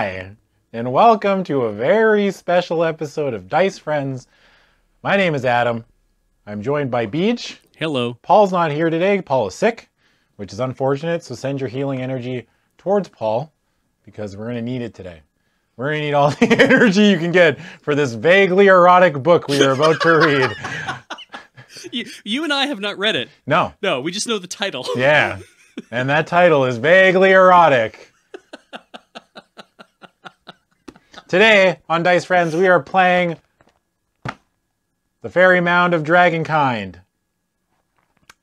Hi, and welcome to a very special episode of Dice Friends. My name is Adam. I'm joined by Beach. Hello. Paul's not here today. Paul is sick, which is unfortunate, so send your healing energy towards Paul, because we're going to need it today. We're going to need all the energy you can get for this vaguely erotic book we are about to read. You and I have not read it. No. No, we just know the title. Yeah, and that title is vaguely erotic. Today, on Dice Friends, we are playing the Faerie Mound of Dragonkind,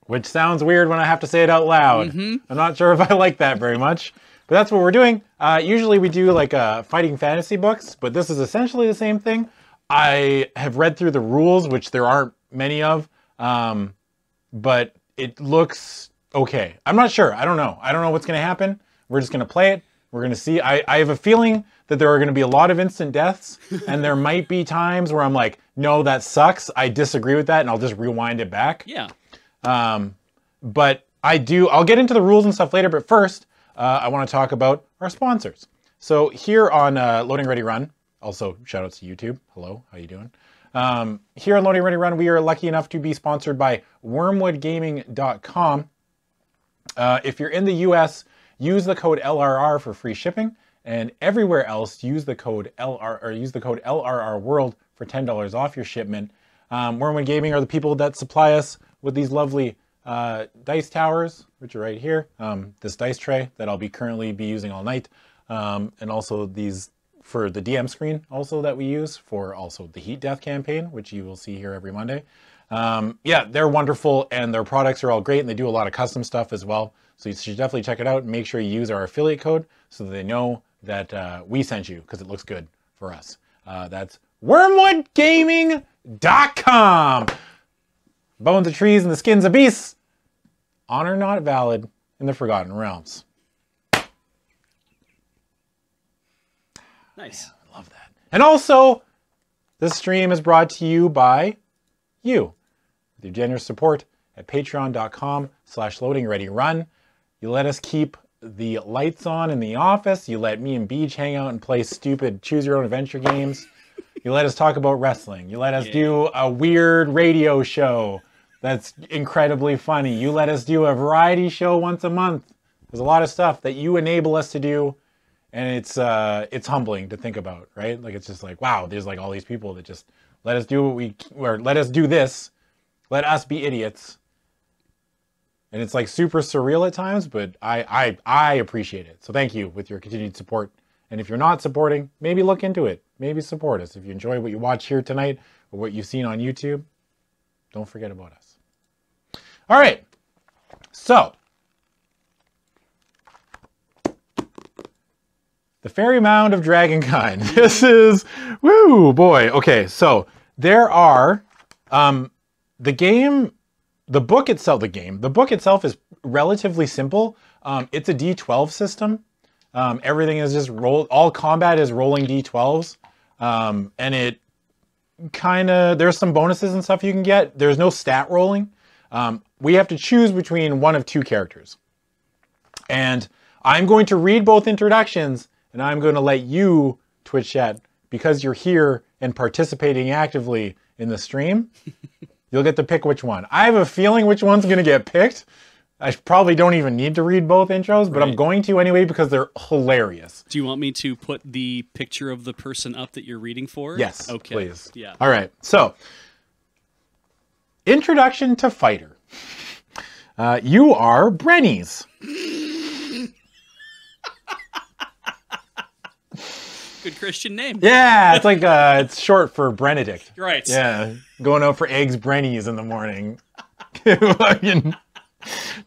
which sounds weird when I have to say it out loud. I'm not sure if I like that very much, but that's what we're doing. Usually we do like fighting fantasy books, but this is essentially the same thing. I have read through the rules, which there aren't many of, but it looks okay. I'm not sure. I don't know. I don't know what's going to happen. We're just going to play it. We're going to see. I have a feeling that there are going to be a lot of instant deaths, and there might be times where I'm like, no, that sucks. I disagree with that, and I'll just rewind it back. Yeah. But I'll get into the rules and stuff later, but first, I want to talk about our sponsors. So here on LoadingReadyRun, also shout outs to YouTube. Hello, how you doing? Here on LoadingReadyRun, we are lucky enough to be sponsored by wormwoodgaming.com. If you're in the US, use the code LRR for free shipping, and everywhere else, use the code LRR World for $10 off your shipment. Wormwood Gaming are the people that supply us with these lovely dice towers, which are right here. This dice tray that I'll currently be using all night, and also these for the DM screen also that we use for also the Heat Death campaign, which you will see here every Monday. Yeah, they're wonderful, and their products are all great, and they do a lot of custom stuff as well. So you should definitely check it out and make sure you use our affiliate code so that they know that we sent you, because it looks good for us. That's wormwoodgaming.com. Bones of trees and the skins of beasts. Honor not valid in the Forgotten Realms. Nice. Man, I love that. And also, this stream is brought to you by you, with your generous support at patreon.com/loadingreadyrun. You let us keep the lights on in the office. You let me and Beach hang out and play stupid choose-your-own-adventure games. You let us talk about wrestling. You let us do a weird radio show that's incredibly funny. You let us do a variety show once a month. There's a lot of stuff that you enable us to do, and it's humbling to think about, right? Like, it's just like, wow, there's like all these people that just let us do let us do this. Let us be idiots. And it's like super surreal at times, but I appreciate it. So thank you with your continued support. And if you're not supporting, maybe look into it. Maybe support us. If you enjoy what you watch here tonight or what you've seen on YouTube, don't forget about us. All right. So, the Faerie Mound of Dragonkind. This is, woo, boy. Okay, so there are, the book itself is relatively simple. It's a D12 system. Everything is just all combat is rolling D12s. And it there's some bonuses and stuff you can get. There's no stat rolling. We have to choose between one of two characters. And I'm going to read both introductions, and I'm going to let you, Twitch chat, because you're here and participating actively in the stream, you'll get to pick which one. I have a feeling which one's going to get picked. I probably don't even need to read both intros, but I'm going to anyway because they're hilarious. Do you want me to put the picture of the person up that you're reading for? Yes, okay. Please. Yeah. All right. So, introduction to fighter. You are Brennies. Good Christian name. Yeah, it's like it's short for Benedict. Right. Yeah, going out for eggs Brennies in the morning.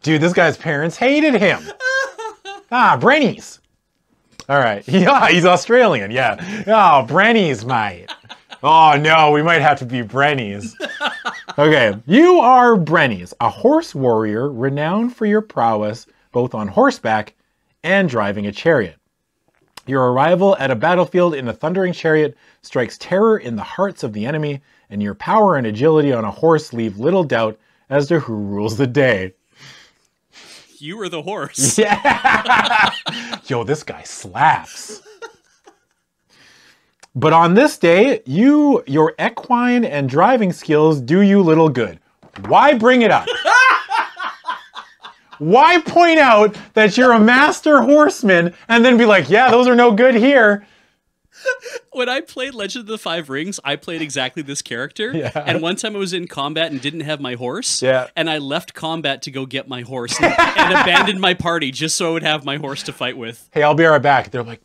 Dude, this guy's parents hated him. Brennies. All right. Yeah, he's Australian. Yeah. Oh, Brennies, mate. Oh, no, we might have to be Brennies. Okay. You are Brennies, a horse warrior renowned for your prowess, both on horseback and driving a chariot. Your arrival at a battlefield in a thundering chariot strikes terror in the hearts of the enemy, and your power and agility on a horse leave little doubt as to who rules the day. You are the horse. Yeah. Yo, this guy slaps. But on this day, your equine and driving skills do you little good. Why bring it up? Why point out that you're a master horseman and then be like, yeah, those are no good here? When I played Legend of the Five Rings, I played exactly this character. Yeah. And one time I was in combat and didn't have my horse. Yeah. And I left combat to go get my horse and abandoned my party just so I would have my horse to fight with. Hey, I'll be right back. They're like,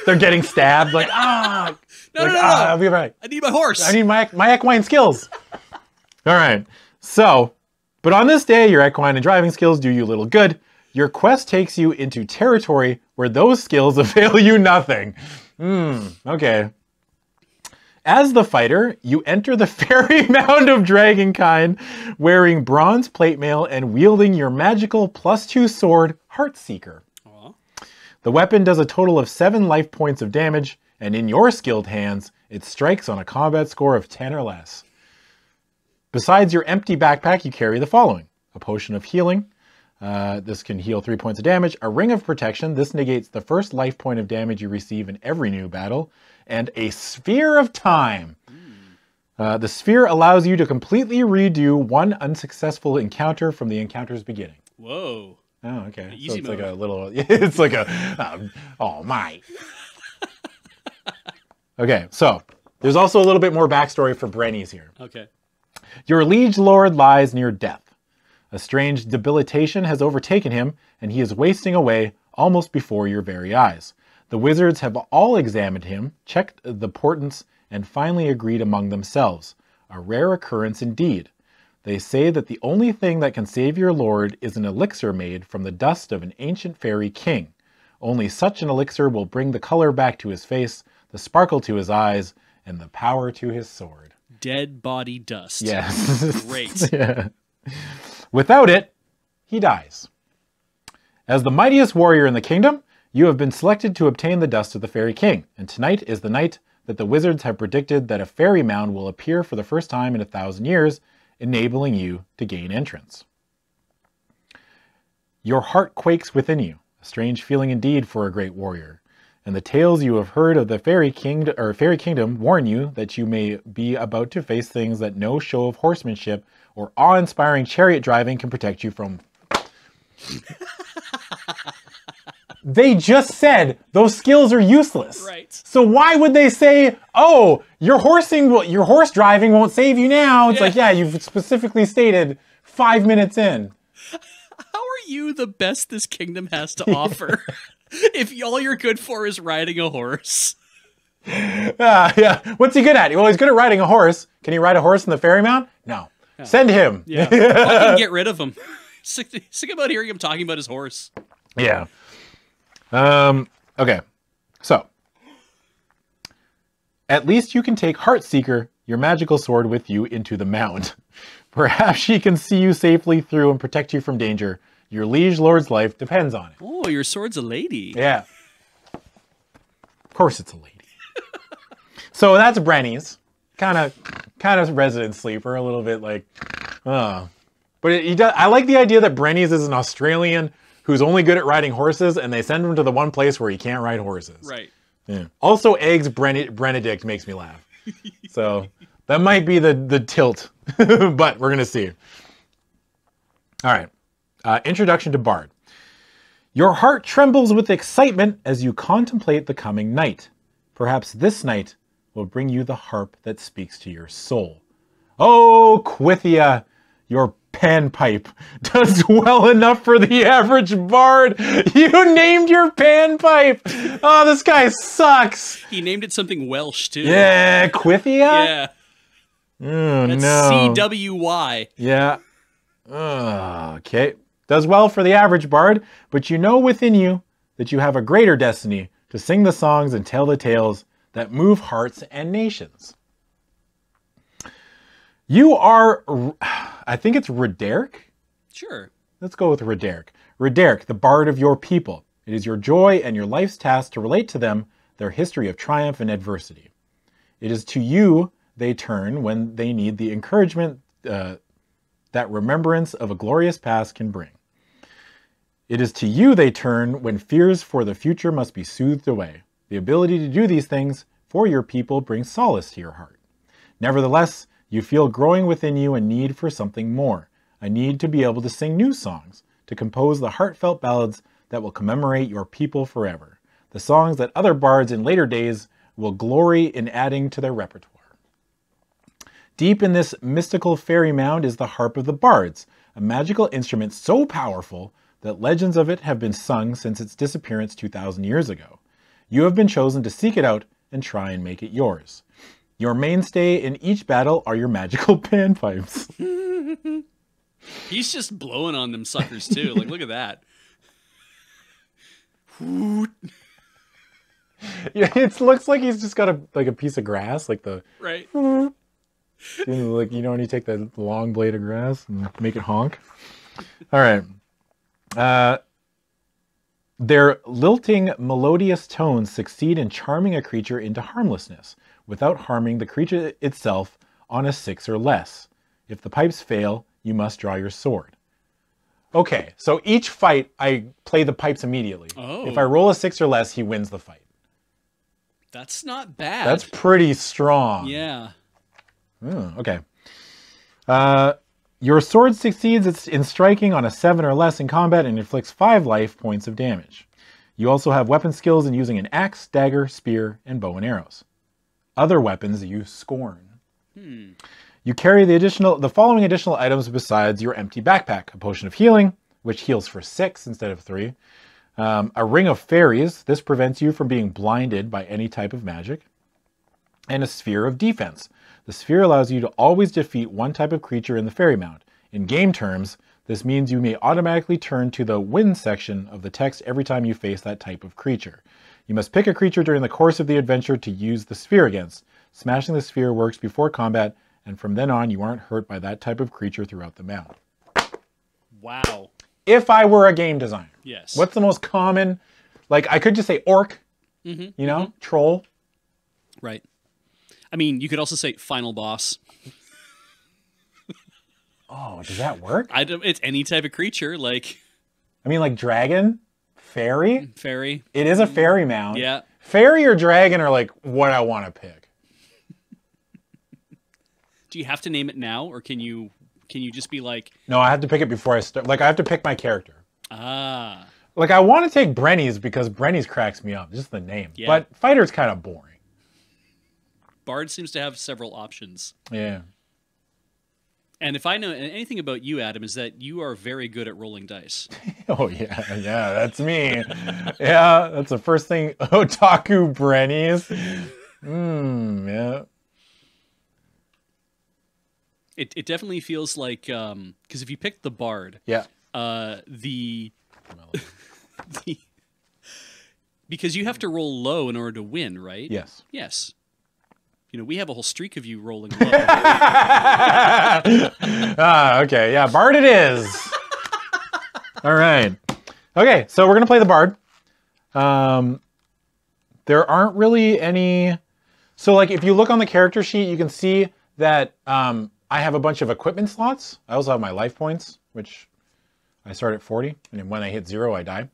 they're getting stabbed. Like, No. I'll be right back. I need my horse. I need my equine skills. All right. So, but on this day, your equine and driving skills do you little good. Your quest takes you into territory where those skills avail you nothing. Okay. As the fighter, you enter the Faerie Mound of Dragonkind, wearing bronze plate mail and wielding your magical +2 sword, Heartseeker. Aww. The weapon does a total of 7 life points of damage, and in your skilled hands, it strikes on a combat score of 10 or less. Besides your empty backpack, you carry the following: a potion of healing. This can heal 3 points of damage. A ring of protection. This negates the first life point of damage you receive in every new battle. And a sphere of time. The sphere allows you to completely redo one unsuccessful encounter from the encounter's beginning. Whoa. Oh, okay. Easy so it's mode. like a little, it's like a, oh my. Okay, so there's also a little bit more backstory for Brennies here. Okay. Your liege lord lies near death. A strange debilitation has overtaken him, and he is wasting away almost before your very eyes. The wizards have all examined him, checked the portents, and finally agreed among themselves. A rare occurrence indeed. They say that the only thing that can save your lord is an elixir made from the dust of an ancient fairy king. Only such an elixir will bring the color back to his face, the sparkle to his eyes, and the power to his sword. Dead body dust. Yes. Great. Yeah. Without it, he dies. As the mightiest warrior in the kingdom, you have been selected to obtain the dust of the Fairy King, and tonight is the night that the wizards have predicted that a fairy mound will appear for the first time in 1,000 years, enabling you to gain entrance. Your heart quakes within you, a strange feeling indeed for a great warrior, and the tales you have heard of the Fairy Kingdom warn you that you may be about to face things that no show of horsemanship or awe-inspiring chariot driving can protect you from. They just said those skills are useless. Right. So why would they say, oh, your horse driving won't save you now? It's like, yeah, you've specifically stated 5 minutes in. How are you the best this kingdom has to offer if all you're good for is riding a horse? Yeah. What's he good at? Well, he's good at riding a horse. Can he ride a horse in the Faerie Mound? No. Yeah. Send him. Yeah. Fucking get rid of him. Sick about hearing him talking about his horse. Yeah. Okay. So, at least you can take Heartseeker, your magical sword, with you into the mound. Perhaps she can see you safely through and protect you from danger. Your liege lord's life depends on it. Oh, your sword's a lady. Yeah. Of course it's a lady. So that's Brennies. Kind of resident sleeper, a little bit like, But I like the idea that Brennies is an Australian who's only good at riding horses, and they send him to the one place where he can't ride horses. Right. Yeah. Also, eggs Benedict makes me laugh. So that might be the tilt, but we're gonna see. All right. Introduction to Bard. Your heart trembles with excitement as you contemplate the coming night. Perhaps this night will bring you the harp that speaks to your soul. Oh, Quithia, your panpipe does well enough for the average bard. You named your panpipe. Oh, this guy sucks. He named it something Welsh, too. Yeah, Quithia? Yeah. Oh, That's no. CWY. Yeah. Okay. Does well for the average bard, but you know within you that you have a greater destiny to sing the songs and tell the tales that move hearts and nations. You are, I think it's Roderick? Sure. Let's go with Roderick. Roderick, the bard of your people. It is your joy and your life's task to relate to them their history of triumph and adversity. It is to you they turn when they need the encouragement that remembrance of a glorious past can bring. It is to you they turn when fears for the future must be soothed away. The ability to do these things for your people brings solace to your heart. Nevertheless, you feel growing within you a need for something more, a need to be able to sing new songs, to compose the heartfelt ballads that will commemorate your people forever, the songs that other bards in later days will glory in adding to their repertoire. Deep in this mystical Faerie Mound is the Harp of the Bards, a magical instrument so powerful that legends of it have been sung since its disappearance 2,000 years ago. You have been chosen to seek it out and try and make it yours. Your mainstay in each battle are your magical panpipes. He's just blowing on them suckers too. Like, look at that. Yeah, it looks like he's just got a piece of grass, like the right. Like, you know, when you take that long blade of grass and make it honk. All right. Their lilting, melodious tones succeed in charming a creature into harmlessness without harming the creature itself on a 6 or less. If the pipes fail, you must draw your sword. Okay, so each fight, I play the pipes immediately. Oh. If I roll a 6 or less, he wins the fight. That's not bad. That's pretty strong. Yeah. Okay. Your sword succeeds in striking on a 7 or less in combat and inflicts 5 life points of damage. You also have weapon skills in using an axe, dagger, spear, and bow and arrows. Other weapons you scorn. You carry the following additional items besides your empty backpack. A potion of healing, which heals for 6 instead of 3. A ring of fairies. This prevents you from being blinded by any type of magic. And a sphere of defense. The sphere allows you to always defeat one type of creature in the Faerie Mound. In game terms, this means you may automatically turn to the win section of the text every time you face that type of creature. You must pick a creature during the course of the adventure to use the sphere against. Smashing the sphere works before combat, and from then on you aren't hurt by that type of creature throughout the mound. Wow. If I were a game designer, yes. What's the most common? Like, I could just say orc, you know, troll. Right. I mean, you could also say final boss. Oh, does that work? It's any type of creature, like... I mean, like dragon? Fairy? Fairy. It is a fairy mound. Yeah. Fairy or dragon are like what I want to pick. Do you have to name it now, or can you just be like... No, I have to pick it before I start. Like, I have to pick my character. Ah. Like, I want to take Brenny's because Brenny's cracks me up. Just the name. Yeah. But Fighter's kind of boring. Bard seems to have several options. Yeah. And if I know anything about you, Adam, is that you are very good at rolling dice. Oh, yeah, that's me. Yeah, that's the first thing. Otaku Brennies. Yeah. It definitely feels like, because if you pick the Bard, Yeah. Because you have to roll low in order to win, right? Yes. Yes. You know, we have a whole streak of you rolling low. Okay. Yeah, Bard it is. All right. Okay, so we're going to play the Bard. There aren't really any... So, like, if you look on the character sheet, you can see that I have a bunch of equipment slots. I also have my life points, which I start at 40. And when I hit 0, I die.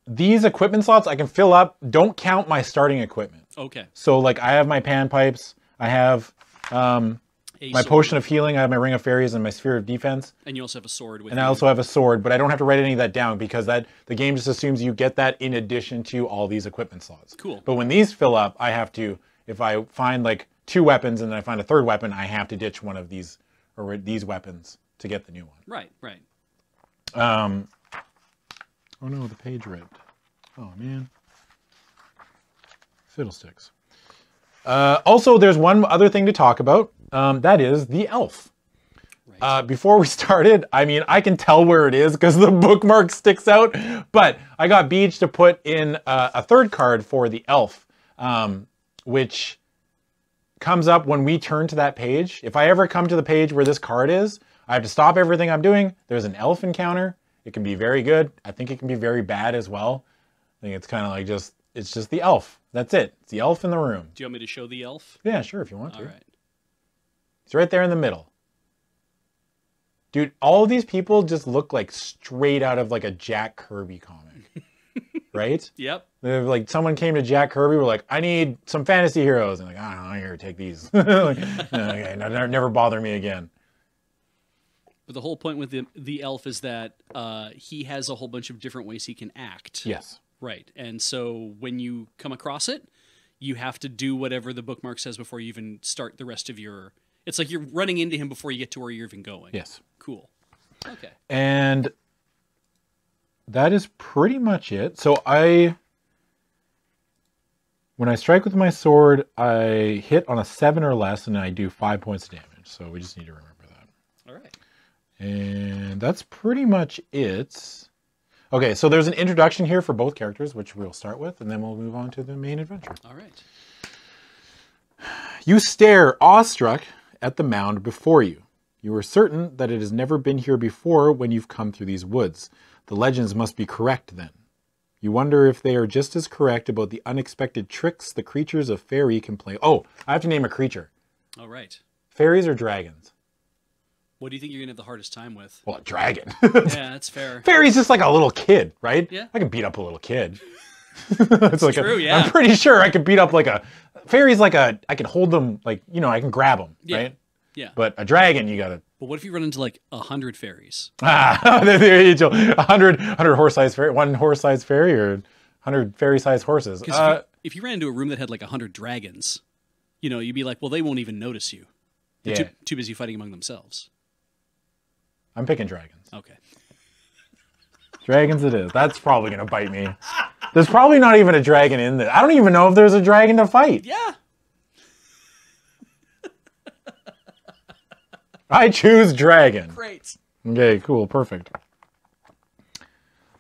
These equipment slots I can fill up. Don't count my starting equipment. Okay. So, like, I have my panpipes. I have my potion of healing. I have my ring of fairies and my sphere of defense. And you also have a sword with And I also have a sword, but I don't have to write any of that down because the game just assumes you get that in addition to all these equipment slots. Cool. But when these fill up, I have to, if I find like 2 weapons and then I find a 3rd weapon, I have to ditch one of these or these weapons to get the new one. Right, right. Oh no, the page ripped. Oh man. Fiddlesticks. Also, there's one other thing to talk about. That is the elf. Right. Before we started, I mean, I can tell where it is because the bookmark sticks out. But I got Beach to put in a 3rd card for the elf, which comes up when we turn to that page. If I ever come to the page where this card is, I have to stop everything I'm doing. There's an elf encounter. It can be very good. I think it can be very bad as well. I think it's kind of like it's just the elf. That's it. It's the elf in the room. Do you want me to show the elf? Yeah, sure, if you want to. All right. It's right there in the middle. Dude, all of these people just look like straight out of like a Jack Kirby comic. right? Yep. Like someone came to Jack Kirby, were like, I need some fantasy heroes. And like, I don't know, here, take these. Like, okay, never bother me again. But the whole point with the elf is that he has a whole bunch of different ways he can act. Yes. Right. And so when you come across it, you have to do whatever the bookmark says before you even start the rest of your... It's like you're running into him before you get to where you're even going. Yes. Cool. Okay. And that is pretty much it. So when I strike with my sword, I hit on a 7 or less, and I do 5 points of damage. So we just need to remember that. All right. And that's pretty much it. Okay, so there's an introduction here for both characters, which we'll start with, and then we'll move on to the main adventure. All right. You stare, awestruck, at the mound before you. You are certain that it has never been here before when you've come through these woods. The legends must be correct then. You wonder if they are just as correct about the unexpected tricks the creatures of Faerie can play. Oh, I have to name a creature. All right. Fairies or dragons? What do you think you're going to have the hardest time with? Well, a dragon. Yeah, that's fair. Fairy's just like a little kid, right? Yeah. I can beat up a little kid. It's like true, yeah. I'm pretty sure I could beat up like a... Fairy's like I can hold them, like, you know, I can grab them, Yeah. right? Yeah. But a dragon, you gotta... But what if you run into like 100 fairies? There you go. 100 horse-sized fairy, 1 horse-sized fairy, or 100 fairy-sized horses. Because if you ran into a room that had like 100 dragons, you know, you'd be like, well, they won't even notice you. They're too busy fighting among themselves. I'm picking dragons. Okay. Dragons it is. That's probably going to bite me. There's probably not even a dragon in there. I don't even know if there's a dragon to fight. Yeah. I choose dragon. Great. Okay, cool. Perfect.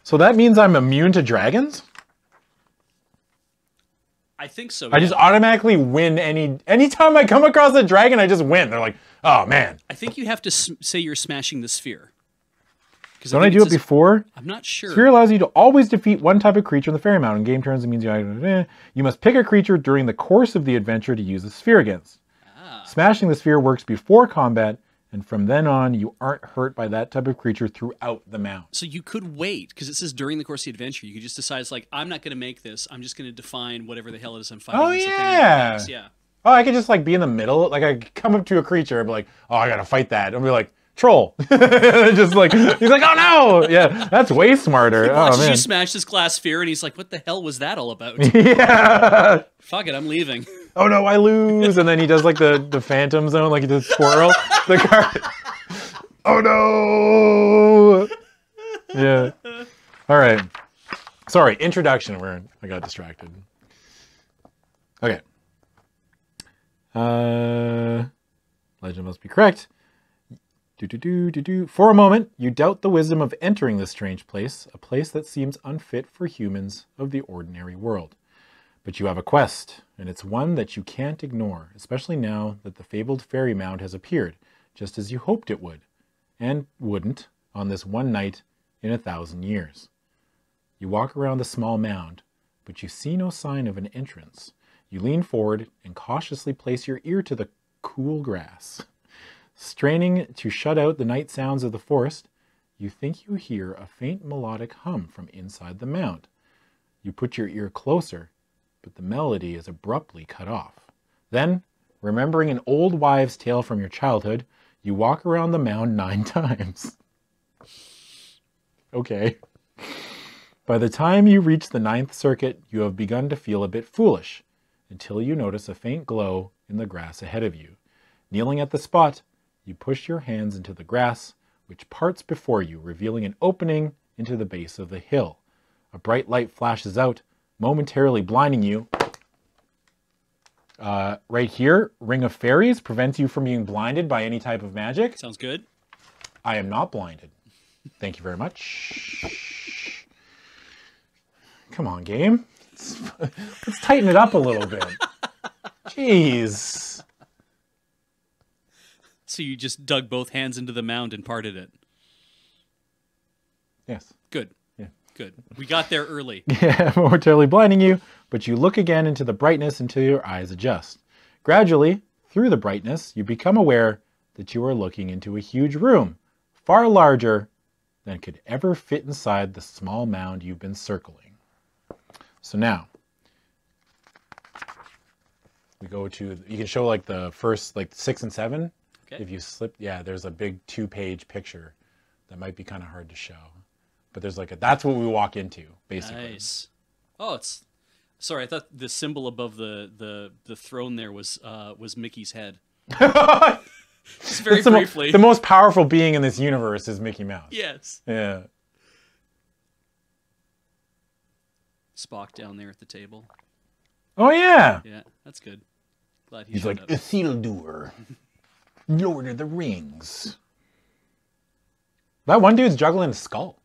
So that means I'm immune to dragons? I think so. I just automatically win anytime I come across a dragon, I just win. They're like, oh, man. I think you have to say you're smashing the sphere. Don't I do it before? I'm not sure. Sphere allows you to always defeat one type of creature in the Faerie Mound. In game turns, it means you must pick a creature during the course of the adventure to use the sphere against. Smashing the sphere works before combat, and from then on, you aren't hurt by that type of creature throughout the mount. So you could wait, because it says during the course of the adventure. You could just decide, it's like, I'm not going to make this. I'm just going to define whatever the hell it is I'm fighting. Oh, yeah. Yeah. Oh, I could just like be in the middle. Like I could come up to a creature and be like, oh, I got to fight that. And be like, troll. Just like, he's like, oh no. Yeah, that's way smarter. He watches man. you smash this glass sphere, and he's like, what the hell was that all about? Yeah. Fuck it, I'm leaving. Oh no, I lose. And then he does like the phantom zone, like he did squirrel. The card. Oh no. Yeah. All right. Sorry, introduction. I got distracted. Okay. Legend must be correct. For a moment, you doubt the wisdom of entering this strange place, a place that seems unfit for humans of the ordinary world. But you have a quest, and it's one that you can't ignore, especially now that the fabled Faerie Mound has appeared, just as you hoped it would, and wouldn't, on this one night in 1,000 years. You walk around the small mound, but you see no sign of an entrance. You lean forward and cautiously place your ear to the cool grass. Straining to shut out the night sounds of the forest, you think you hear a faint melodic hum from inside the mound. You put your ear closer, but the melody is abruptly cut off. Then, remembering an old wives' tale from your childhood, you walk around the mound 9 times. Okay. By the time you reach the 9th circuit, you have begun to feel a bit foolish, until you notice a faint glow in the grass ahead of you. Kneeling at the spot, you push your hands into the grass, which parts before you, revealing an opening into the base of the hill. A bright light flashes out, momentarily blinding you. Right here, Ring of Fairies prevents you from being blinded by any type of magic. Sounds good. I am not blinded. Thank you very much. Come on, game. Let's tighten it up a little bit. Jeez. So you just dug both hands into the mound and parted it. Yes. Good. Yeah. Good. We got there early. Yeah, momentarily blinding you, but you look again into the brightness until your eyes adjust. Gradually, through the brightness, you become aware that you are looking into a huge room, far larger than could ever fit inside the small mound you've been circling. So now we go to, you can show like the first, like 6 and 7. Okay. If you slip, yeah, there's a big 2-page picture that might be kind of hard to show. But there's like that's what we walk into, basically. Nice. Oh, it's, sorry, I thought the symbol above the throne there was Mickey's head. Just very briefly. The most powerful being in this universe is Mickey Mouse. Yes. Yeah. Spock down there at the table. Oh, yeah. Yeah, that's good. Glad He's showed like, up. Isildur, Lord of the Rings. That one dude's juggling a skull.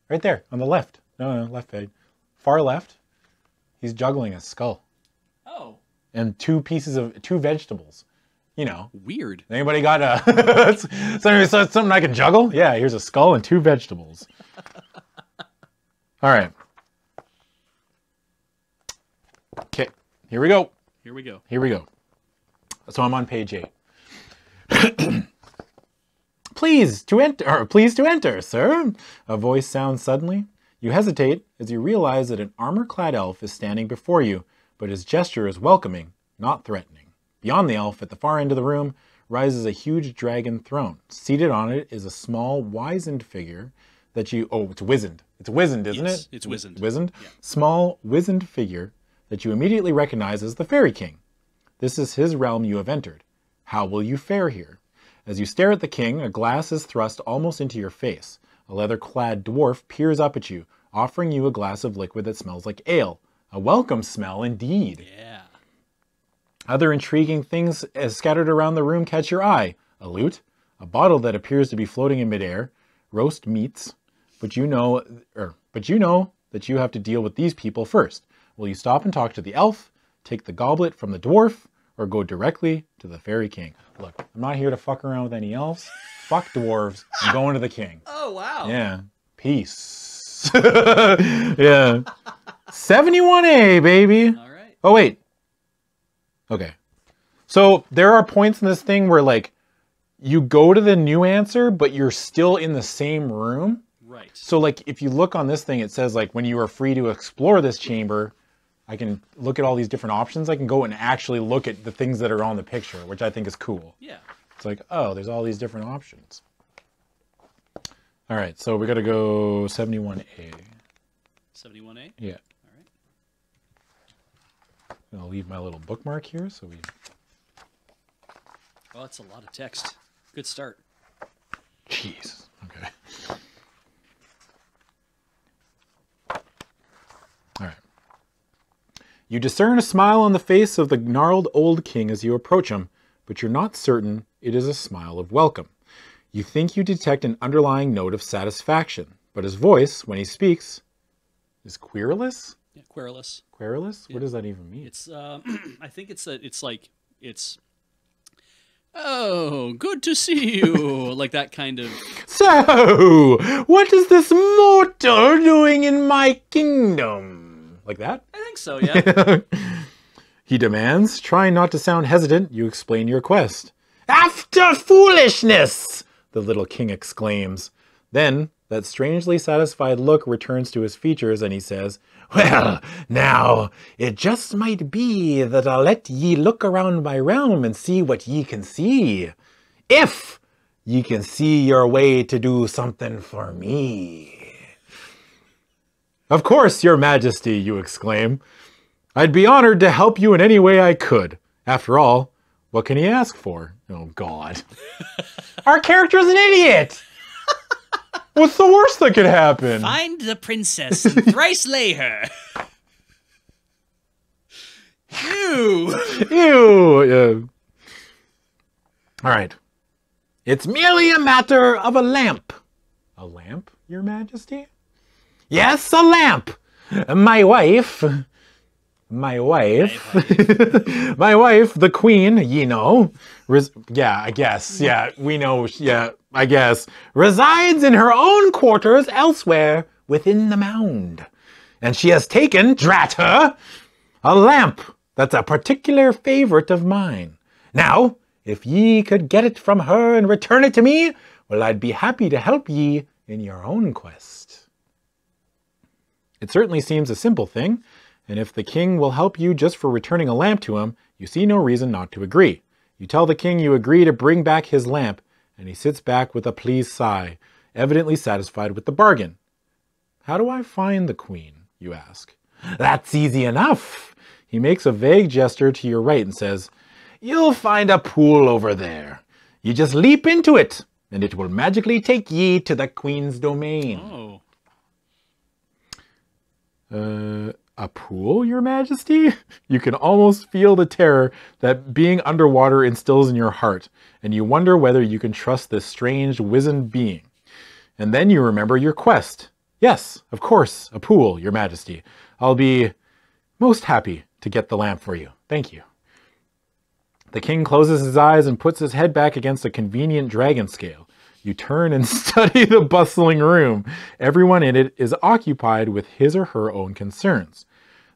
Right there, on the left. No, left side. Far left. He's juggling a skull. Oh. And 2 vegetables. You know. Weird. Anybody got something I can juggle? Yeah, here's a skull and 2 vegetables. All right. Okay, here we go. Here we go. Here we go. So I'm on page 8. Please to enter, sir. A voice sounds suddenly. You hesitate as you realize that an armor-clad elf is standing before you, but his gesture is welcoming, not threatening. Beyond the elf, at the far end of the room, rises a huge dragon throne. Seated on it is a small, wizened figure that you... Oh, it's wizened. It's wizened, isn't it? It's wizened. Wizened? Yeah. Small, wizened figure that you immediately recognize as the Faerie King. This is his realm you have entered. How will you fare here? As you stare at the king, a glass is thrust almost into your face. A leather-clad dwarf peers up at you, offering you a glass of liquid that smells like ale. A welcome smell indeed. Yeah. Other intriguing things scattered around the room catch your eye. A lute, a bottle that appears to be floating in midair, roast meats, but you know that you have to deal with these people first. Will you stop and talk to the elf, take the goblet from the dwarf, or go directly to the Faerie King? Look, I'm not here to fuck around with any elves. Fuck dwarves. I'm going to the king. Oh, wow. Yeah. Peace. Yeah. 71A, baby. All right. Oh, wait. Okay. So there are points in this thing where, like, you go to the new answer, but you're still in the same room. Right. So, like, if you look on this thing, it says, like, when you are free to explore this chamber, I can look at all these different options. I can go and actually look at the things that are on the picture, which I think is cool. Yeah. It's like, oh, there's all these different options. All right, so we got to go 71A. 71A? Yeah. All right. I'll leave my little bookmark here so we... Oh, that's a lot of text. Good start. Jeez. Okay. All right. You discern a smile on the face of the gnarled old king as you approach him, but you're not certain it is a smile of welcome. You think you detect an underlying note of satisfaction, but his voice, when he speaks, is querulous? Yeah, querulous. Querulous? Yeah. What does that even mean? It's I think it's oh, good to see you. Like that kind of. So, what is this mortal doing in my kingdom? Like that? I think so, yeah. He demands, trying not to sound hesitant, you explain your quest. After foolishness! The little king exclaims. Then, that strangely satisfied look returns to his features and he says, Well, now, it just might be that I'll let ye look around my realm and see what ye can see. If ye can see your way to do something for me. Of course, your majesty, you exclaim. I'd be honored to help you in any way I could. After all, what can he ask for? Oh, God. Our character's an idiot! What's the worst that could happen? Find the princess and thrice lay her. Ew. Ew. Yeah. All right. It's merely a matter of a lamp. A lamp, your majesty? Yes, a lamp. My wife, my wife, the queen, ye know, yeah, I guess, yeah, we know, yeah, I guess, resides in her own quarters elsewhere within the mound. And she has taken, drat her, a lamp that's a particular favorite of mine. Now, if ye could get it from her and return it to me, well, I'd be happy to help ye in your own quest. It certainly seems a simple thing, and if the king will help you just for returning a lamp to him, you see no reason not to agree. You tell the king you agree to bring back his lamp, and he sits back with a pleased sigh, evidently satisfied with the bargain. How do I find the queen, you ask? That's easy enough. He makes a vague gesture to your right and says, You'll find a pool over there. You just leap into it, and it will magically take ye to the queen's domain. A pool, your majesty? You can almost feel the terror that being underwater instills in your heart, and you wonder whether you can trust this strange, wizened being. And then you remember your quest. Yes, of course, a pool, your majesty. I'll be most happy to get the lamp for you. Thank you. The king closes his eyes and puts his head back against a convenient dragon scale. You turn and study the bustling room. Everyone in it is occupied with his or her own concerns.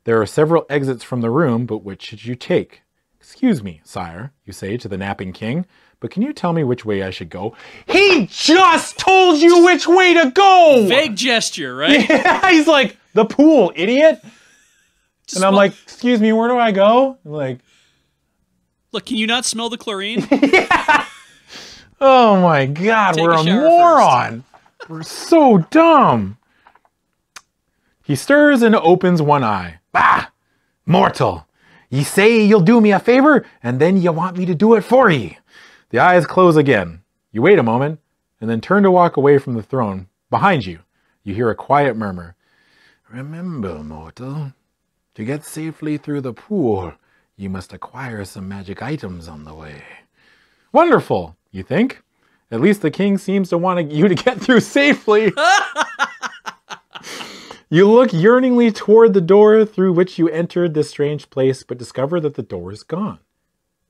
There are several exits from the room, but which should you take? Excuse me, sire, you say to the napping king, but can you tell me which way I should go? He just told you which way to go! Vague gesture, right? Yeah, he's like, the pool, idiot! And I'm like, excuse me, where do I go? I'm like, look, can you not smell the chlorine? Yeah! Oh my God, Take we're a shower moron. We're so dumb. He stirs and opens one eye. Bah! Mortal! Ye say you'll do me a favor, and then ye want me to do it for ye. The eyes close again. You wait a moment, and then turn to walk away from the throne. Behind you, you hear a quiet murmur. Remember, mortal, to get safely through the pool, you must acquire some magic items on the way. Wonderful, you think? At least the king seems to want you to get through safely. You look yearningly toward the door through which you entered this strange place, but discover that the door is gone,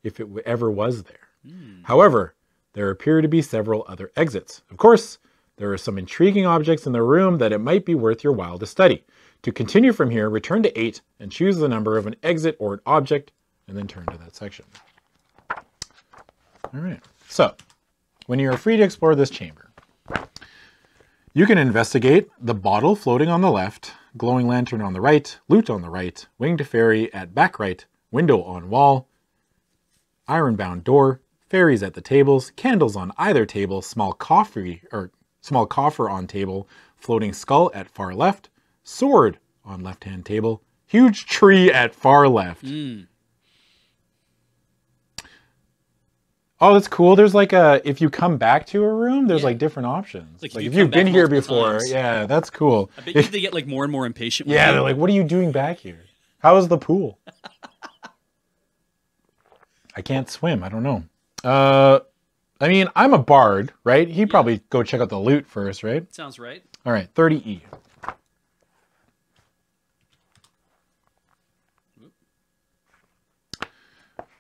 if it ever was there. However, there appear to be several other exits. Of course, there are some intriguing objects in the room that it might be worth your while to study. To continue from here, return to 8 and choose the number of an exit or an object, and then turn to that section. All right. So, when you are free to explore this chamber, you can investigate the bottle floating on the left, glowing lantern on the right, loot on the right, winged fairy at back right, window on wall, iron-bound door, fairies at the tables, candles on either table, small coffer on table, floating skull at far left, sword on left-hand table, huge tree at far left. Oh, that's cool. There's like if you come back to a room, there's like different options. Like if you've been here before, times. Yeah, that's cool. I bet they get like more and more impatient. Yeah, they're like, what are you doing back here? How is the pool? I can't swim. I don't know. I mean, I'm a bard, right? He'd probably go check out the loot first, right? Sounds right. All right, 30E.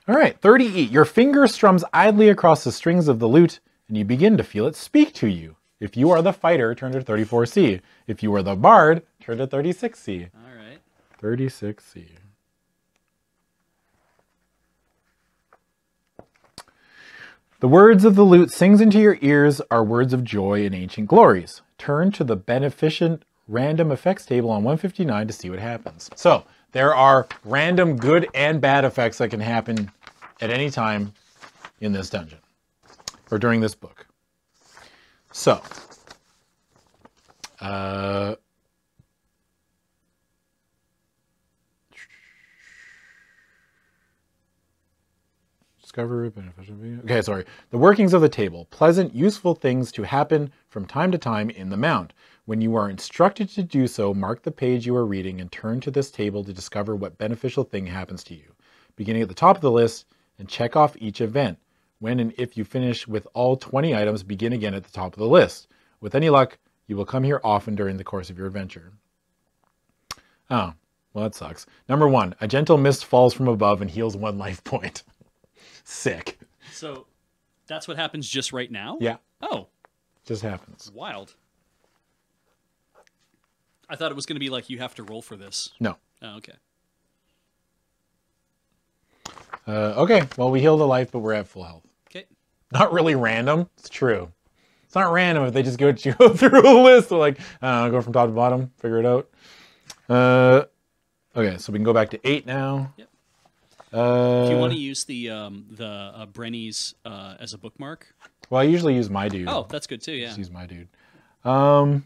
All right, 30E. Your finger strums idly across the strings of the lute, and you begin to feel it speak to you. If you are the fighter, turn to 34C. If you are the bard, turn to 36C. All right. 36C. The words of the lute sings into your ears are words of joy and ancient glories. Turn to the beneficent random effects table on 159 to see what happens. So, there are random good and bad effects that can happen at any time in this dungeon, or during this book. So, discover beneficial. Okay, sorry. The workings of the table. Pleasant, useful things to happen from time to time in the mound. When you are instructed to do so, mark the page you are reading and turn to this table to discover what beneficial thing happens to you. Beginning at the top of the list and check off each event. When and if you finish with all 20 items, begin again at the top of the list. With any luck, you will come here often during the course of your adventure. Oh, well that sucks. Number 1, a gentle mist falls from above and heals 1 life point. Sick. So, that's what happens just right now? Yeah. Oh. Just happens. Wild. I thought it was going to be like you have to roll for this. No. Oh, okay. Okay, well, we healed a life, but we're at full health. Okay. Not really random. It's true. It's not random if they just go through a list. They're like, I don't know, go from top to bottom, figure it out. Okay, so we can go back to 8 now. Yep. If you want to use the Brennies as a bookmark. Well, I usually use my dude. Oh, that's good too, yeah. Just use my dude. So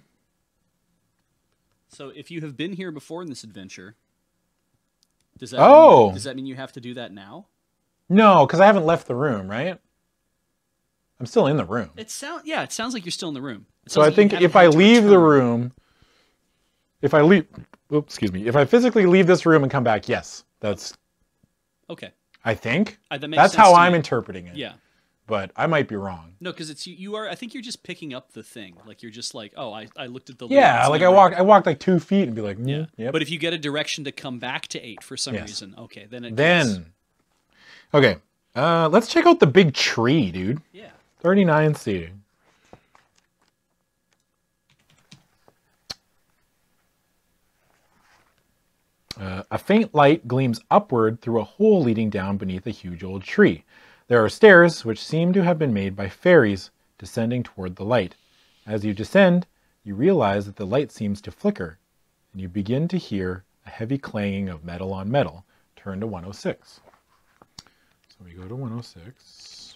if you have been here before in this adventure, does that mean you have to do that now? No, because I haven't left the room, right? I'm still in the room. It sounds like you're still in the room. So I think if I leave the room, if I physically leave this room and come back, yes, that's okay. I think that makes that's sense how to I'm me. interpreting it. Yeah, but I might be wrong. No, because it's you are. I think you're just picking up the thing. Like you're just like, oh, I looked at the yeah, like I walked like 2 feet and be like, yeah. Yep. But if you get a direction to come back to 8 for some reason, okay, then okay, let's check out the big tree, dude. Yeah, 39 seating. A faint light gleams upward through a hole leading down beneath a huge old tree. There are stairs, which seem to have been made by fairies, descending toward the light. As you descend, you realize that the light seems to flicker, and you begin to hear a heavy clanging of metal on metal. Turn to 106. So we go to 106.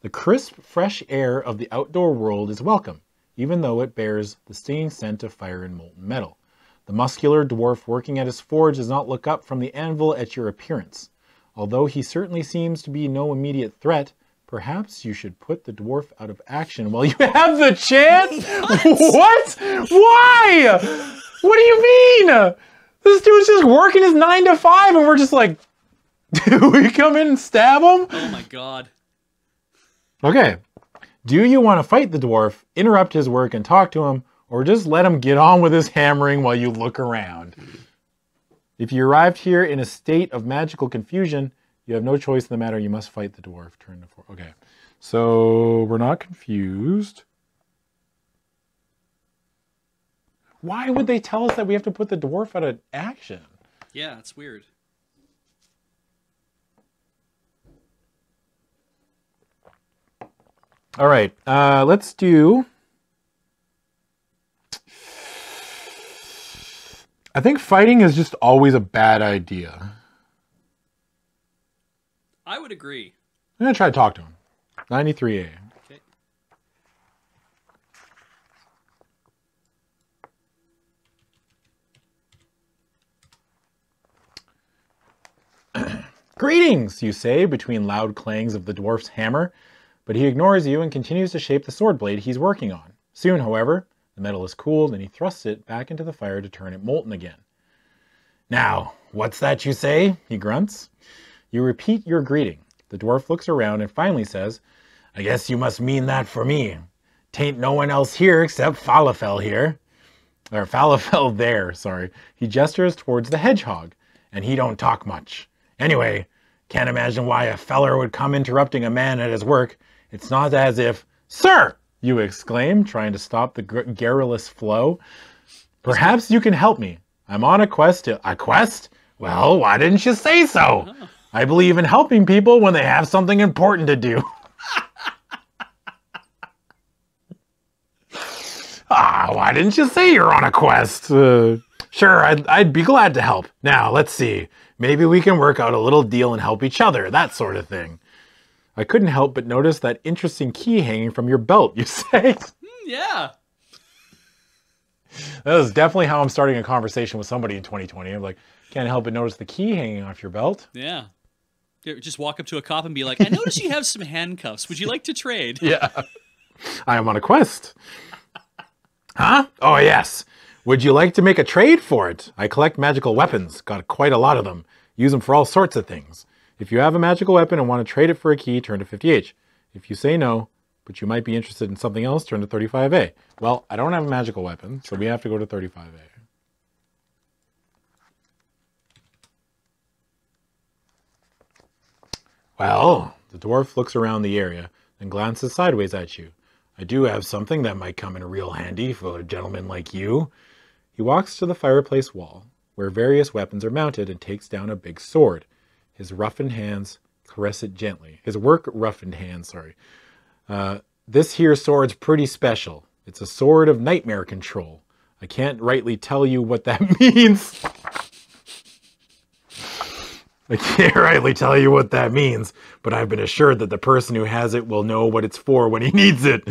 The crisp, fresh air of the outdoor world is welcome, even though it bears the stinging scent of fire and molten metal. The muscular dwarf working at his forge does not look up from the anvil at your appearance. Although he certainly seems to be no immediate threat, perhaps you should put the dwarf out of action while you have the chance? What? Why? What do you mean? This dude's just working his 9 to 5 and we're just like, do we come in and stab him? Oh my god. Okay. Do you want to fight the dwarf, interrupt his work and talk to him, or just let him get on with his hammering while you look around? If you arrived here in a state of magical confusion, you have no choice in the matter. You must fight the dwarf. Turn to 4. Okay. So we're not confused. Why would they tell us that we have to put the dwarf out of action? Yeah, it's weird. All right. Let's do... I think fighting is just always a bad idea. I would agree. I'm going to try to talk to him. 93A. Okay. Greetings, you say, between loud clangs of the dwarf's hammer, but he ignores you and continues to shape the sword blade he's working on. Soon, however, the metal is cooled and he thrusts it back into the fire to turn it molten again. Now, what's that you say? He grunts. You repeat your greeting. The dwarf looks around and finally says, I guess you must mean that for me. Tain't no one else here except Falafel here. Or Falafel there, sorry. He gestures towards the hedgehog, and he don't talk much. Anyway, can't imagine why a feller would come interrupting a man at his work. It's not as if, Sir! You exclaim, trying to stop the garrulous flow. Perhaps you can help me. I'm on a quest to... A quest? Well, why didn't you say so? Oh. I believe in helping people when they have something important to do. Why didn't you say you're on a quest? Sure, I'd be glad to help. Now, let's see. Maybe we can work out a little deal and help each other, that sort of thing. I couldn't help but notice that interesting key hanging from your belt, you say. Yeah. That is definitely how I'm starting a conversation with somebody in 2020. I'm like, can't help but notice the key hanging off your belt. Yeah. Just walk up to a cop and be like, I notice you have some handcuffs. Would you like to trade? Yeah. I am on a quest. Huh? Oh, yes. Would you like to make a trade for it? I collect magical weapons. Got quite a lot of them. Use them for all sorts of things. If you have a magical weapon and want to trade it for a key, turn to 50H. If you say no, but you might be interested in something else, turn to 35A. Well, I don't have a magical weapon, so we have to go to 35A. Well, the dwarf looks around the area, then glances sideways at you. I do have something that might come in real handy for a gentleman like you. He walks to the fireplace wall, where various weapons are mounted, and takes down a big sword. His roughened hands caress it gently. His work-roughened hands, sorry. This here sword's pretty special. It's a sword of nightmare control. I can't rightly tell you what that means. I can't rightly tell you what that means, but I've been assured that the person who has it will know what it's for when he needs it.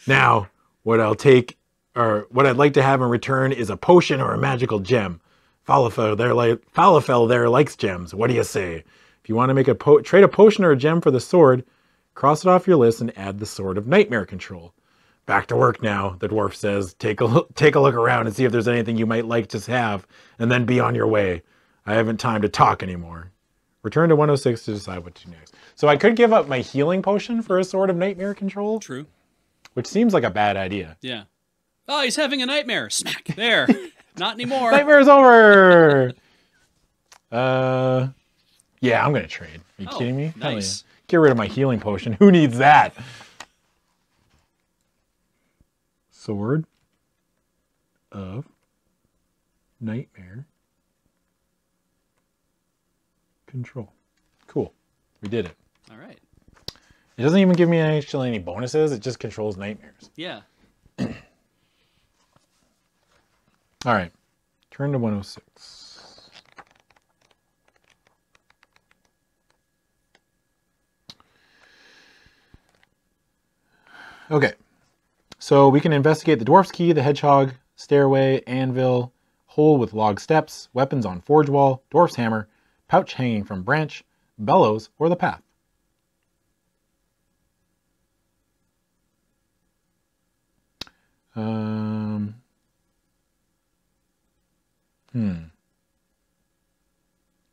Now, what I'd like to have in return is a potion or a magical gem. Falafel there likes gems. What do you say? If you want to make trade a potion or a gem for the sword, cross it off your list and add the sword of nightmare control. Back to work now, the dwarf says. Take a look around and see if there's anything you might like to have, and then be on your way. I haven't time to talk anymore. Return to 106 to decide what to do next. So I could give up my healing potion for a sword of nightmare control. True. Which seems like a bad idea. Yeah. Oh, he's having a nightmare. Smack. There. Not anymore. Nightmare's over. Yeah, I'm going to trade. Are you kidding me? Nice. Get rid of my healing potion. Who needs that? Sword of nightmare control. Cool. We did it. All right. It doesn't even give me actually any bonuses. It just controls nightmares. Yeah. All right. Turn to 106. Okay. So we can investigate the dwarf's key, the hedgehog, stairway, anvil, hole with log steps, weapons on forge wall, dwarf's hammer, pouch hanging from branch, bellows, or the path.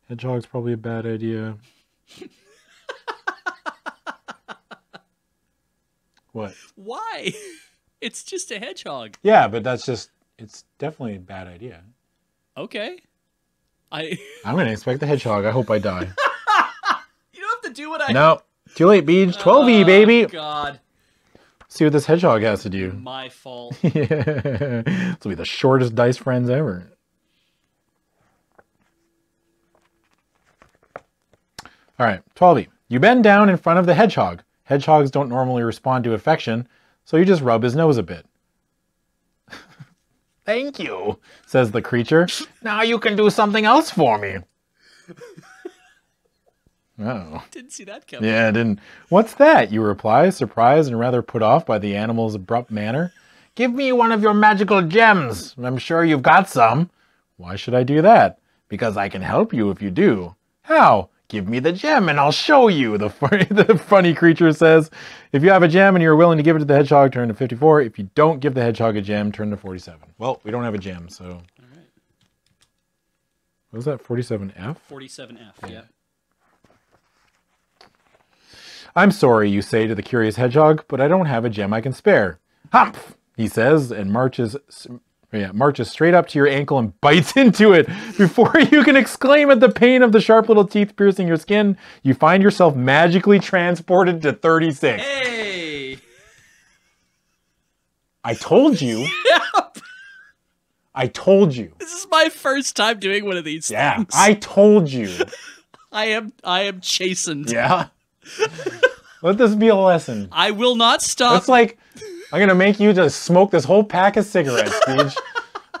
Hedgehog's probably a bad idea. What? Why? It's just a hedgehog. Yeah, but it's definitely a bad idea. Okay. I'm going to expect the hedgehog. I hope I die. You don't have to do what I... No. Too late, Beej. 12E, baby. God. See what this hedgehog has to do. My fault. Yeah. This will be the shortest dice friends ever. All right, 12E. You bend down in front of the hedgehog. Hedgehogs don't normally respond to affection, so you just rub his nose a bit. Thank you, says the creature. Now you can do something else for me. Oh. Didn't see that coming. Yeah, I didn't. What's that? You reply, surprised and rather put off by the animal's abrupt manner. Give me one of your magical gems. I'm sure you've got some. Why should I do that? Because I can help you if you do. How? Give me the gem and I'll show you, the funny creature says. If you have a gem and you're willing to give it to the hedgehog, turn to 54. If you don't give the hedgehog a gem, turn to 47. Well, we don't have a gem, so... All right. What was that, 47F? 47F, yeah. I'm sorry, you say to the curious hedgehog, but I don't have a gem I can spare. Humph, he says, and marches straight up to your ankle and bites into it. Before you can exclaim at the pain of the sharp little teeth piercing your skin, you find yourself magically transported to 36. Hey! I told you. Yep. I told you. This is my first time doing one of these things. I told you. I am chastened. Yeah. Let this be a lesson. I will not stop. It's like... I'm going to make you just smoke this whole pack of cigarettes, Beej.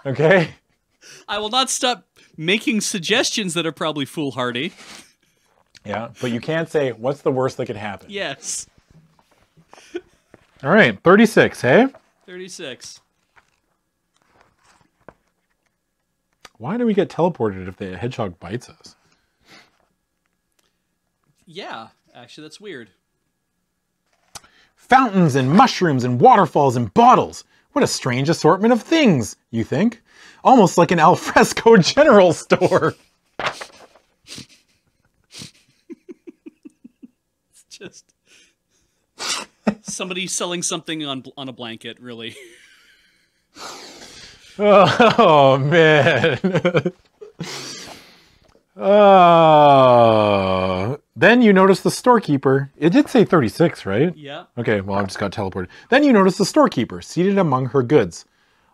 Okay? I will not stop making suggestions that are probably foolhardy. Yeah, but you can't say, what's the worst that could happen? Yes. All right, 36, hey? 36. Why do we get teleported if the hedgehog bites us? Yeah, actually, that's weird. Fountains and mushrooms and waterfalls and bottles. What a strange assortment of things, you think? Almost like an alfresco general store. It's just somebody selling something on a blanket, really. Oh, man. Then you notice the storekeeper. It did say 36, right? Yeah. Okay, well, I just got teleported. Then you notice the storekeeper seated among her goods.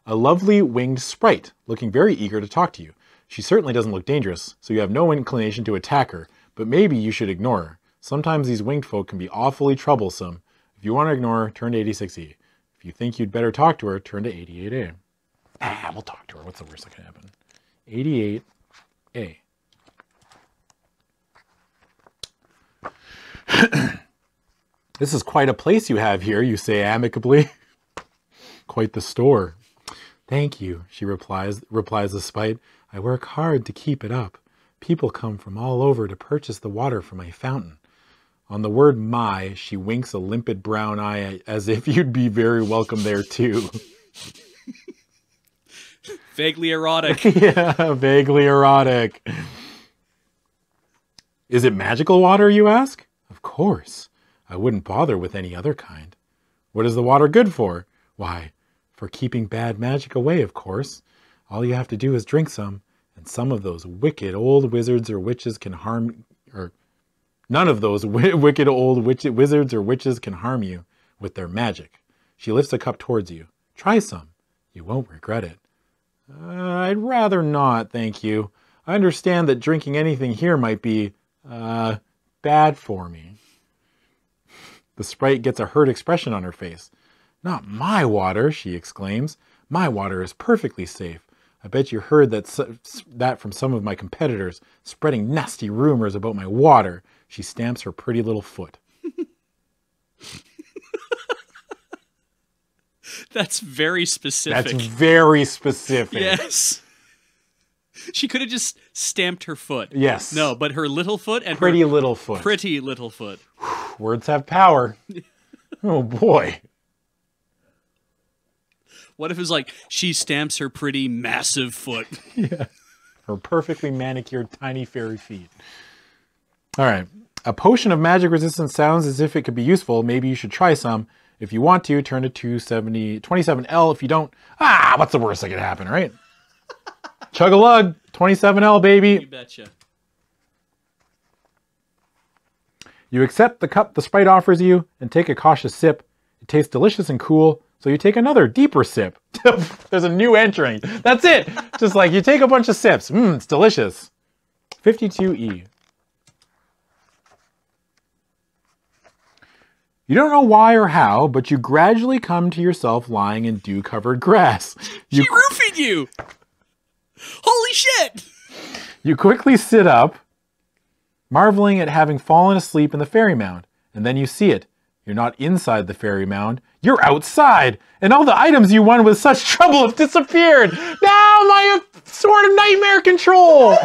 A lovely winged sprite, looking very eager to talk to you. She certainly doesn't look dangerous, so you have no inclination to attack her, but maybe you should ignore her. Sometimes these winged folk can be awfully troublesome. If you want to ignore her, turn to 86E. If If you think you'd better talk to her, turn to 88A. Ah, we'll talk to her. What's the worst that can happen? 88A. This is quite a place you have here, you say amicably. Quite the store. Thank you, she replies despite. I work hard to keep it up. People come from all over to purchase the water from my fountain. On the word my, she winks a limpid brown eye as if you'd be very welcome there too. Vaguely erotic. Yeah, vaguely erotic. Is it magical water, you ask? Of course. I wouldn't bother with any other kind. What is the water good for? Why, for keeping bad magic away, of course. All you have to do is drink some, and some of those wicked old wizards or witches can harm, or none of those wicked old wizards or witches can harm you with their magic. She lifts a cup towards you. Try some. You won't regret it. I'd rather not, thank you. I understand that drinking anything here might be, bad for me. The sprite gets a hurt expression on her face. Not my water, she exclaims. My water is perfectly safe. I bet you heard that from some of my competitors, spreading nasty rumors about my water. She stamps her pretty little foot. That's very specific. That's very specific. Yes. She could have just stamped her foot. Yes. No, but her little foot and pretty her little foot. Pretty little foot. Words have power. Oh boy. What if it was like she stamps her pretty massive foot? Yeah. Her perfectly manicured tiny fairy feet. All right. A potion of magic resistance sounds as if it could be useful. Maybe you should try some. If you want to, turn to 27L. If you don't, what's the worst that could happen, right? Chug-a-lug, 27L, baby. You betcha. You accept the cup the sprite offers you and take a cautious sip. It tastes delicious and cool, so you take another deeper sip. There's a new entering. That's it. Just like you take a bunch of sips. It's delicious. 52E. You don't know why or how, but you gradually come to yourself lying in dew-covered grass. She roofied you! Holy shit! You quickly sit up, marveling at having fallen asleep in the Faerie Mound. And then you see it. You're not inside the Faerie Mound. You're outside! And all the items you won with such trouble have disappeared! Now my Sword of Nightmare control!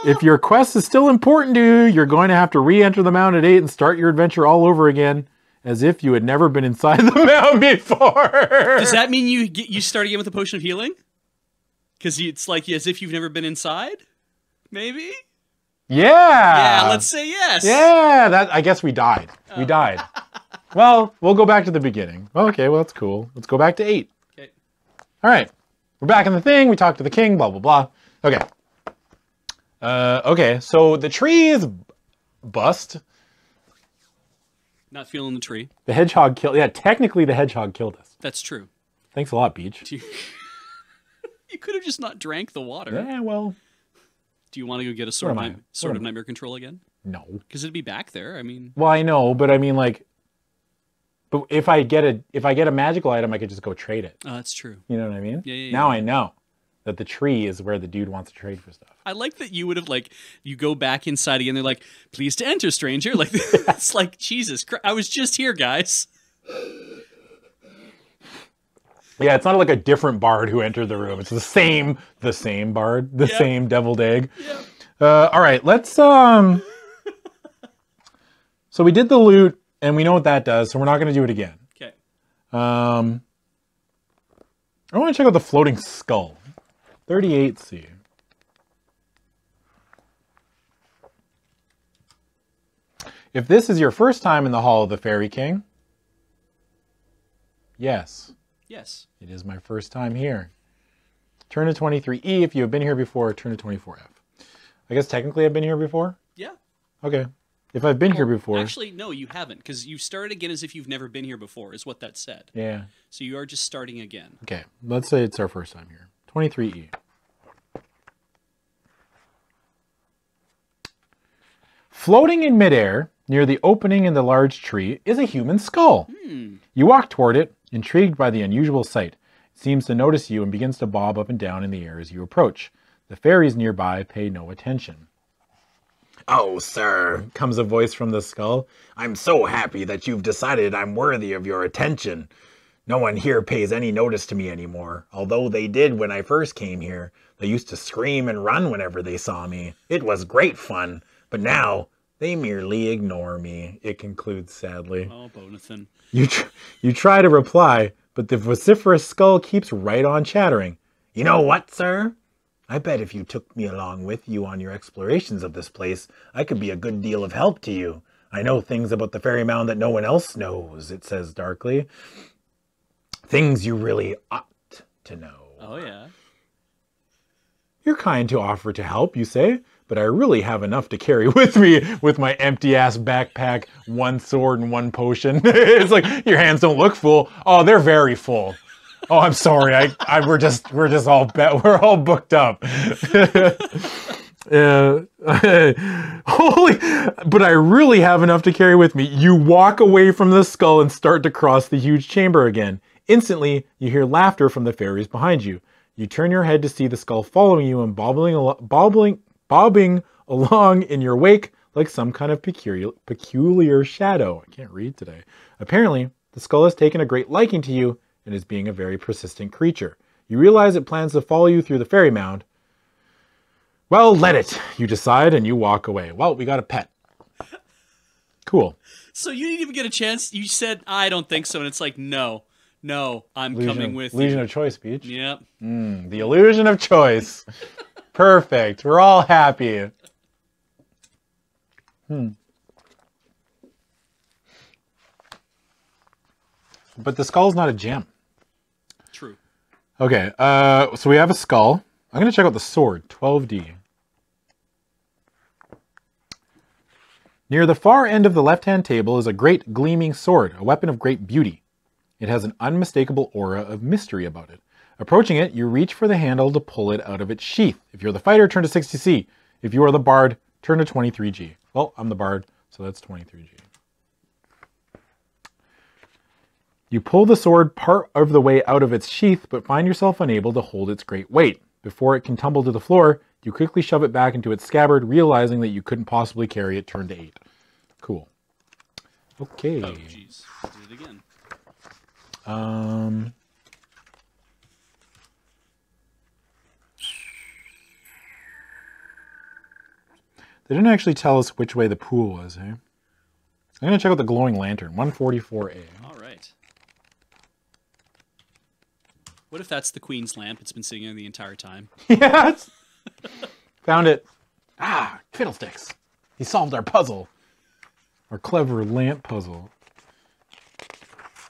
If your quest is still important to you, you're going to have to re-enter the mound at 8 and start your adventure all over again, as if you had never been inside the mound before. Does that mean you start again with a potion of healing? Because it's like as if you've never been inside? Maybe? Yeah! Yeah, let's say yes. Yeah, I guess we died. We died. Well, we'll go back to the beginning. Okay, well, that's cool. Let's go back to 8. Okay. All right. We're back in the thing. We talked to the king, blah, blah, blah. Okay. Okay, so the tree is bust. Not feeling the tree. The hedgehog killed... Yeah, technically the hedgehog killed us. That's true. Thanks a lot, Beach. You could have just not drank the water. Yeah, well... Do you want to go get a sword of nightmare control again? No. Because it'd be back there, I mean... Well, I know, but I mean, like... But if I get a magical item, I could just go trade it. Oh, that's true. You know what I mean? Yeah. Now I know that the tree is where the dude wants to trade for stuff. I like that you would have, like, you go back inside again, they're like, please to enter, stranger. Like, it's like, Jesus Christ, I was just here, guys. Yeah, it's not like a different bard who entered the room. It's the same bard, the same deviled egg. Yep. All right, let's, so we did the loot, and we know what that does, so we're not going to do it again. Okay. I want to check out the floating skull. 38C. If this is your first time in the Hall of the Fairy King, yes. Yes. It is my first time here. Turn to 23E if you have been here before, turn to 24F. I guess technically I've been here before? Yeah. Okay. If I've been here before... Actually, no, you haven't, because you started again as if you've never been here before, is what that said. Yeah. So you are just starting again. Okay, let's say it's our first time here. 23E. Floating in midair, near the opening in the large tree, is a human skull. You walk toward it, intrigued by the unusual sight. It seems to notice you and begins to bob up and down in the air as you approach. The fairies nearby pay no attention. Oh, sir, comes a voice from the skull. I'm so happy that you've decided I'm worthy of your attention. No one here pays any notice to me anymore, although they did when I first came here. They used to scream and run whenever they saw me. It was great fun, but now they merely ignore me, it concludes sadly. Oh, Bonathan. You try to reply, but the vociferous skull keeps right on chattering. You know what, sir? I bet if you took me along with you on your explorations of this place, I could be a good deal of help to you. I know things about the Faerie Mound that no one else knows, it says darkly. Things you really ought to know. Oh, yeah. You're kind to offer to help, you say, but I really have enough to carry with me with my empty-ass backpack, one sword and one potion. It's like, your hands don't look full. Oh, they're very full. Oh, I'm sorry. We're all booked up. Holy, but I really have enough to carry with me. You walk away from the skull and start to cross the huge chamber again. Instantly, you hear laughter from the fairies behind you. You turn your head to see the skull following you and bobbing along in your wake like some kind of peculiar shadow. I can't read today. Apparently, the skull has taken a great liking to you and is being a very persistent creature. You realize it plans to follow you through the Faerie Mound. Well, let it, you decide, and you walk away. Well, we got a pet. Cool. So you didn't even get a chance. You said, I don't think so. And it's like, no, I'm coming with you. Illusion of choice, Beach. Yep. The illusion of choice. Perfect. We're all happy. But the skull's not a gem. True. Okay, so we have a skull. I'm going to check out the sword, 12D. Near the far end of the left-hand table is a great gleaming sword, a weapon of great beauty. It has an unmistakable aura of mystery about it. Approaching it, you reach for the handle to pull it out of its sheath. If you're the fighter, turn to 60C. If you are the bard, turn to 23G. Well, I'm the bard, so that's 23G. You pull the sword part of the way out of its sheath, but find yourself unable to hold its great weight. Before it can tumble to the floor, you quickly shove it back into its scabbard, realizing that you couldn't possibly carry it turn to 8. Cool. Okay. Oh, jeez. Did it again. They didn't actually tell us which way the pool was, eh? I'm going to check out the glowing lantern, 144A. All right. What if that's the Queen's lamp? It's been sitting there the entire time. Yes! Found it. Ah, fiddlesticks. He solved our puzzle. Our clever lamp puzzle.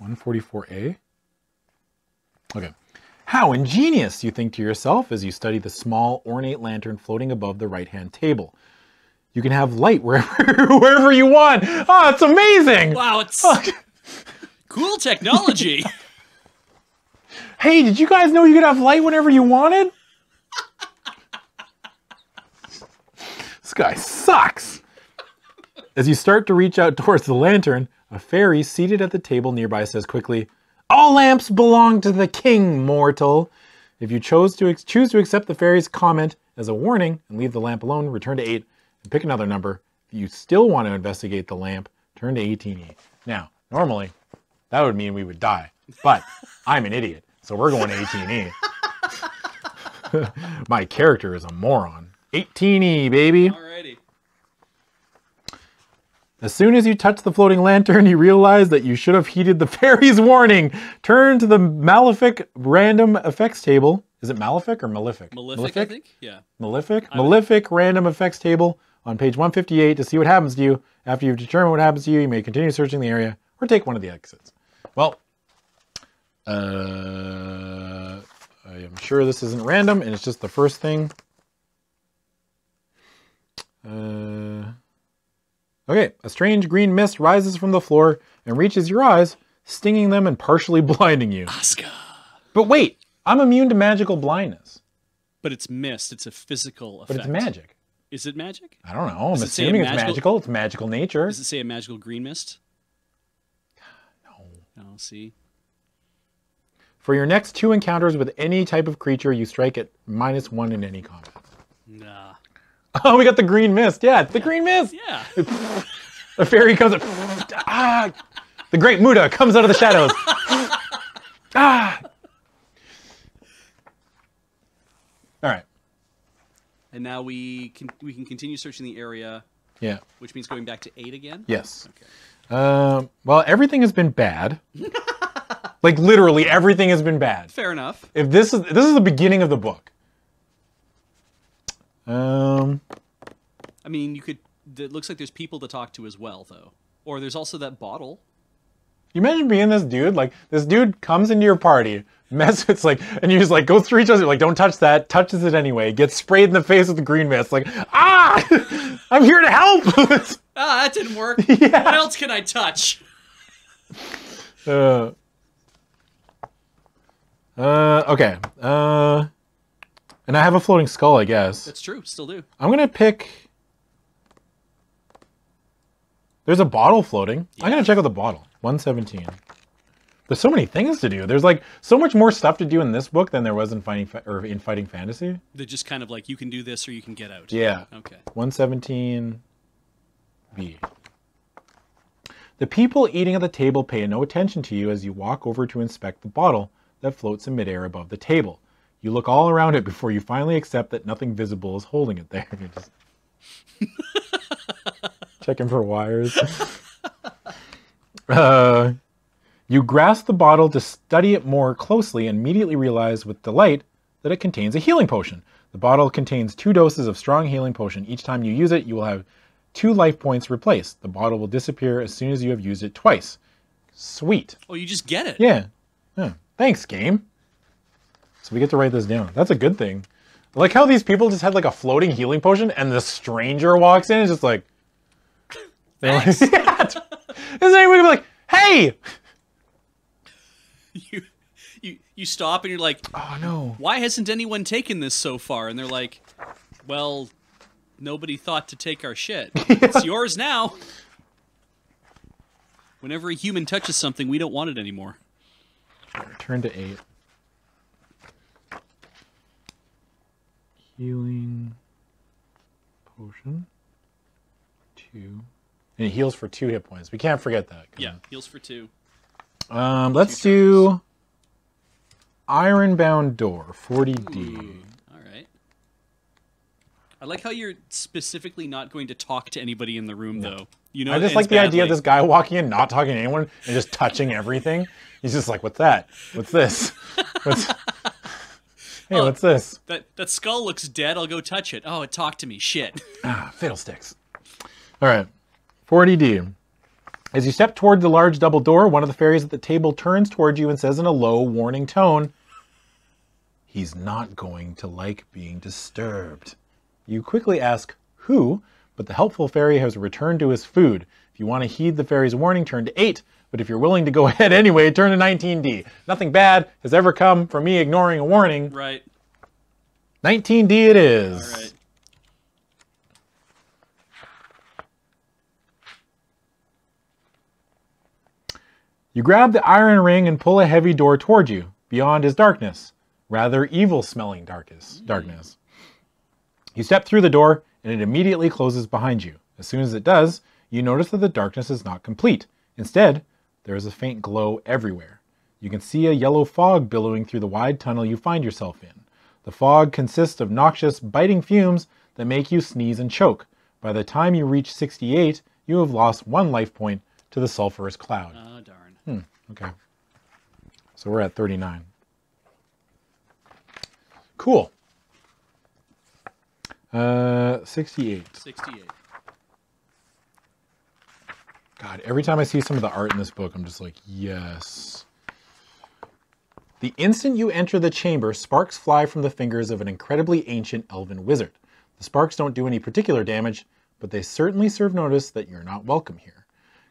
144A? Okay. How ingenious, you think to yourself as you study the small, ornate lantern floating above the right-hand table. You can have light wherever you want. Oh, it's amazing! Wow, it's cool technology. Hey, did you guys know you could have light whenever you wanted? This guy sucks. As you start to reach out towards the lantern, a fairy seated at the table nearby says quickly, "All lamps belong to the king, mortal." If you choose to accept the fairy's comment as a warning and leave the lamp alone, return to 8 and pick another number. If you still want to investigate the lamp, turn to 18E. Now, normally, that would mean we would die, but I'm an idiot, so we're going to 18E. My character is a moron. 18E, baby. Alrighty. As soon as you touch the floating lantern, you realize that you should have heeded the fairy's warning. Turn to the Malefic random effects table. Is it Malefic or Malefic? Malefic, I think? Yeah. Malefic? Malefic random effects table on page 158 to see what happens to you. After you've determined what happens to you, you may continue searching the area or take one of the exits. Well, I am sure this isn't random and it's just the first thing. Okay, a strange green mist rises from the floor and reaches your eyes, stinging them and partially blinding you. Oscar. But wait, I'm immune to magical blindness. But it's mist. It's a physical effect. But it's magic. Is it magic? I don't know. I'm Does it say assuming a it's magical- magical. It's magical nature. Does it say a magical green mist? No. No, see. For your next 2 encounters with any type of creature, you strike at -1 in any combat. Nah. Oh, we got the green mist. Yeah, it's the green mist. Yeah. The fairy comes up. Ah! The great Muda comes out of the shadows. Ah! All right. And now we can continue searching the area, Yeah. which means going back to 8 again? Yes. Okay. Well, everything has been bad. Like literally everything has been bad. Fair enough. If this is the beginning of the book. I mean, you could... It looks like there's people to talk to as well, though. Or there's also that bottle. You imagine being this dude, like this dude comes into your party, it's like, and you just like go through each other, like don't touch that, touches it anyway, gets sprayed in the face with the green mist, like, ah, I'm here to help. Ah, that didn't work. Yeah. What else can I touch? Okay. And I have a floating skull, I guess. That's true. Still do. I'm gonna pick. There's a bottle floating. I'm gonna check out the bottle. 117. There's so many things to do. There's like so much more stuff to do in this book than there was in Fighting Fantasy. They're just kind of like, you can do this or you can get out. Yeah. Okay. 117 B. The people eating at the table pay no attention to you as you walk over to inspect the bottle that floats in midair above the table. You look all around it before you finally accept that nothing visible is holding it there. You're just checking for wires. You grasp the bottle to study it more closely and immediately realize with delight that it contains a healing potion. The bottle contains 2 doses of strong healing potion. Each time you use it, you will have 2 life points replaced. The bottle will disappear as soon as you have used it twice. Sweet. Oh, you just get it. Yeah. Thanks, game. So we get to write this down. That's a good thing. I like how these people just had like a floating healing potion and the stranger walks in and is just like... Thanks. Yeah. Isn't anyone like, hey! You stop and you're like, Oh no. why hasn't anyone taken this so far? And they're like, well, nobody thought to take our shit. It's yours now. Whenever a human touches something, we don't want it anymore. Return to 8. Healing potion. 2. And it heals for 2 hit points. We can't forget that. Yeah, heals for 2. Let's do Ironbound Door, 40D. All right. I like how you're specifically not going to talk to anybody in the room, though. You know, I just like the idea of this guy walking in, not talking to anyone, and just touching everything. He's just like, what's that? What's this? Hey, what's this? That skull looks dead. I'll go touch it. Oh, it talked to me. Shit. Ah, fiddlesticks. All right, 40D. As you step toward the large double door, one of the fairies at the table turns toward you and says in a low, warning tone, "He's not going to like being disturbed." You quickly ask, who? But the helpful fairy has returned to his food. If you want to heed the fairy's warning, turn to 8. But if you're willing to go ahead anyway, turn to 19D. Nothing bad has ever come from me ignoring a warning. Right. 19D it is. All right. You grab the iron ring and pull a heavy door toward you. Beyond is darkness. Rather evil-smelling darkness. You step through the door, and it immediately closes behind you. As soon as it does, you notice that the darkness is not complete. Instead, there is a faint glow everywhere. You can see a yellow fog billowing through the wide tunnel you find yourself in. The fog consists of noxious, biting fumes that make you sneeze and choke. By the time you reach 68, you have lost 1 life point to the sulfurous cloud. Oh, darn. Okay. So we're at 39. Cool. 68. 68. God, every time I see some of the art in this book, I'm just like, yes. The instant you enter the chamber, sparks fly from the fingers of an incredibly ancient elven wizard. The sparks don't do any particular damage, but they certainly serve notice that you're not welcome here.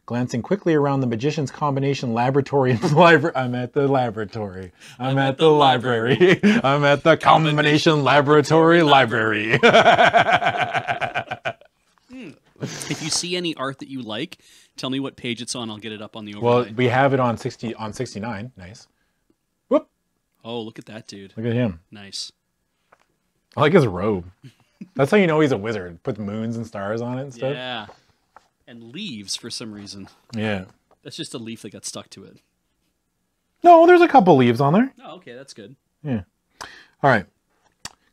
Glancing quickly around the magician's combination laboratory and library. I'm at the laboratory. I'm at the library. I'm at the combination laboratory library. If you see any art that you like, tell me what page it's on. I'll get it up on the Well, overlay. we have it on 69. Nice. Whoop! Oh, look at that dude. Look at him. Nice. I like his robe. That's how you know he's a wizard. Put moons and stars on it and stuff. Yeah. And leaves for some reason. Yeah. That's just a leaf that got stuck to it. No, there's a couple leaves on there. Oh, okay, that's good. Yeah. All right.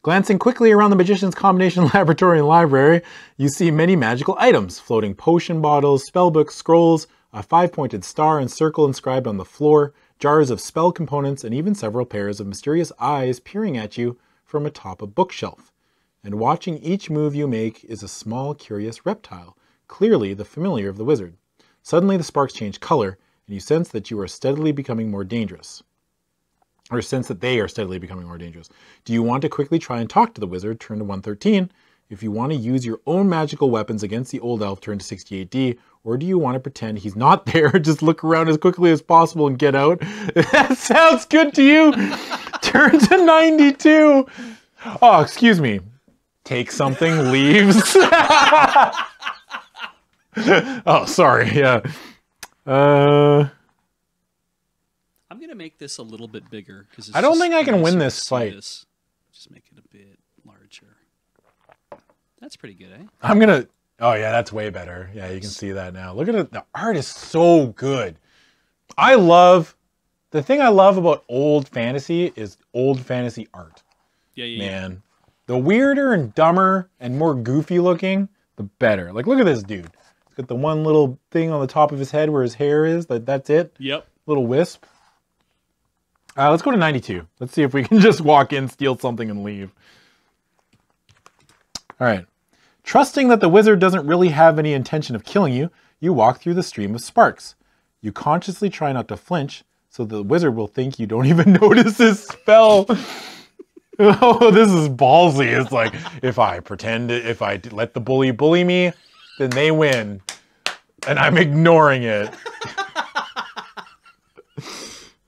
Glancing quickly around the Magician's Combination Laboratory and Library, you see many magical items, floating potion bottles, spellbooks, scrolls, a 5-pointed star and circle inscribed on the floor, jars of spell components, and even several pairs of mysterious eyes peering at you from atop a bookshelf. And watching each move you make is a small, curious reptile, clearly the familiar of the wizard. Suddenly the sparks change color, and you sense that you are steadily becoming more dangerous. Or sense that they are steadily becoming more dangerous. Do you want to quickly try and talk to the wizard? Turn to 113. If you want to use your own magical weapons against the old elf, turn to 68D. Or do you want to pretend he's not there, just look around as quickly as possible and get out? That sounds good to you. Turn to 92. Oh, excuse me. Take something, leaves. Oh, sorry. Yeah. I'm going to make this a little bit bigger. I don't think I can win this fight. Just make it a bit larger. That's pretty good, eh? I'm going to... Oh, yeah, that's way better. Yeah, you can see that now. Look at it. The art is so good. The thing I love about old fantasy is old fantasy art. Yeah. Man. The weirder and dumber and more goofy looking, the better. Like, look at this dude. He's got the one little thing on the top of his head where his hair is. That's it. Yep. Little wisp. Let's go to 92. Let's see if we can just walk in, steal something, and leave. All right. Trusting that the wizard doesn't really have any intention of killing you, you walk through the stream of sparks. You consciously try not to flinch, so the wizard will think you don't even notice his spell. Oh, this is ballsy. It's like, if I let the bully me, then they win. And I'm ignoring it.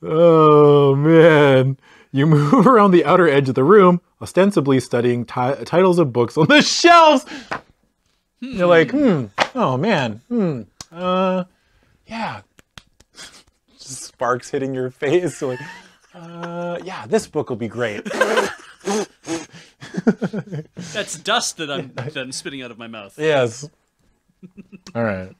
Oh, man. You move around the outer edge of the room, ostensibly studying titles of books on the shelves. You're like, oh, man, yeah. Just sparks hitting your face. You're like, yeah, this book will be great. That's dust that I'm spitting out of my mouth. Yes. All right.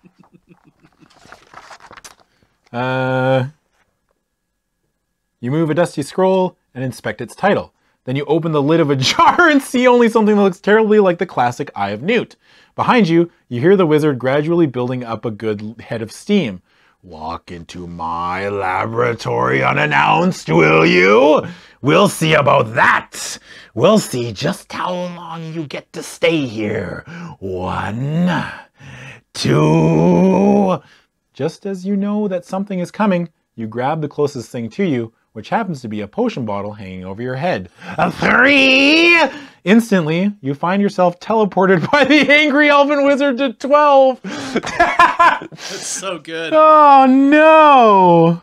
You move a dusty scroll and inspect its title. Then you open the lid of a jar and see only something that looks terribly like the classic Eye of Newt. Behind you, you hear the wizard gradually building up a good head of steam. Walk into my laboratory unannounced, will you? We'll see about that. We'll see just how long you get to stay here. 1, 2... Just as you know that something is coming, you grab the closest thing to you, which happens to be a potion bottle hanging over your head. 3! Instantly, you find yourself teleported by the angry elven wizard to 12. That's so good. Oh, no.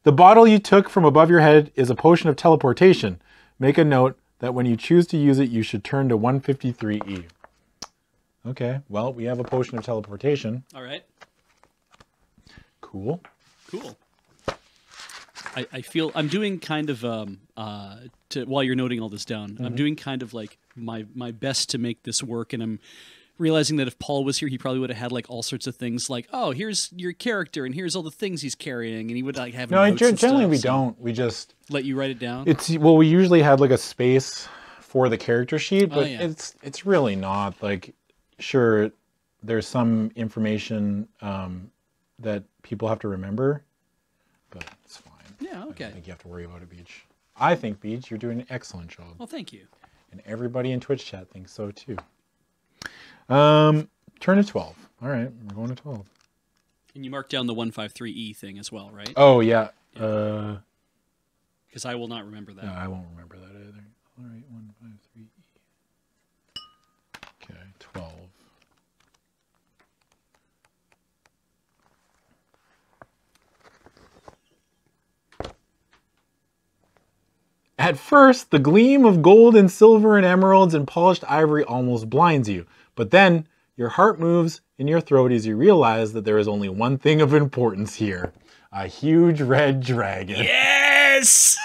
The bottle you took from above your head is a potion of teleportation. Make a note that when you choose to use it, you should turn to 153E. Okay, well, we have a potion of teleportation. All right. Cool. I feel I'm doing kind of while you're noting all this down, I'm doing kind of like my best to make this work, and I'm realizing that if Paul was here, he probably would have had like all sorts of things like, oh, here's your character and here's all the things he's carrying, and he would like have No, notes and generally stuff, we so don't. We just let you write it down. we usually have like a space for the character sheet, but yeah. it's really not like, sure, there's some information that people have to remember, but it's fine. Yeah, okay. I don't think you have to worry about it, Beach. I think, Beach, you're doing an excellent job. Well, thank you. And everybody in Twitch chat thinks so too. Turn to 12. All right, we're going to 12. And you marked down the 153E thing as well, right? Oh, yeah. Because I will not remember that. No, I won't remember that either. All right, 153E. Okay, 12. At first, the gleam of gold and silver and emeralds and polished ivory almost blinds you, but then Your heart moves in your throat as you realize that there is only one thing of importance here. A huge red dragon. Yes!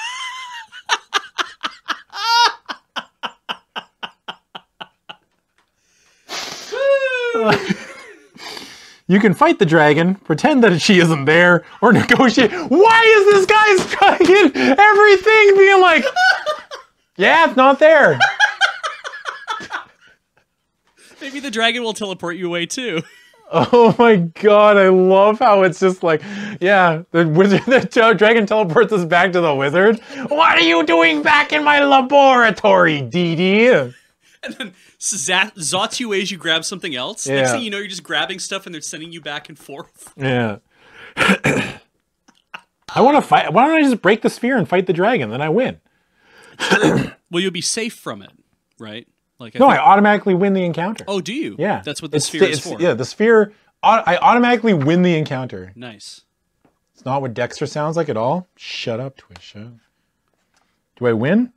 You can fight the dragon, pretend that she isn't there, or negotiate. Why is this guy's dragon everything being like, yeah, it's not there? Maybe the dragon will teleport you away too. Oh my god, I love how it's just like, yeah, the dragon teleports us back to the wizard. What are you doing back in my laboratory, Dee Dee? And then zots you as you grab something else. Yeah. Next thing you know, you're just grabbing stuff and they're sending you back and forth. Yeah. I want to fight. Why don't I just break the sphere and fight the dragon? Then I win. Well, you'll be safe from it, right? Like I automatically win the encounter. Oh, do you? Yeah. That's what the sphere is for. Yeah, the sphere, I automatically win the encounter. Nice. It's not what Dexter sounds like at all. Shut up, Twisha. Do I win?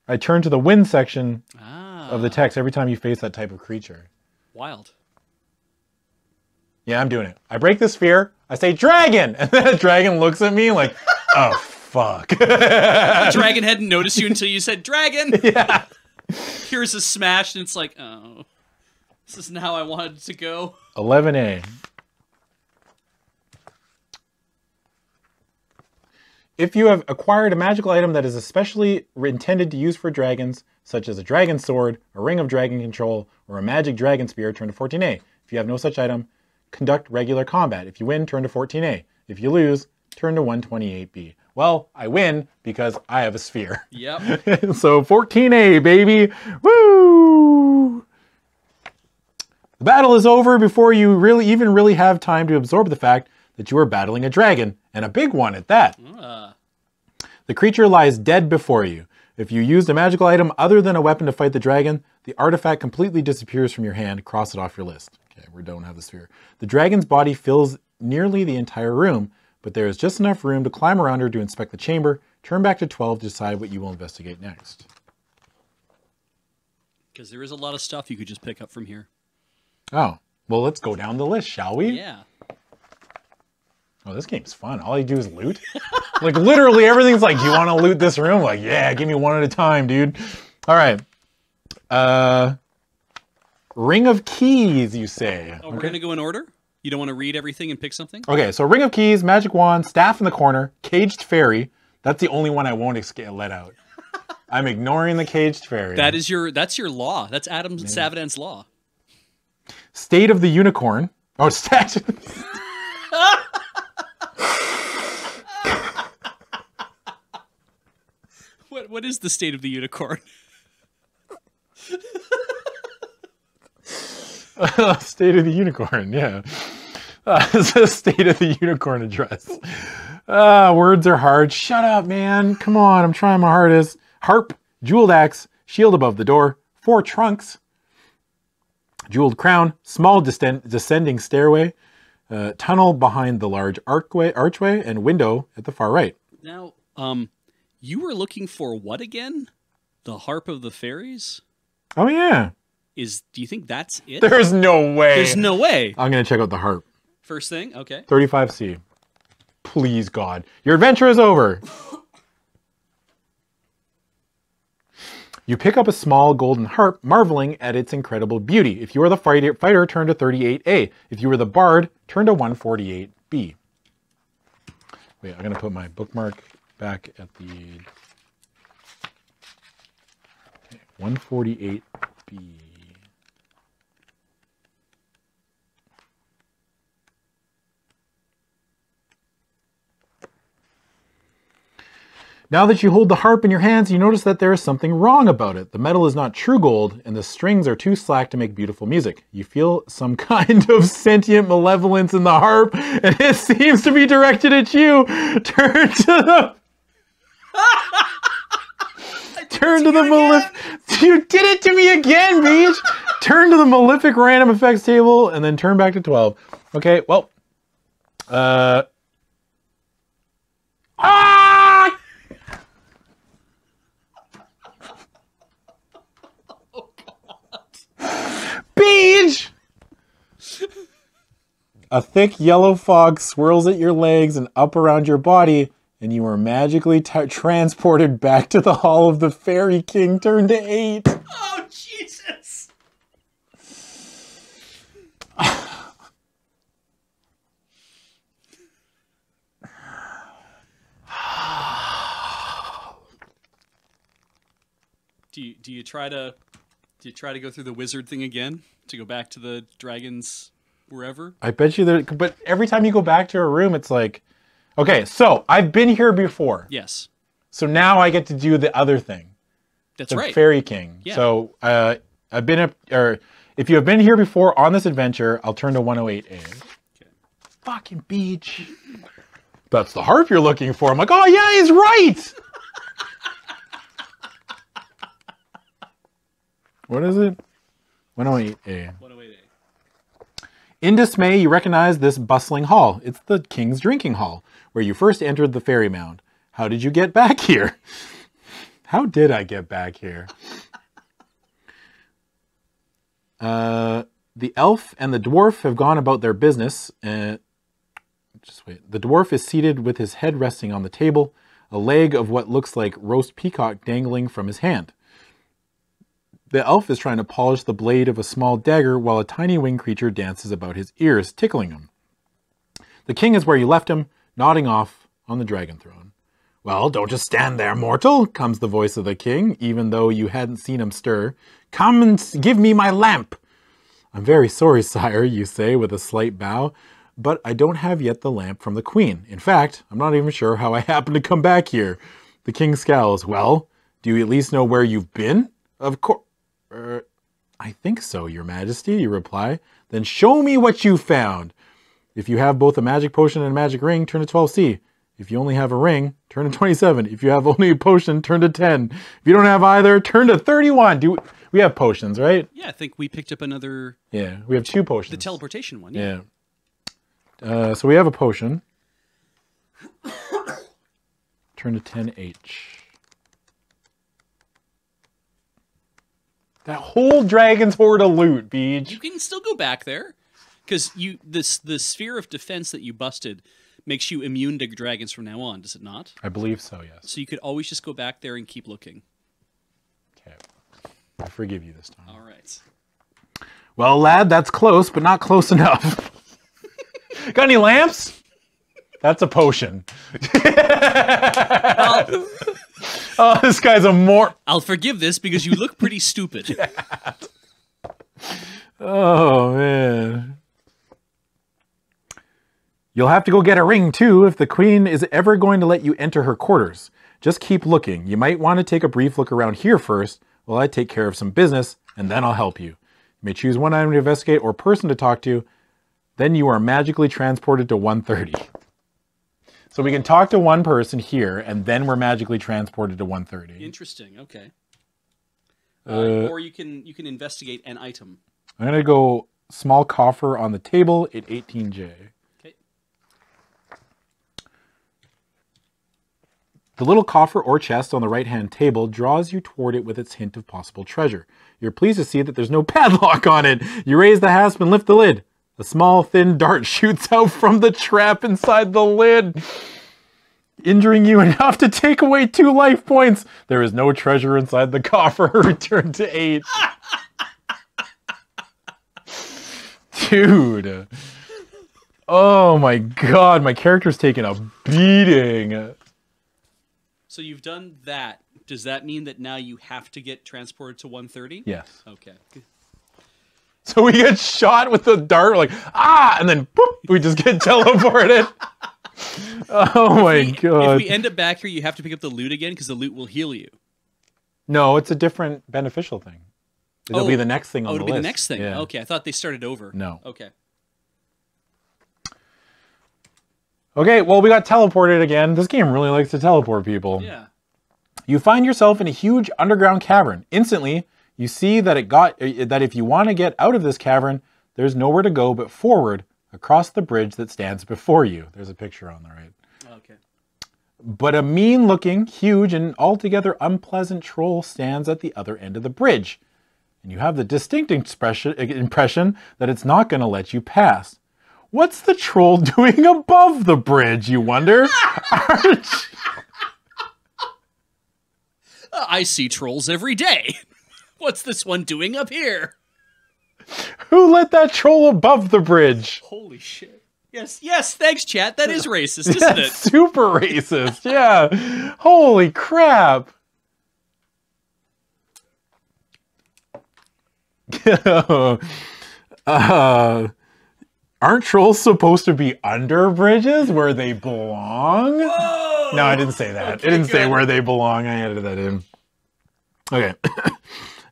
I turn to the win section of the text every time you face that type of creature. Wild. Yeah, I'm doing it. I break the sphere. I say, dragon! And then a dragon looks at me like, oh, fuck. The dragon hadn't noticed you until you said, dragon! Yeah. Here's a smash, and it's like, oh, this isn't how I wanted it to go. 11A. If you have acquired a magical item that is especially intended to use for dragons, such as a dragon sword, a ring of dragon control, or a magic dragon spear, turn to 14A. If you have no such item, conduct regular combat. If you win, turn to 14A. If you lose, turn to 128B. Well, I win because I have a sphere. Yep. So 14A, baby. Woo! The battle is over before you really have time to absorb the fact that you are battling a dragon, and a big one at that. The creature lies dead before you. If you used a magical item other than a weapon to fight the dragon, the artifact completely disappears from your hand. Cross it off your list. Okay, we don't have the sphere. The dragon's body fills nearly the entire room, but there is just enough room to climb around her to inspect the chamber. Turn back to 12 to decide what you will investigate next. Because there is a lot of stuff you could just pick up from here. Oh, well, let's go down the list, shall we? Yeah. Oh, this game's fun. All I do is loot. Like, literally everything's like, do you want to loot this room? Like, yeah, give me one at a time, dude. All right. Ring of Keys, you say. Oh, we're going to go in order? You don't want to read everything and pick something? Okay, so Ring of Keys, Magic Wand, Staff in the Corner, Caged Fairy. That's the only one I won't let out. I'm ignoring the Caged Fairy. That's your law. That's Adam Savadan's law. State of the Unicorn. Oh, statue. What is the state of the unicorn? State of the Unicorn, yeah. It's a State of the Unicorn address. Words are hard. Shut up, man. Come on, I'm trying my hardest. Harp, jeweled axe, shield above the door, 4 trunks, jeweled crown, small descending stairway, tunnel behind the large archway, and window at the far right. Now, you were looking for what again? The Harp of the Fairies? Oh, yeah. Do you think that's it? There's no way. There's no way. I'm going to check out the harp. First thing? Okay. 35C. Please, God. Your adventure is over. You pick up a small golden harp, marveling at its incredible beauty. If you are the fighter, turn to 38A. If you are the bard, turn to 148B. Wait, I'm going to put my bookmark back at the 148B. Now that you hold the harp in your hands, you notice that there is something wrong about it. The metal is not true gold, and the strings are too slack to make beautiful music. You feel some kind of sentient malevolence in the harp, and it seems to be directed at you. Turn to the malefic. You did it to me again, Beach. Turn to the malefic random effects table, and then turn back to 12. Okay, well. Beach! A thick yellow fog swirls at your legs and up around your body, and you are magically transported back to the Hall of the Fairy King, turned to 8. Oh, Jesus! Do you try to go through the wizard thing again to go back to the dragons wherever? I bet you there, but every time you go back to a room, it's like, okay, so I've been here before. Yes. So now I get to do the other thing. That's the right. Fairy King. Yeah. So I've been up, or if you have been here before on this adventure, I'll turn to 108A. Okay. Fucking beach. That's the harp you're looking for. I'm like, oh yeah, he's right. What is it? 108A. 108A. In dismay, you recognize this bustling hall. It's the King's Drinking Hall, where you first entered the Faerie Mound. How did you get back here? How did I get back here? The elf and the dwarf have gone about their business. Just wait. The dwarf is seated with his head resting on the table, a leg of what looks like roast peacock dangling from his hand. The elf is trying to polish the blade of a small dagger while a tiny winged creature dances about his ears, tickling him. The king is where you left him, nodding off on the dragon throne. Well, don't just stand there, mortal, comes the voice of the king, even though you hadn't seen him stir. Come and give me my lamp. I'm very sorry, sire, you say with a slight bow, but I don't have yet the lamp from the queen. In fact, I'm not even sure how I happened to come back here. The king scowls. Well, do you at least know where you've been? Of course. I think so, your majesty, you reply. Then show me what you found. If you have both a magic potion and a magic ring, turn to 12C. If you only have a ring, turn to 27. If you have only a potion, turn to 10. If you don't have either, turn to 31. We have potions, right? Yeah, I think we picked up another... Yeah, we have 2 potions. The teleportation one, yeah. So we have a potion. Turn to 10H. That whole dragon's hoard of loot, Beej. You can still go back there, because the sphere of defense that you busted makes you immune to dragons from now on, does it not? I believe so, yes. So you could always just go back there and keep looking. Okay. I forgive you this time. All right. Well, lad, that's close, but not close enough. Got any lamps? That's a potion. Oh, this guy's a more... I'll forgive this because you look pretty stupid. Yeah. Oh, man. You'll have to go get a ring, too, if the queen is ever going to let you enter her quarters. Just keep looking. You might want to take a brief look around here first while I take care of some business, and then I'll help you. You may choose one item to investigate or person to talk to. Then you are magically transported to 130. So we can talk to one person here, and then we're magically transported to 130. Interesting. Okay. Or you can investigate an item. I'm gonna go small coffer on the table at 18J. Okay. The little coffer or chest on the right-hand table draws you toward it with its hint of possible treasure. You're pleased to see that there's no padlock on it. You raise the hasp and lift the lid. A small, thin dart shoots out from the trap inside the lid, injuring you enough to take away 2 life points. There is no treasure inside the coffer. Return to 8. Dude. Oh my god, my character's taking a beating. So you've done that. Does that mean that now you have to get transported to 130? Yes. Okay. So we get shot with the dart, like, ah, and then boop, we just get teleported. Oh my god. If we end up back here, you have to pick up the loot again because the loot will heal you. No, it's a different beneficial thing. It'll be the next thing on the list. It'll be the next thing. Yeah. Okay, I thought they started over. No. Okay. Okay, well, we got teleported again. This game really likes to teleport people. Yeah. You find yourself in a huge underground cavern. Instantly, you see that that if you want to get out of this cavern, there's nowhere to go but forward across the bridge that stands before you. There's a picture on the right. Okay. But a mean-looking, huge, and altogether unpleasant troll stands at the other end of the bridge. And you have the distinct impression that it's not going to let you pass. What's the troll doing above the bridge, you wonder? I see trolls every day. What's this one doing up here? Who let that troll above the bridge? Holy shit. Yes, thanks, chat. That is racist, isn't it? Super racist, yeah. Holy crap. Aren't trolls supposed to be under bridges where they belong? Whoa! No, I didn't say that. Okay, I didn't say good. where they belong. I added that in. Okay.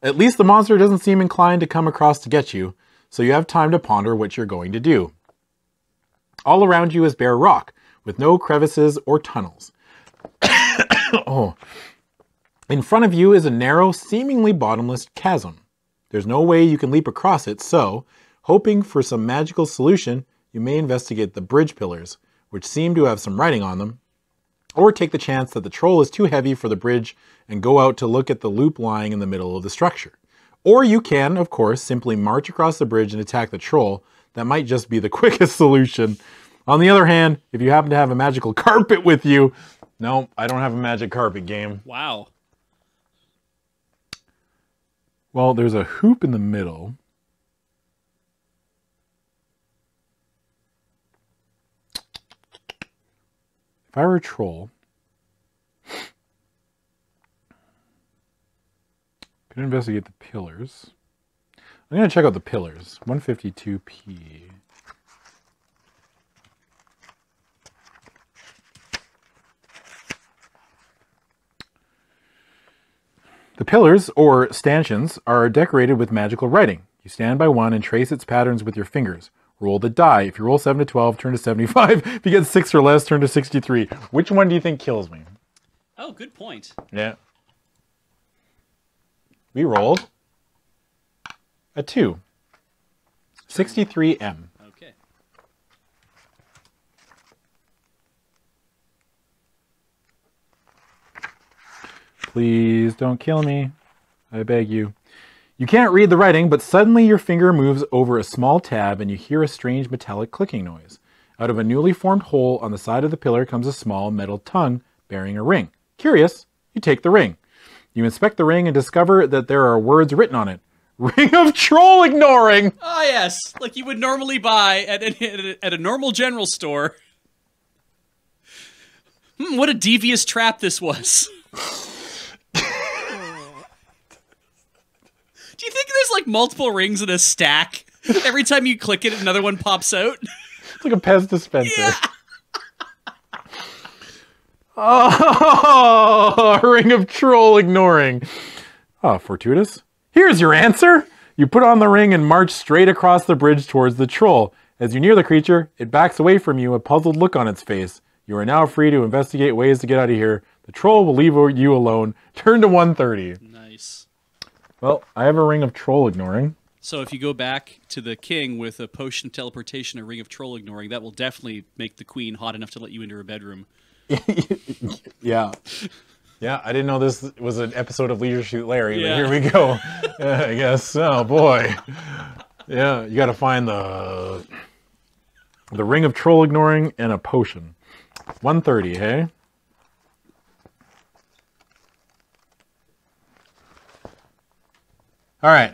At least the monster doesn't seem inclined to come across to get you, so you have time to ponder what you're going to do. All around you is bare rock, with no crevices or tunnels. Oh. In front of you is a narrow, seemingly bottomless chasm. There's no way you can leap across it, so, hoping for some magical solution, you may investigate the bridge pillars, which seem to have some writing on them, or take the chance that the troll is too heavy for the bridge and go out to look at the loop lying in the middle of the structure. Or you can, of course, simply march across the bridge and attack the troll. That might just be the quickest solution. On the other hand, if you happen to have a magical carpet with you... No, I don't have a magic carpet, game. Wow. Well, there's a hoop in the middle. If I were a troll, could investigate the pillars. I'm going to check out the pillars. 152p. The pillars, or stanchions, are decorated with magical writing. You stand by one and trace its patterns with your fingers. Roll the die. If you roll 7 to 12, turn to 75. If you get 6 or less, turn to 63. Which one do you think kills me? Oh, good point. Yeah. We rolled a 2. 63M. Okay. Please don't kill me. I beg you. You can't read the writing, but suddenly your finger moves over a small tab and you hear a strange metallic clicking noise. Out of a newly formed hole on the side of the pillar comes a small metal tongue bearing a ring. Curious, you take the ring. You inspect the ring and discover that there are words written on it. Ring of Troll Ignoring! Ah, yes, like you would normally buy at a normal general store. What a devious trap this was. Do you think there's like multiple rings in a stack? Every time you click it, another one pops out? It's like a Pez dispenser. Yeah. Oh, Ring of Troll Ignoring. Oh, fortuitous. Here's your answer. You put on the ring and march straight across the bridge towards the troll. As you near the creature, it backs away from you, a puzzled look on its face. You are now free to investigate ways to get out of here. The troll will leave you alone. Turn to 130. Nice. Well, I have a Ring of Troll Ignoring. So if you go back to the king with a potion of teleportation, a ring of troll ignoring, that will definitely make the queen hot enough to let you into her bedroom. Yeah. Yeah, I didn't know this was an episode of Leisure Suit Larry, Yeah. but here we go. I guess. Oh, boy. Yeah, you got to find the Ring of Troll Ignoring and a potion. 130, hey? All right.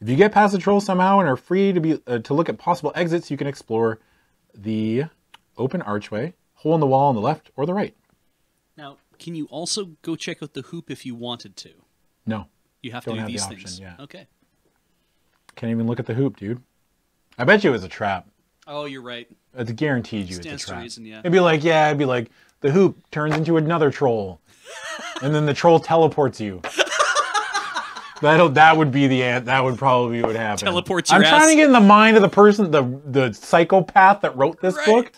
If you get past the troll somehow and are free to look at possible exits, you can explore the open archway, hole in the wall on the left or the right. Now, can you also go check out the hoop if you wanted to? No. You have Don't to do have the these option, things. yeah. Okay. Can't even look at the hoop, dude. I bet you it was a trap. Oh, you're right. It's guaranteed you it's a Stands to trap. reason, yeah. It'd be like, the hoop turns into another troll. And then the troll teleports you. That would be the ant. That would probably be what happened. Teleports your I'm trying ass. to get in the mind of the person, the psychopath that wrote this Right. book.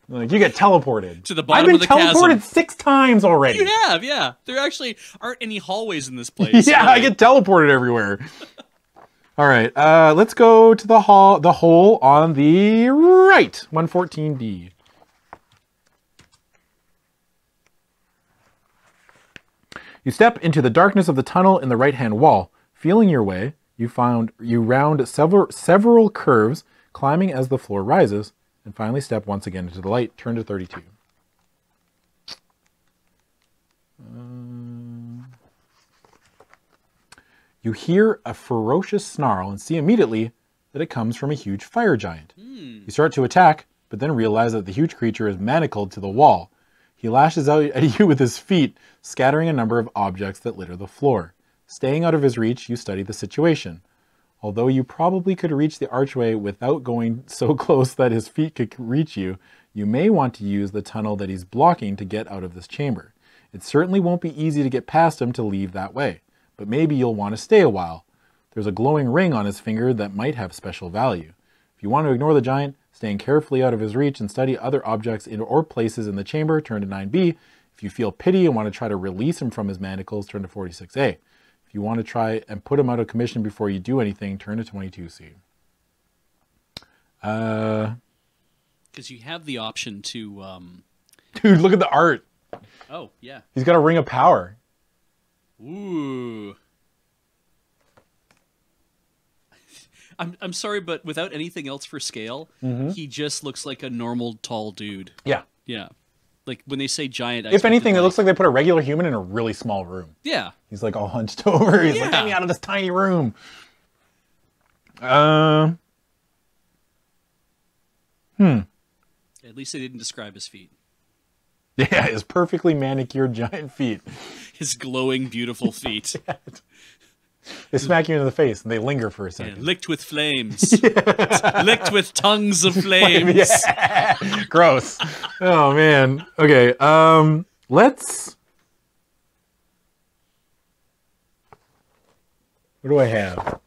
Like, you get teleported. To the bottom of the I've been teleported chasm. 6 times already. You have, yeah. There actually aren't any hallways in this place. Yeah, I get teleported everywhere. All right, let's go to the hole on the right, 114D. You step into the darkness of the tunnel in the right-hand wall. Feeling your way, You round several curves, climbing as the floor rises, and finally step once again into the light. Turn to 32. You hear a ferocious snarl and see immediately that it comes from a huge fire giant. You start to attack, but then realize that the huge creature is manacled to the wall. He lashes out at you with his feet, scattering a number of objects that litter the floor. Staying out of his reach, you study the situation. Although you probably could reach the archway without going so close that his feet could reach you, you may want to use the tunnel that he's blocking to get out of this chamber. It certainly won't be easy to get past him to leave that way, but maybe you'll want to stay a while. There's a glowing ring on his finger that might have special value. If you want to ignore the giant, staying carefully out of his reach and study other objects or places in the chamber, turn to 9B. If you feel pity and want to try to release him from his manacles, turn to 46A. If you want to try and put him out of commission before you do anything, turn to 22C. Because you have the option to... Dude, look at the art. Oh, yeah. He's got a ring of power. Ooh. I'm sorry, but without anything else for scale, he just looks like a normal tall dude. Yeah. Yeah. Like when they say giant, if anything, it looks like they put a regular human in a really small room. Yeah. He's like all hunched over. He's like, get me out of this tiny room. At least they didn't describe his feet. Yeah, his perfectly manicured giant feet. His glowing, beautiful feet. They smack you in the face and they linger for a second. Yeah, licked with flames. Licked with tongues of flames. Yeah. Gross. Oh, man. Okay, let's... What do I have?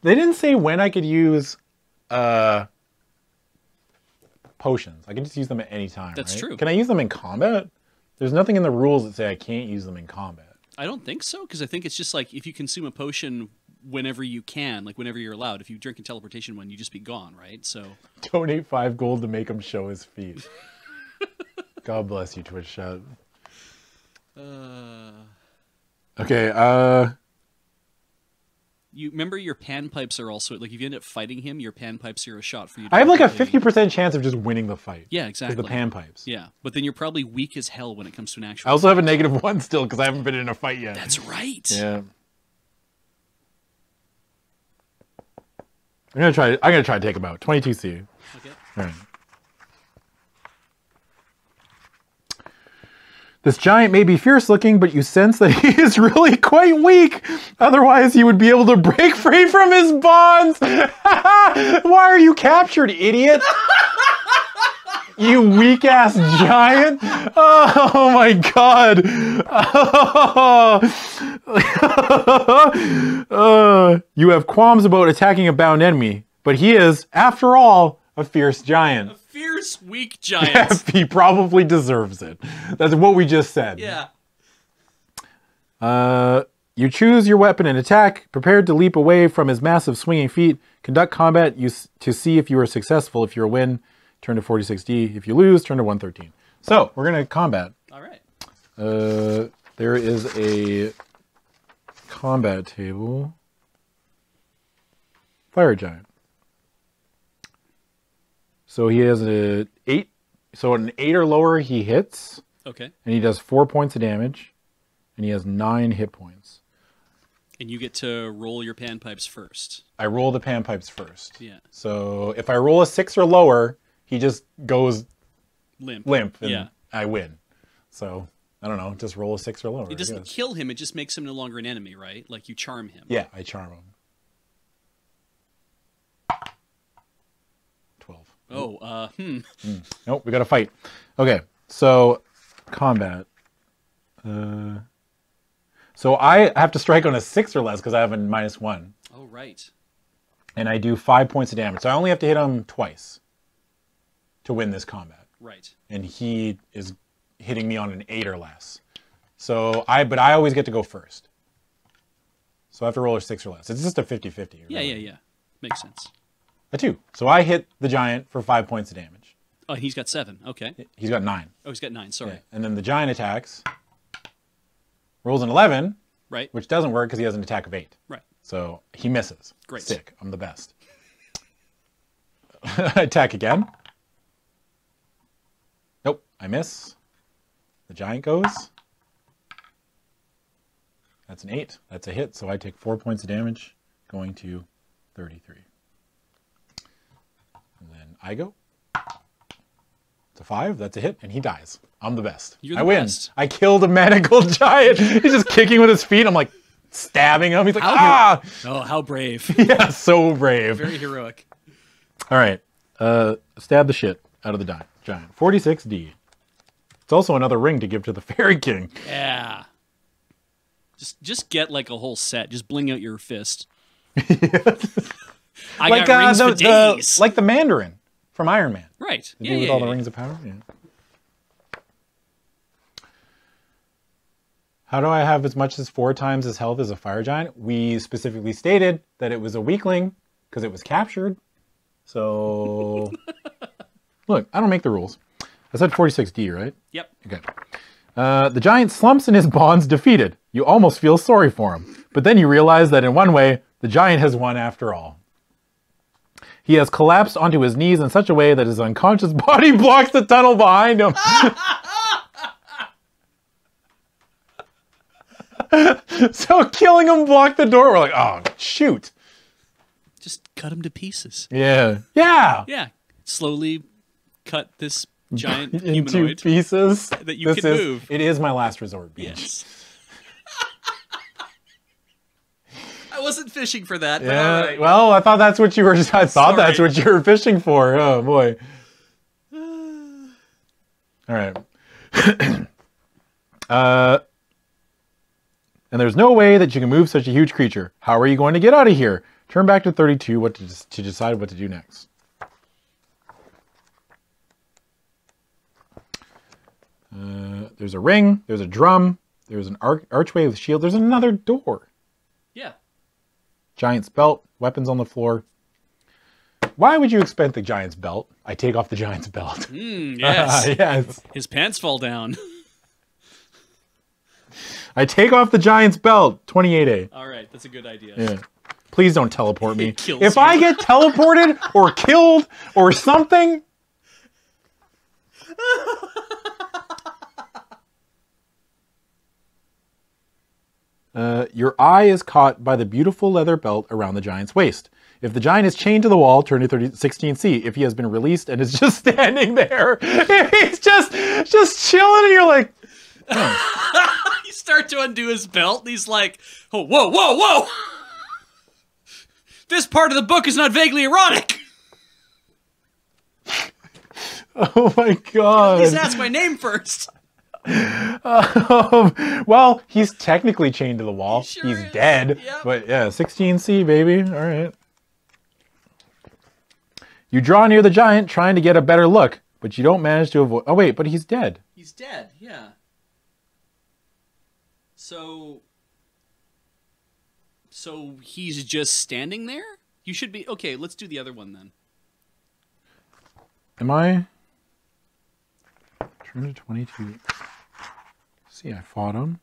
They didn't say when I could use potions. I can just use them at any time, That's right? true. Can I use them in combat? There's nothing in the rules that say I can't use them in combat. I don't think so, because I think it's just like if you consume a potion whenever you can, like whenever you're allowed. If you drink a teleportation one, you just be gone, right? So donate 5 gold to make him show his feet. God bless you, Twitch chat. Okay, you remember your panpipes are also like if you end up fighting him, your panpipes are a shot for you. I have like a 50% chance of just winning the fight. Yeah, exactly. With the panpipes. Yeah, but then you're probably weak as hell when it comes to an actual. I also have a -1 still because I haven't been in a fight yet. That's right. Yeah. I'm gonna try to take him out. 22C. Okay. All right. This giant may be fierce looking, but you sense that he is really quite weak. Otherwise, he would be able to break free from his bonds. Why are you captured, idiot? You weak-ass giant. Oh, my God. You have qualms about attacking a bound enemy, but he is, after all, a fierce giant. Fierce, weak giant. He probably deserves it. That's what we just said. Yeah. You choose your weapon and attack, prepared to leap away from his massive swinging feet. Conduct combat to see if you are successful. If you're a win, turn to 46D. If you lose, turn to 113. So, we're going to combat. All right. There is a combat table. Fire giant. So he has a 8. So an 8 or lower, he hits. Okay. And he does 4 points of damage. And he has 9 hit points. And you get to roll your panpipes first. I roll the panpipes first. Yeah. So if I roll a 6 or lower, he just goes limp. And I win. So, I don't know, just roll a 6 or lower. It doesn't kill him, it just makes him no longer an enemy, right? Like you charm him. Yeah, I charm him. 12. Oh, Nope, we got to fight. Okay, so combat. So I have to strike on a 6 or less because I have a -1. Oh, right. And I do 5 points of damage. So I only have to hit him twice to win this combat. Right. And he is hitting me on an 8 or less. So but I always get to go first. So I have to roll a 6 or less. It's just a 50-50. Yeah. Makes sense. A 2. So I hit the giant for 5 points of damage. Oh, he's got 7. Okay. He's got 9. Oh, he's got 9. Sorry. Yeah. And then the giant attacks. Rolls an 11. Right. Which doesn't work because he has an attack of 8. Right. So he misses. Great. Sick. I'm the best. Attack again. Nope, I miss. The giant goes. That's an 8. That's a hit, so I take 4 points of damage, going to 33. And then I go. It's a 5. That's a hit, and he dies. I'm the best. You're I the win. best. I killed a medical giant. He's just kicking with his feet. I'm like stabbing him. He's like, ah! Oh, how brave. Yeah, so brave. Very heroic. All right. Stab the shit out of the giant. 46D. It's also another ring to give to the Fairy King. Yeah. Just get like a whole set. Just bling out your fist. I Like got rings for days. like the Mandarin from Iron Man. Right. The dude with all the rings of power. Yeah. How do I have as much as 4 times as health as a fire giant? We specifically stated that it was a weakling because it was captured. So, look, I don't make the rules. I said 46D, right? Yep. Okay. The giant slumps in his bonds defeated. You almost feel sorry for him. But then you realize that in one way, the giant has won after all. He has collapsed onto his knees in such a way that his unconscious body blocks the tunnel behind him. So killing him blocked the door. We're like, oh, shoot. Just cut him to pieces. Yeah. Yeah. Yeah. Slowly cut this giant Into humanoid pieces. that you can move. It is my last resort, Beach. Yes. I wasn't fishing for that, but Yeah. all right. Well, I thought that's what you were. I thought that's what you were fishing for. Oh boy. All right. And there's no way that you can move such a huge creature. How are you going to get out of here? Turn back to 32 to decide what to do next. There's a ring. There's a drum. There's an archway with shield. There's another door. Yeah. Giant's belt. Weapons on the floor. Why would you expect the giant's belt? I take off the giant's belt. Yes. Yes. His pants fall down. I take off the giant's belt. 28A. All right, that's a good idea. Yeah. Please don't teleport me. It kills If you. I get teleported or killed or something. Your eye is caught by the beautiful leather belt around the giant's waist. If the giant is chained to the wall, turn to 16C. If he has been released and is just standing there, if he's just chilling, and you're like, You start to undo his belt, and he's like, oh, whoa, whoa, whoa! This part of the book is not vaguely erotic! oh my god. Please ask my name first. Well, he's technically chained to the wall. He sure He's is. dead. Yep. But yeah, 16C, baby. All right. You draw near the giant, trying to get a better look, but you don't manage to avoid... Oh, wait, but he's dead. He's dead, yeah. So he's just standing there? You should be... Okay, let's do the other one then. Am I... Turn to 22. See, I fought him.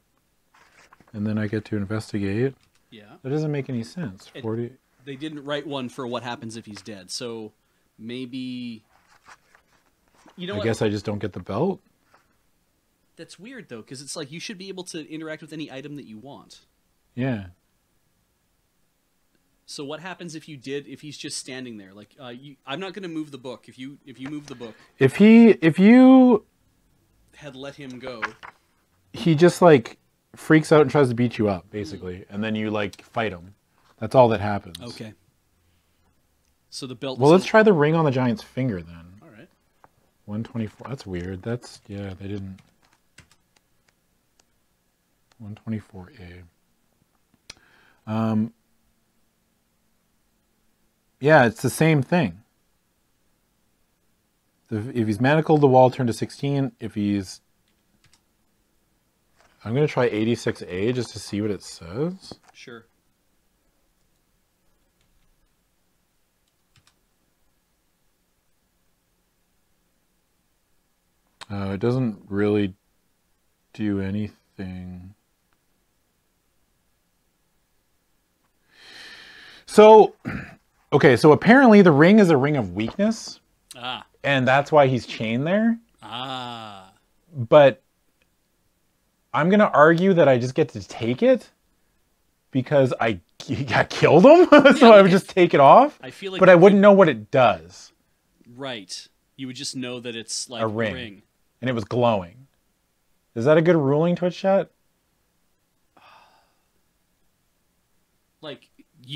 And then I get to investigate. Yeah. That doesn't make any sense. 40... They didn't write one for what happens if he's dead, so maybe... You know I what? guess I just don't get the belt. That's weird, though, because it's like you should be able to interact with any item that you want. Yeah. So what happens if he's just standing there? Like, I'm not going to move the book. If you move the book, If you had let him go. he just like freaks out and tries to beat you up, basically, and then you like fight him. That's all that happens. Okay. So the belt. Well, let's try the ring on the giant's finger then. All right. 124. That's weird. That's yeah. They didn't. 124A. Yeah, it's the same thing. If he's manacled the wall, turn to 16. If he's... I'm going to try 86A just to see what it says. Sure. It doesn't really do anything. So, okay, so apparently the ring is a ring of weakness. Ah. And that's why he's chained there. Ah. But I'm going to argue that I just get to take it because I killed him. So I would just take it off. I feel like but I wouldn't know what it does. Right. You would just know that it's like a ring. And it was glowing. Is that a good ruling, Twitch chat? Like,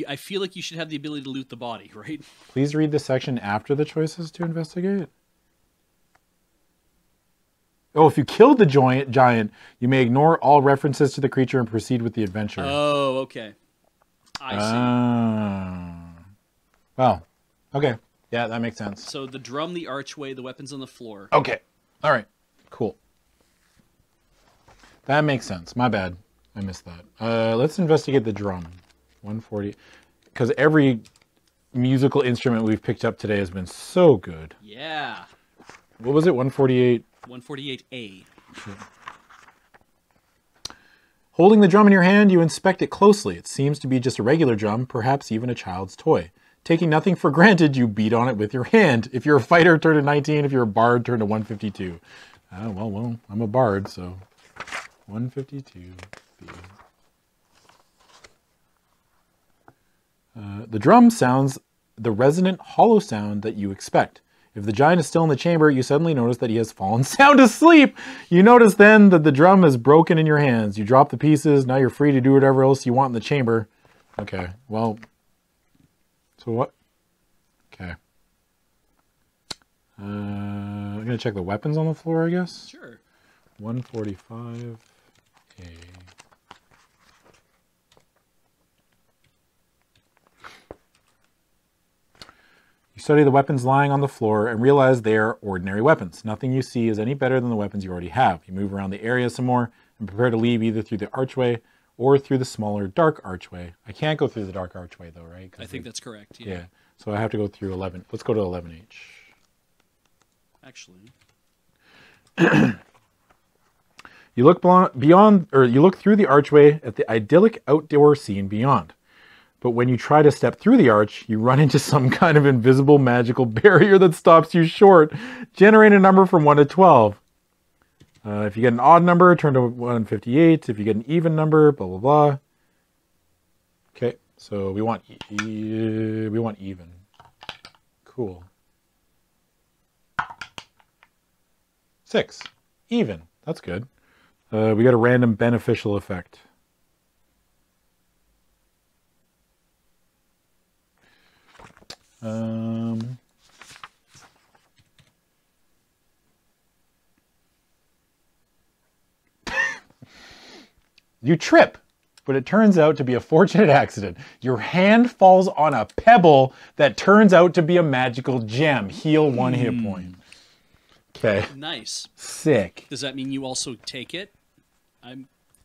I feel like you should have the ability to loot the body, right? Please read the section after the choices to investigate. Oh, if you killed the giant, you may ignore all references to the creature and proceed with the adventure. Oh, okay. I see. Well, okay. Yeah, that makes sense. So the drum, the archway, the weapons on the floor. Okay. All right. Cool. That makes sense. My bad. I missed that. Let's investigate the drum. 140. Because every musical instrument we've picked up today has been so good. Yeah. What was it? 148? 148A. Holding the drum in your hand, you inspect it closely. It seems to be just a regular drum, perhaps even a child's toy. Taking nothing for granted, you beat on it with your hand. If you're a fighter, turn to 19. If you're a bard, turn to 152. Well, I'm a bard, so 152B. The drum sounds the resonant hollow sound that you expect. If the giant is still in the chamber, you suddenly notice that he has fallen sound asleep. You notice then that the drum is broken in your hands. You drop the pieces. Now you're free to do whatever else you want in the chamber. Okay, well, so what? Okay. I'm going to check the weapons on the floor, I guess. Sure. 145A. You study the weapons lying on the floor and realize they are ordinary weapons. Nothing you see is any better than the weapons you already have. You move around the area some more and prepare to leave either through the archway or through the smaller dark archway. I can't go through the dark archway though, right? I think that's correct. Yeah. So I have to go through 11. Let's go to 11H. Actually. You look beyond, or you look through the archway at the idyllic outdoor scene beyond. But when you try to step through the arch, you run into some kind of invisible magical barrier that stops you short. Generate a number from 1 to 12. If you get an odd number, turn to 158. If you get an even number, blah, blah, blah. Okay, so we want even. Cool. 6. Even. That's good. We got a random beneficial effect. You trip, but it turns out to be a fortunate accident. Your hand falls on a pebble that turns out to be a magical gem. Heal 1 hit point. Okay. Nice. Sick. Does that mean you also take it? I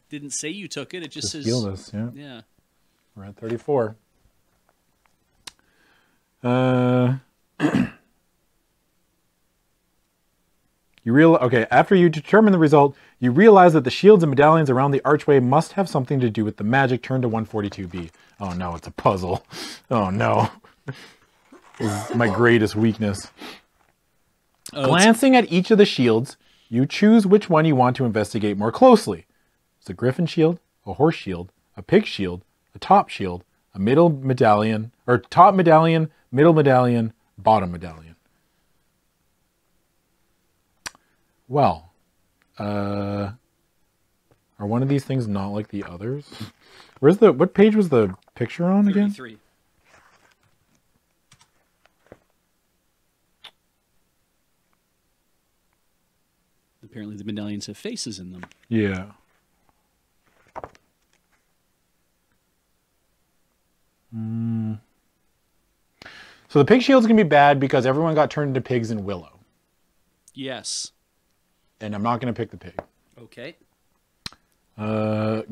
didn't say you took it. It just says... Heal this, yeah. Yeah. We're at 34. Okay, after you determine the result, you realize that the shields and medallions around the archway must have something to do with the magic. Turn to 142B. Oh no, it's a puzzle. Oh no. This is my greatest weakness. Glancing at each of the shields, you choose which one you want to investigate more closely. It's a griffin shield, a horse shield, a pig shield, a top shield, a middle medallion, or top medallion, middle medallion, bottom medallion. Well, are one of these things not like the others? What page was the picture on again? 33. Apparently the medallions have faces in them. Yeah. So the pig shield's gonna be bad because everyone got turned into pigs in Willow. Yes. And I'm not gonna pick the pig. Okay.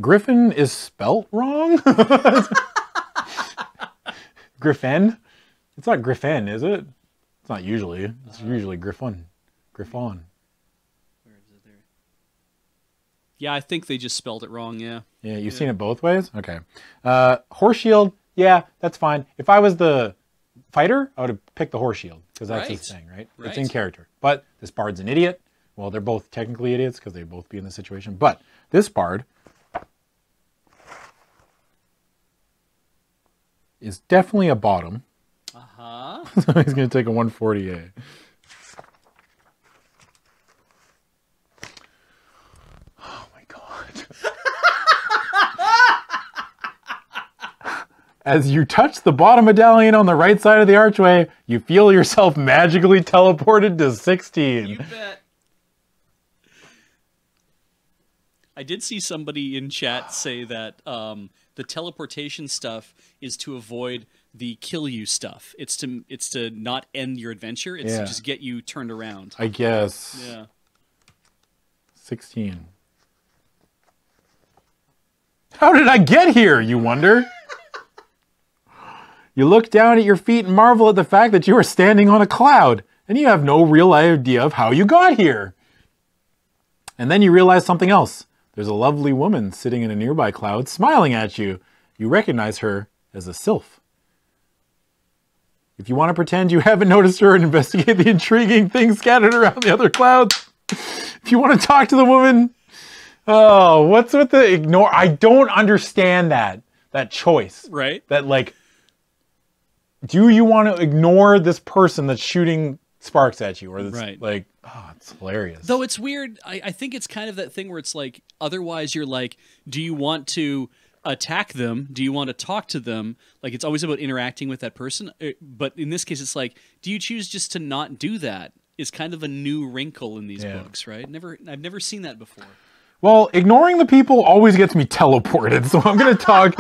Griffin is spelt wrong? Griffin? It's not Griffin, is it? It's not usually. It's usually Griffon. Griffon. Where is it there? Yeah, I think they just spelled it wrong, yeah. Yeah, you've seen it both ways? Okay. Horse shield, yeah, that's fine. If I was the fighter, I would have picked the horse shield because that's his thing, right? It's in character. But this bard's an idiot. Well, they're both technically idiots because they both be in the situation. But this bard is definitely a bottom. Uh-huh. So he's going to take a 140A. Oh my god. As you touch the bottom medallion on the right side of the archway, you feel yourself magically teleported to 16. You bet. I did see somebody in chat say that the teleportation stuff is to avoid the kill you stuff. It's to not end your adventure. It's to just get you turned around. I guess. Yeah. 16. How did I get here, you wonder? You look down at your feet and marvel at the fact that you are standing on a cloud, and you have no real idea of how you got here. And then you realize something else. There's a lovely woman sitting in a nearby cloud, smiling at you. You recognize her as a sylph. If you want to pretend you haven't noticed her and investigate the intriguing things scattered around the other clouds, if you want to talk to the woman, oh, what's with the ignore? I don't understand that choice. Right. That, like, do you want to ignore this person that's shooting sparks at you? Or that's like, oh, it's hilarious. Though it's weird. I think it's kind of that thing where it's like, otherwise you're like, do you want to attack them? Do you want to talk to them? Like, it's always about interacting with that person. But in this case, it's like, do you choose just to not do that? Is kind of a new wrinkle in these books, right? I've never seen that before. Well, ignoring the people always gets me teleported, so I'm going to talk...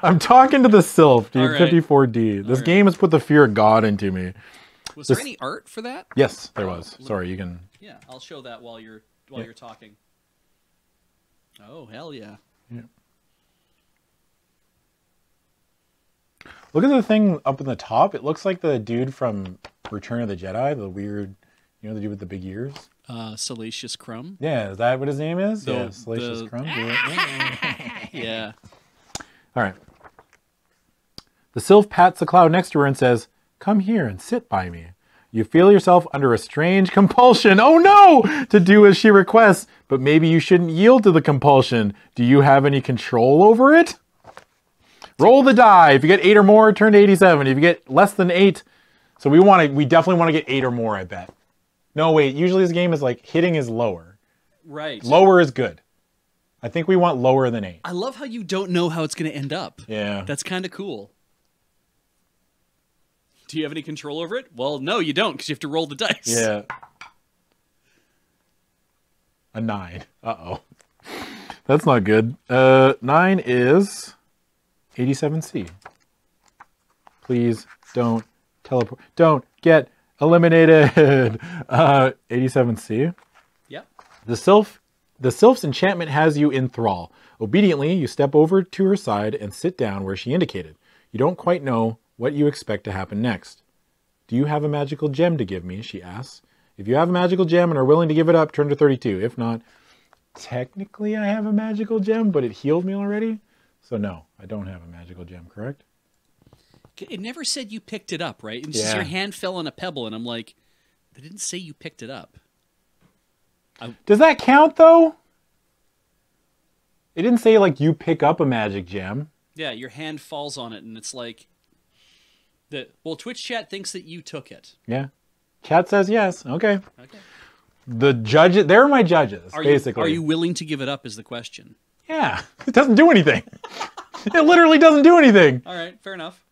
I'm talking to the sylph, dude, right. 54D. This game has put the fear of God into me. Was there any art for that? Yes, there was. Sorry, you can... Yeah, I'll show that while you're talking. Oh, hell yeah. Look at the thing up in the top. It looks like the dude from Return of the Jedi, the weird, you know, the dude with the big ears. Salacious Crumb. Yeah, is that what his name is? Yeah, Salacious Crumb. Yeah. All right. The sylph pats the cloud next to her and says, "Come here and sit by me." You feel yourself under a strange compulsion, oh no, to do as she requests, but maybe you shouldn't yield to the compulsion. Do you have any control over it? Roll the die. If you get 8 or more, turn to 87. If you get less than 8, so we definitely want to get 8 or more, I bet. No, wait, usually this game is like hitting is lower. Right. Lower is good. I think we want lower than 8. I love how you don't know how it's going to end up. Yeah. That's kind of cool. Do you have any control over it? Well, no, you don't, because you have to roll the dice. Yeah. A 9. Uh-oh. That's not good. 9 is 87C. Please don't teleport. Don't get eliminated. 87C. Yep. The sylph's enchantment has you in thrall. Obediently, you step over to her side and sit down where she indicated. You don't quite know what you expect to happen next. Do you have a magical gem to give me? She asks. If you have a magical gem and are willing to give it up, turn to 32. If not, technically I have a magical gem, but it healed me already. So no, I don't have a magical gem, correct? It never said you picked it up, right? It says your hand fell on a pebble, and I'm like, they didn't say you picked it up. Does that count, though? It didn't say, like, you pick up a magic gem. Yeah, your hand falls on it, and it's like... Well, Twitch chat thinks that you took it. Yeah. Chat says yes. Okay. The judges... They're my judges, basically. Are you willing to give it up is the question. Yeah. It doesn't do anything. It literally doesn't do anything. All right, fair enough.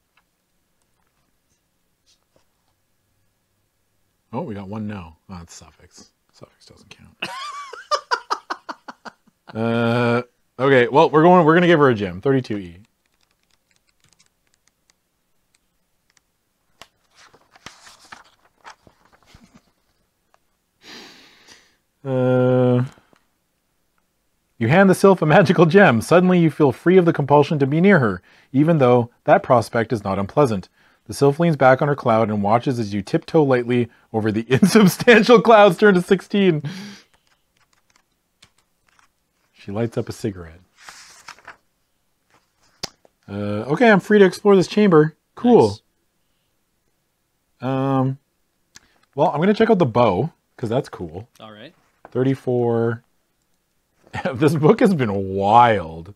Oh, we got one no. Oh, it's suffix. Suffix doesn't count. Okay, well, we're gonna give her a gem. 32E. You hand the sylph a magical gem. Suddenly you feel free of the compulsion to be near her, even though that prospect is not unpleasant. The sylph leans back on her cloud and watches as you tiptoe lightly over the insubstantial clouds. Turn to 16. She lights up a cigarette. Okay, I'm free to explore this chamber. Cool. Nice. Well, I'm gonna check out the bow because that's cool. All right. 34. This book has been wild.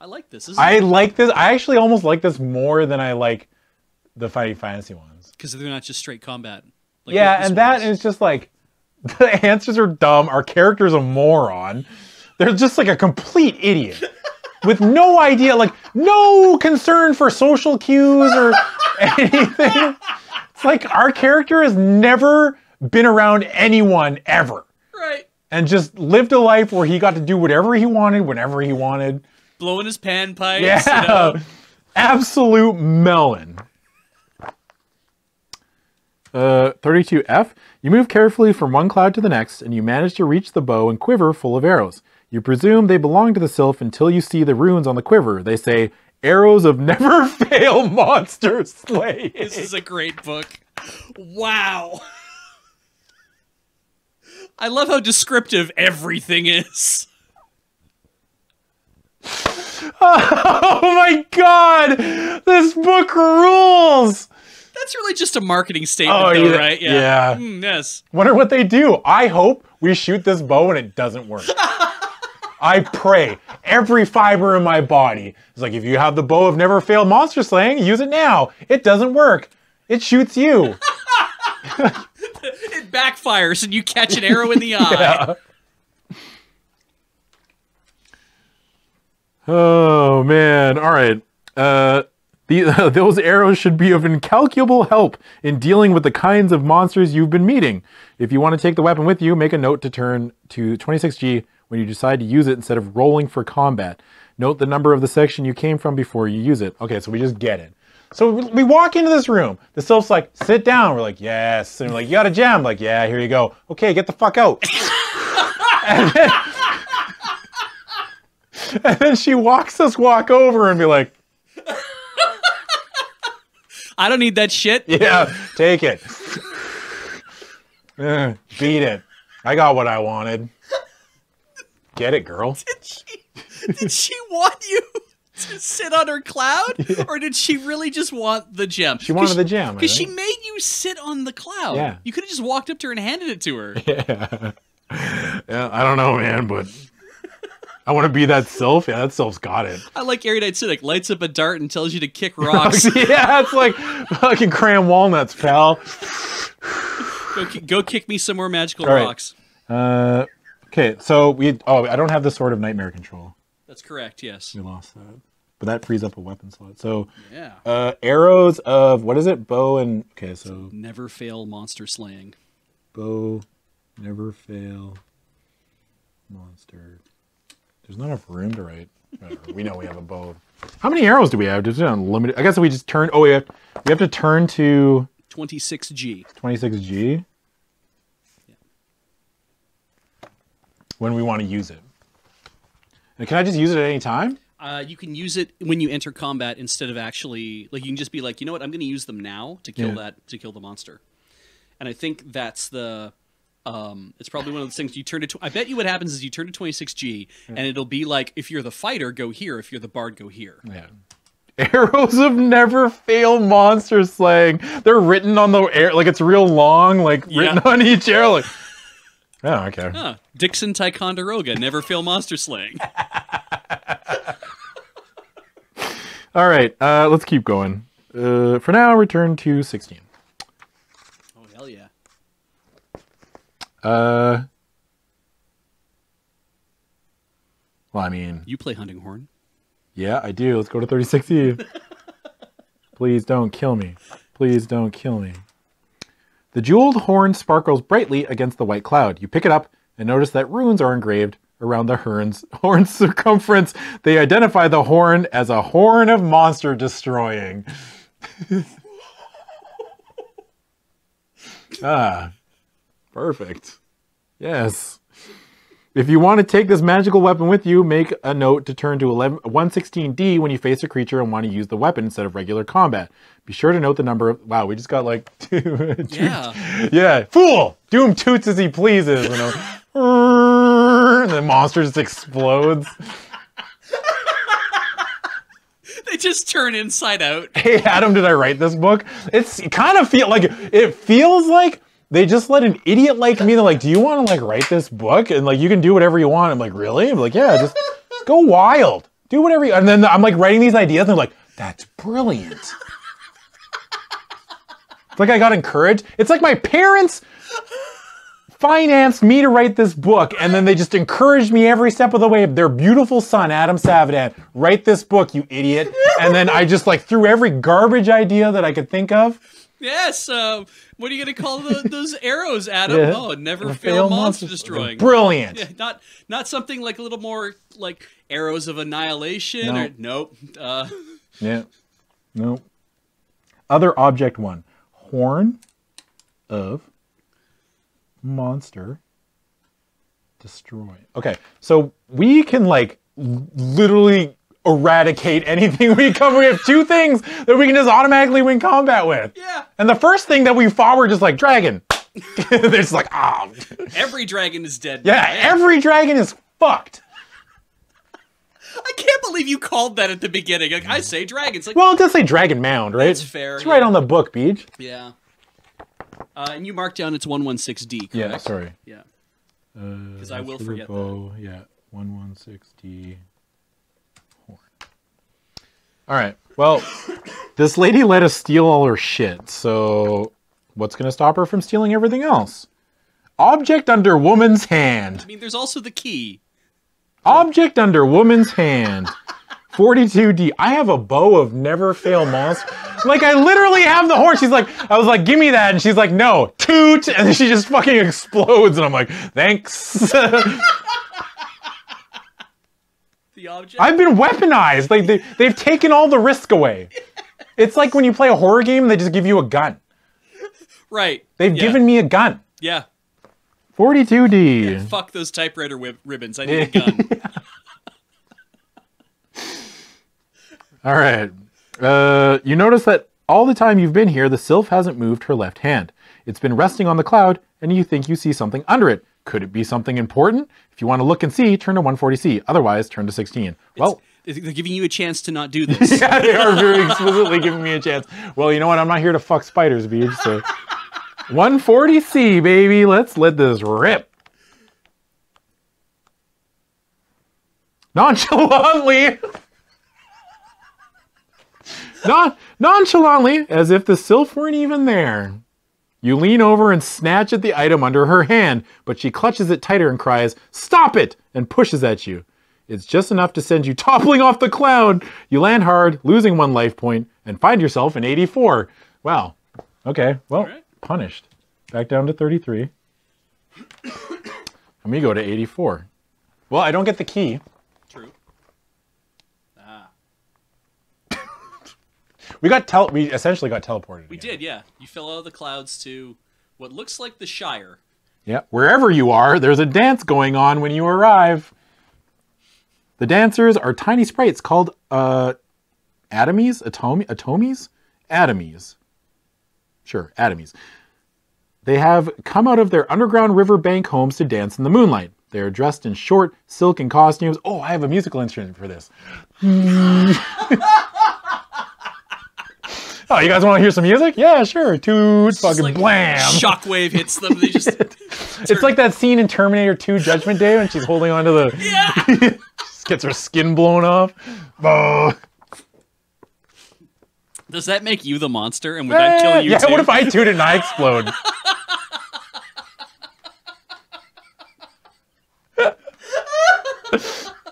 I like this. I like this. I actually almost like this more than I like the Fighting Fantasy ones. Because they're not just straight combat. Like Yeah, this and one that is just like, the answers are dumb. Our character's a moron. They're just like a complete idiot with no idea, like no concern for social cues or anything. It's like our character has never been around anyone ever. Right. And just lived a life where he got to do whatever he wanted, whenever he wanted. Blowing his panpipes. Yeah. You know? Absolute melon. 32F. You move carefully from one cloud to the next, and you manage to reach the bow and quiver full of arrows. You presume they belong to the sylph until you see the runes on the quiver. They say, arrows of never fail monster slaying. This is a great book. Wow. I love how descriptive everything is. Oh my god! This book rules! That's really just a marketing statement, though, right? Yeah. Yes. Wonder what they do. I hope we shoot this bow and it doesn't work. I pray every fiber in my body. It's like, if you have the bow of never failed monster slaying, use it now. It doesn't work. It shoots you. It backfires and you catch an arrow in the eye. Yeah. Oh, man. All right. Those arrows should be of incalculable help in dealing with the kinds of monsters you've been meeting. If you want to take the weapon with you, make a note to turn to 26G when you decide to use it instead of rolling for combat. Note the number of the section you came from before you use it. Okay, so we just get it. So we walk into this room. The sylph's like, sit down. We're like, yes. And we're like, you got a gem? Like, yeah, here you go. Okay, get the fuck out. and then she walk over and be like, I don't need that shit. yeah, take it. Beat it. I got what I wanted. Get it, girl. Did she want you to sit on her cloud? Yeah. Or did she really just want the gem? She wanted the gem. Because she made you sit on the cloud. Yeah. You could have just walked up to her and handed it to her. Yeah. Yeah, I don't know, man, but I want to be that sylph. Yeah, that sylph's got it. I like Erudite Cynic. Lights up a dart and tells you to kick rocks. Yeah, it's like fucking cram walnuts, pal. Go kick me some more magical right. rocks. Okay, so I don't have the Sword of Nightmare control. That's correct, yes. We lost that. But that frees up a weapon slot. So, yeah. Arrows of, what is it? Bow and, okay, so. Never fail monster slaying. Bow, never fail, monster. There's not enough room to write. We know we have a bow. How many arrows do we have? Is it unlimited? I guess if we just turn, we have to turn to 26G. 26G? Yeah. When we want to use it. And can I just use it at any time? You can use it when you enter combat instead of actually, like, you can just be like, you know what, I'm going to use them now to kill the monster. And I think that's the, it's probably one of those things you turn to, I bet you what happens is you turn to 26G and it'll be like, if you're the fighter, go here. If you're the bard, go here. Yeah. Arrows of never fail monster slaying. They're written on the air, like it's real long, like written on each arrow. Like, oh, okay. Huh. Dixon Ticonderoga, never fail monster slaying. All right, let's keep going. For now, return to 16. Oh, hell yeah. Well, I mean... You play Hunting Horn. Yeah, I do. Let's go to 36E. Please don't kill me. Please don't kill me. The jeweled horn sparkles brightly against the white cloud. You pick it up and notice that runes are engraved around the horn's circumference. They identify the horn as a horn of monster destroying. Ah, perfect. Yes. If you want to take this magical weapon with you, make a note to turn to 116D when you face a creature and want to use the weapon instead of regular combat. Be sure to note the number of... Wow, we just got like two... Yeah. Yeah. Fool! Doom toots as he pleases. You know? And the monster just explodes. They just turn inside out. Hey, Adam, did I write this book? It kind of feels like they just let an idiot like me, they're like, do you want to like write this book? And like, you can do whatever you want. I'm like, really? I'm like, yeah, just go wild. Do whatever you, and then I'm like writing these ideas and they're like, that's brilliant. It's like I got encouraged. It's like my parents financed me to write this book, and then they just encouraged me every step of the way. Their beautiful son, Adam Savadan, write this book, you idiot. And then I just like threw every garbage idea that I could think of. Yes, what are you going to call those arrows, Adam? Yeah. Oh, never fail monster destroying. Brilliant. Yeah, not something like a little more like arrows of annihilation. No. Or, nope. Yeah. Nope. Other object 1. Horn of monster destroy. Okay, so we can like literally eradicate anything we come. We have 2 things that we can just automatically win combat with. Yeah. And the first thing that we fought were just like dragon. They're just like, ah. Every dragon is dead. Yeah, every dragon is fucked. I can't believe you called that at the beginning. Like, I say dragons. Like, Well, it does say Dragon Mound, right? That's fair. It's right on the book, Beach. Yeah. And you marked down it's 116D, correct? Yeah, sorry. Yeah. Because I will forget that. Yeah, 116D. Horn. All right. Well, this lady let us steal all her shit, so what's going to stop her from stealing everything else? Object under woman's hand. I mean, there's also the key. Object under woman's hand. 42D. I have a bow of never fail monster. Like, I literally have the horn. She's like, I was like, give me that. And she's like, no, toot. And then she just fucking explodes. And I'm like, thanks. The object? I've been weaponized. Like, they've taken all the risk away. It's like when you play a horror game, they just give you a gun. Right. They've given me a gun. Yeah. 42D. Yeah, fuck those typewriter ribbons. I need a gun. All right. You notice that all the time you've been here, the sylph hasn't moved her left hand. It's been resting on the cloud, and you think you see something under it. Could it be something important? If you want to look and see, turn to 140C. Otherwise, turn to 16. Well, they're giving you a chance to not do this. yeah, they are very explicitly giving me a chance. Well, you know what? I'm not here to fuck spiders, Beach, so 140C, baby. Let's let this rip. Nonchalantly. Nonchalantly, as if the sylph weren't even there. You lean over and snatch at the item under her hand, but she clutches it tighter and cries, "Stop it!" and pushes at you. It's just enough to send you toppling off the cloud. You land hard, losing 1 life point, and find yourself in 84. Wow. Okay, well, punished. Back down to 33. And we go to 84. Well, I don't get the key. True. We essentially got teleported. We did, yeah. You fell out of the clouds to what looks like the Shire. Yeah, wherever you are, there's a dance going on when you arrive. The dancers are tiny sprites called atomies? Atomies? Atomies. Sure, atomies. They have come out of their underground riverbank homes to dance in the moonlight. They are dressed in short, silken costumes. Oh, I have a musical instrument for this. Oh, you guys want to hear some music? Yeah, sure. Toot, fucking like blam. Shockwave hits them. They just. It's like that scene in Terminator 2 Judgment Day when she's holding onto the. Yeah. Just gets her skin blown off. Oh. Does that make you the monster? And would that kill you too? What if I toot and I explode?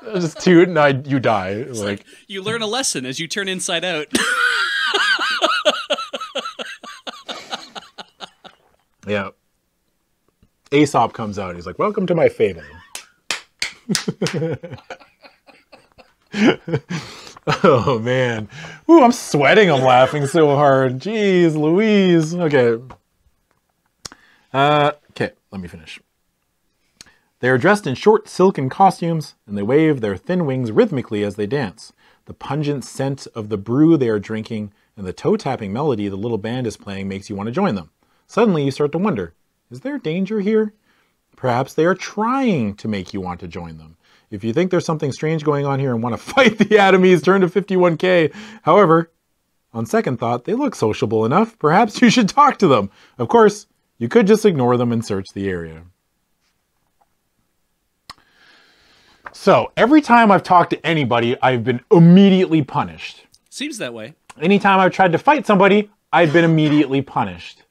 I just toot and you die. It's like you learn a lesson as you turn inside out. Yeah. Aesop comes out. He's like, "Welcome to my fable." Oh, man. Ooh, I'm sweating. I'm laughing so hard. Jeez Louise. Okay. Okay, let me finish. They are dressed in short silken costumes, and they wave their thin wings rhythmically as they dance. The pungent scent of the brew they are drinking and the toe-tapping melody the little band is playing makes you want to join them. Suddenly you start to wonder, is there danger here? Perhaps they are trying to make you want to join them. If you think there's something strange going on here and want to fight the Atomies, turn to 51K. However, on second thought, they look sociable enough. Perhaps you should talk to them. Of course, you could just ignore them and search the area. So, every time I've talked to anybody, I've been immediately punished. Seems that way. Anytime I've tried to fight somebody, I've been immediately punished.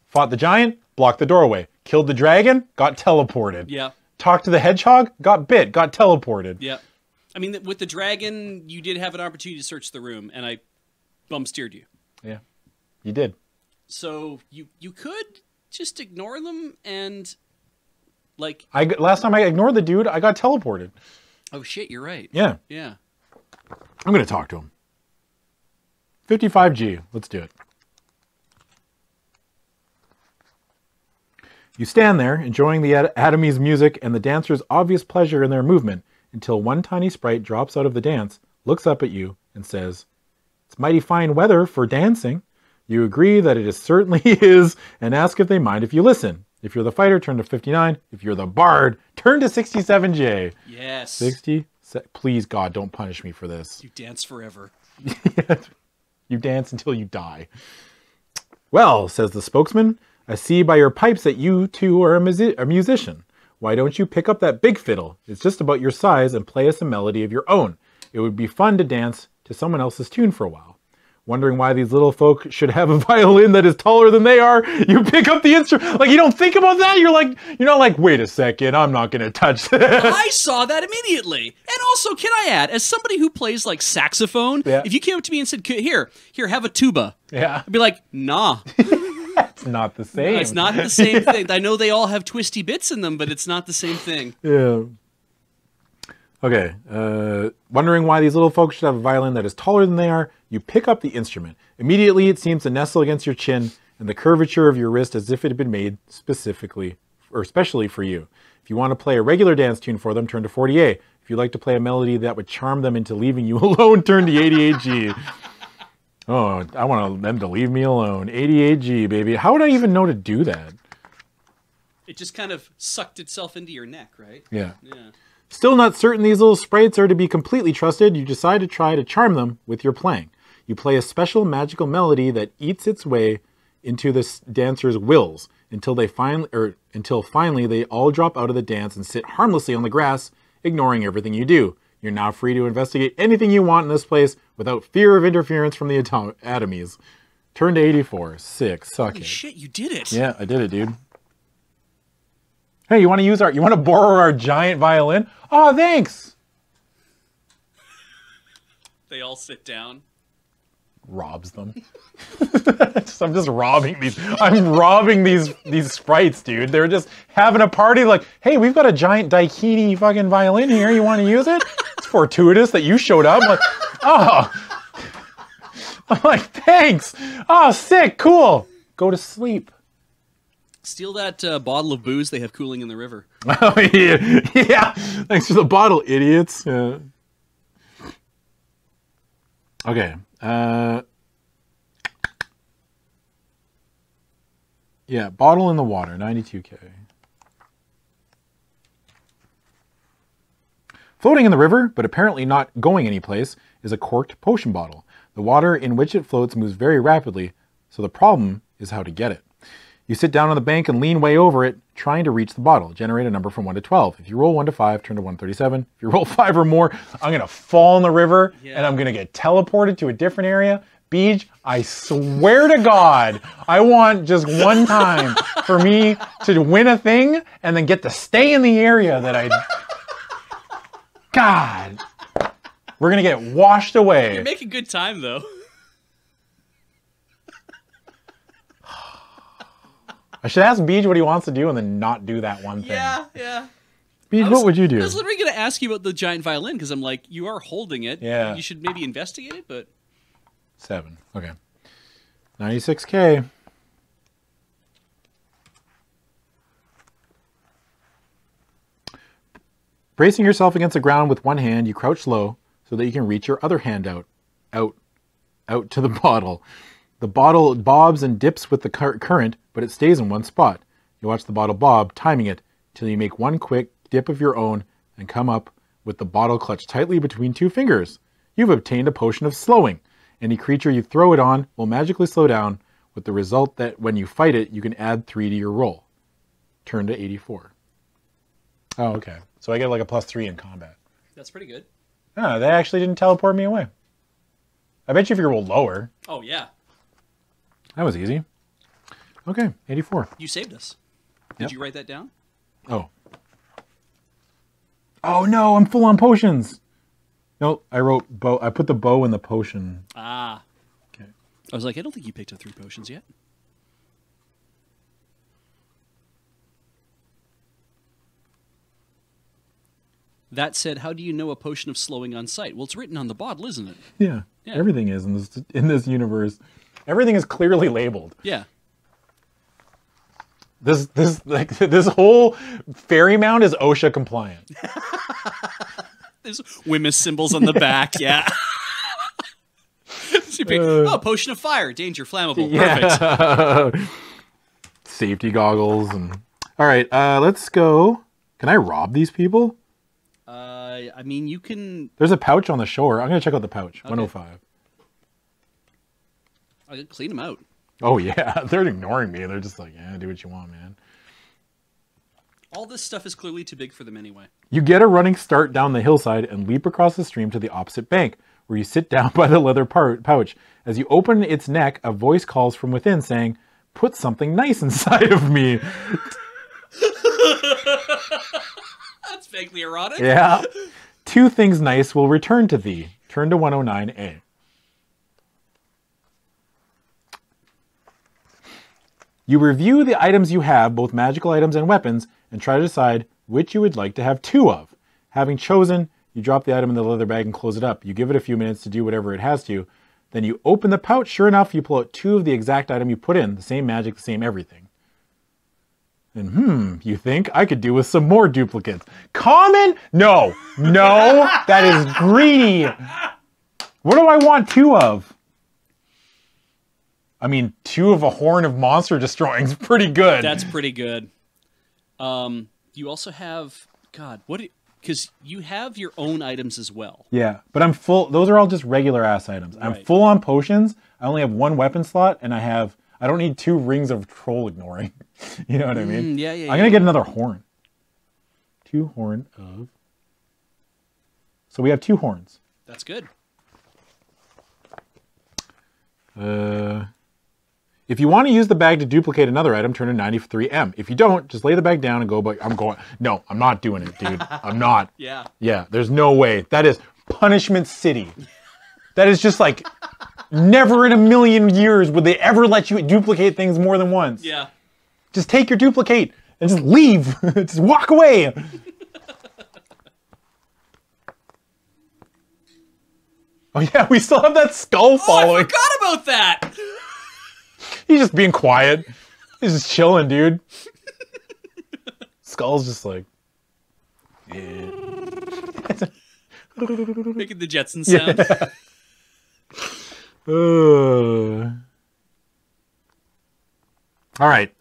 Fought the giant, blocked the doorway. Killed the dragon, got teleported. Yeah. Talked to the hedgehog, got bit, got teleported. Yeah. I mean, with the dragon, you did have an opportunity to search the room, and I bum steered you. Yeah, you did. So you could just ignore them and, like... Last time I ignored the dude, I got teleported. Oh, shit, you're right. Yeah. Yeah. I'm going to talk to him. 55G, let's do it. You stand there, enjoying the Atomies' music and the dancers' obvious pleasure in their movement, until one tiny sprite drops out of the dance, looks up at you, and says, "It's mighty fine weather for dancing." You agree that it certainly is, and ask if they mind if you listen. If you're the fighter, turn to 59. If you're the bard, turn to 67J. Yes. 60. Please, God, don't punish me for this. You dance forever. You dance until you die. Well, says the spokesman, I see by your pipes that you, too, are a musician. Why don't you pick up that big fiddle? It's just about your size and play us a melody of your own. It would be fun to dance to someone else's tune for a while. Wondering why these little folk should have a violin that is taller than they are, you pick up the instrument. Like, you don't think about that? You're not like, wait a second, I'm not going to touch that. I saw that immediately. And also, can I add, as somebody who plays, like, saxophone, if you came up to me and said, here, have a tuba. Yeah. I'd be like, nah. It's not the same. No, it's not the same thing. I know they all have twisty bits in them, but it's not the same thing. Yeah. Okay. Wondering why these little folks should have a violin that is taller than they are, you pick up the instrument. Immediately it seems to nestle against your chin and the curvature of your wrist as if it had been made specifically or especially for you. If you want to play a regular dance tune for them, turn to 40A. If you'd like to play a melody that would charm them into leaving you alone, turn to 88G. Oh, I want them to leave me alone. 88G, baby. How would I even know to do that? It just kind of sucked itself into your neck, right? Yeah. Yeah. Still not certain these little sprites are to be completely trusted, you decide to try to charm them with your playing. You play a special magical melody that eats its way into the dancer's wills until finally they all drop out of the dance and sit harmlessly on the grass, ignoring everything you do. You're now free to investigate anything you want in this place without fear of interference from the Atomies. Turn to 84. Sick. Suck Holy it. shit, you did it. Yeah, I did it, dude. Hey, you want to borrow our giant violin? Oh, thanks. They all sit down. Robs them. I'm just robbing these. I'm robbing these sprites, dude. They're just having a party like, hey, we've got a giant Daikini fucking violin here. You want to use it? It's fortuitous that you showed up. I'm like, oh. I'm like, thanks. Oh, sick, cool. Go to sleep. Steal that bottle of booze they have cooling in the river. Oh, yeah. Yeah. Thanks for the bottle, idiots. Yeah. Okay. Yeah, bottle in the water, 92K. Floating in the river, but apparently not going anyplace, is a corked potion bottle. The water in which it floats moves very rapidly, so the problem is how to get it. You sit down on the bank and lean way over it, trying to reach the bottle. Generate a number from 1 to 12. If you roll 1 to 5, turn to 137. If you roll 5 or more, I'm going to fall in the river, and I'm going to get teleported to a different area. Beej, I swear to God, I want just one time for me to win a thing and then get to stay in the area that I... God. We're going to get washed away. You're making good time, though. I should ask Beej what he wants to do and then not do that one thing. Yeah. Beej, what would you do? I was literally going to ask you about the giant violin, because I'm like, you are holding it. Yeah. You should maybe investigate it, but... 7. Okay. 96K. Bracing yourself against the ground with one hand, you crouch low so that you can reach your other hand out to the bottle. The bottle bobs and dips with the current, but it stays in one spot. You watch the bottle bob, timing it, till you make one quick dip of your own and come up with the bottle clutched tightly between 2 fingers. You've obtained a potion of slowing. Any creature you throw it on will magically slow down, with the result that when you fight it, you can add 3 to your roll. Turn to 84. Oh, okay. So I get like a +3 in combat. That's pretty good. Oh, they actually didn't teleport me away. I bet you if you roll lower. Oh, yeah. That was easy. Okay, 84. You saved us. Did you write that down? Oh. Oh no, I'm full on potions. No, I wrote bow. I put the bow in the potion. Ah. Okay. I was like, I don't think you picked up 3 potions yet. That said, how do you know a potion of slowing on sight? Well, it's written on the bottle, isn't it? Yeah. Everything is in this universe. Everything is clearly labeled. Yeah. This whole Faerie Mound is OSHA compliant. There's Wemyss symbols on the back. Yeah. Potion of fire, danger, flammable. Yeah. Perfect. Safety goggles and. All right, let's go. Can I rob these people? I mean, you can. There's a pouch on the shore. I'm gonna check out the pouch. Okay. 105. I can clean them out. Oh yeah, they're ignoring me. They're just like, yeah, do what you want, man. All this stuff is clearly too big for them anyway. You get a running start down the hillside and leap across the stream to the opposite bank, where you sit down by the leather pouch. As you open its neck, a voice calls from within saying, "Put something nice inside of me." That's vaguely erotic. Yeah. 2 things nice will return to thee. Turn to 109A. You review the items you have, both magical items and weapons, and try to decide which you would like to have 2 of. Having chosen, you drop the item in the leather bag and close it up. You give it a few minutes to do whatever it has to. Then you open the pouch. Sure enough, you pull out 2 of the exact item you put in. The same magic, the same everything. And you think I could do with some more duplicates. Common? No. No, that is greedy. What do I want 2 of? I mean, 2 of a horn of monster destroying is pretty good. That's pretty good. You also have, because you have your own items as well. Yeah, but I'm full. Those are all just regular ass items. Right. I'm full on potions. I only have 1 weapon slot, and I don't need 2 rings of troll ignoring. You know what I mean? Yeah. I'm gonna get another horn. 2 horn of. So we have 2 horns. That's good. If you want to use the bag to duplicate another item, turn to 93M. If you don't, just lay the bag down and go, but no, I'm not doing it, dude. I'm not. Yeah. Yeah, there's no way. That is Punishment City. That is just like, never in a million years would they ever let you duplicate things more than once. Yeah. Just take your duplicate and just leave. Just walk away. Oh yeah, we still have that skull following. I forgot about that. He's just being quiet. He's just chilling, dude. Skull's just like... Yeah. Making the Jetsons sound. Yeah. All right.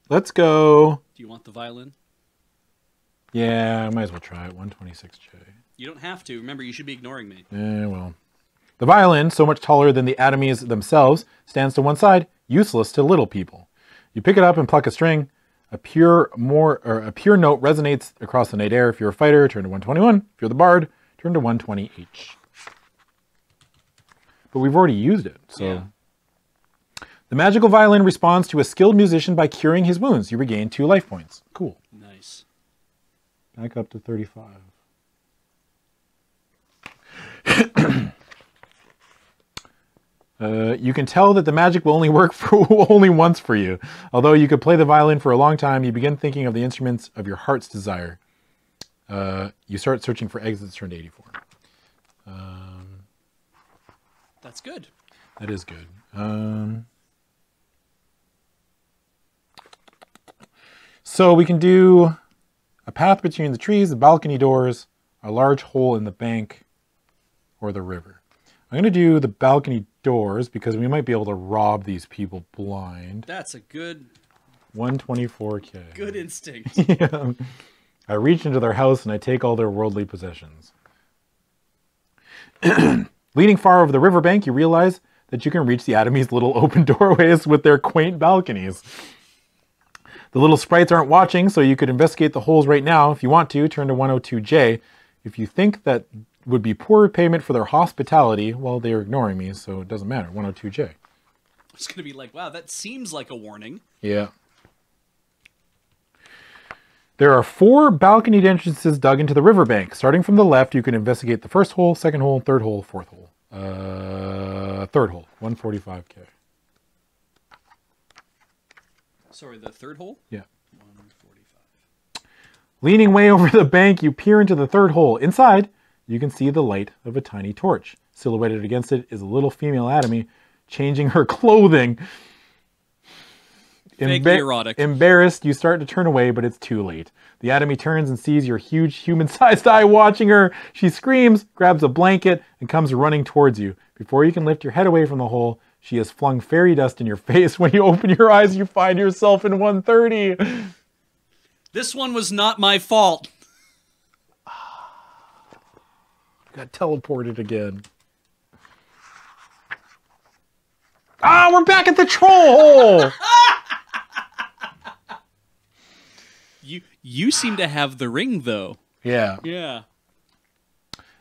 Let's go... Do you want the violin? Yeah, I might as well try it. 126J. You don't have to. Remember, you should be ignoring me. Yeah, well... The violin, so much taller than the atomies themselves, stands to one side, useless to little people. You pick it up and pluck a string. A pure note resonates across the night air. If you're a fighter, turn to 121. If you're the bard, turn to 120H. But we've already used it, so... Yeah. The magical violin responds to a skilled musician by curing his wounds. You regain 2 life points. Cool. Nice. Back up to 35. You can tell that the magic will only work only once for you. Although you could play the violin for a long time, you begin thinking of the instruments of your heart's desire. You start searching for exits, turn to 84. That's good. That is good. So we can do a path between the trees, the balcony doors, a large hole in the bank, or the river. I'm going to do the balcony doors because we might be able to rob these people blind. That's a good... 124K. Good instinct. Yeah. I reach into their house and I take all their worldly possessions. Leaning far over the riverbank, you realize that you can reach the Atomies' little open doorways with their quaint balconies. The little sprites aren't watching, so you could investigate the holes right now. If you want to, turn to 102J. If you think that would be poor payment for their hospitality, well, they're ignoring me, so it doesn't matter. 102J. It's going to be like, wow, that seems like a warning. Yeah. There are 4 balconied entrances dug into the riverbank. Starting from the left, you can investigate the first hole, second hole, third hole, fourth hole. Third hole, 145K. Sorry, the third hole? Yeah. 145. Leaning way over the bank, you peer into the third hole. Inside, you can see the light of a tiny torch. Silhouetted against it is a little female Atomy changing her clothing. Vaguely erotic. Embarrassed, you start to turn away, but it's too late. The Atomy turns and sees your huge human-sized eye watching her. She screams, grabs a blanket, and comes running towards you. Before you can lift your head away from the hole, she has flung fairy dust in your face. When you open your eyes, you find yourself in 130. This one was not my fault. Got teleported again. Ah, we're back at the troll hole! You seem to have the ring, though. Yeah. Yeah.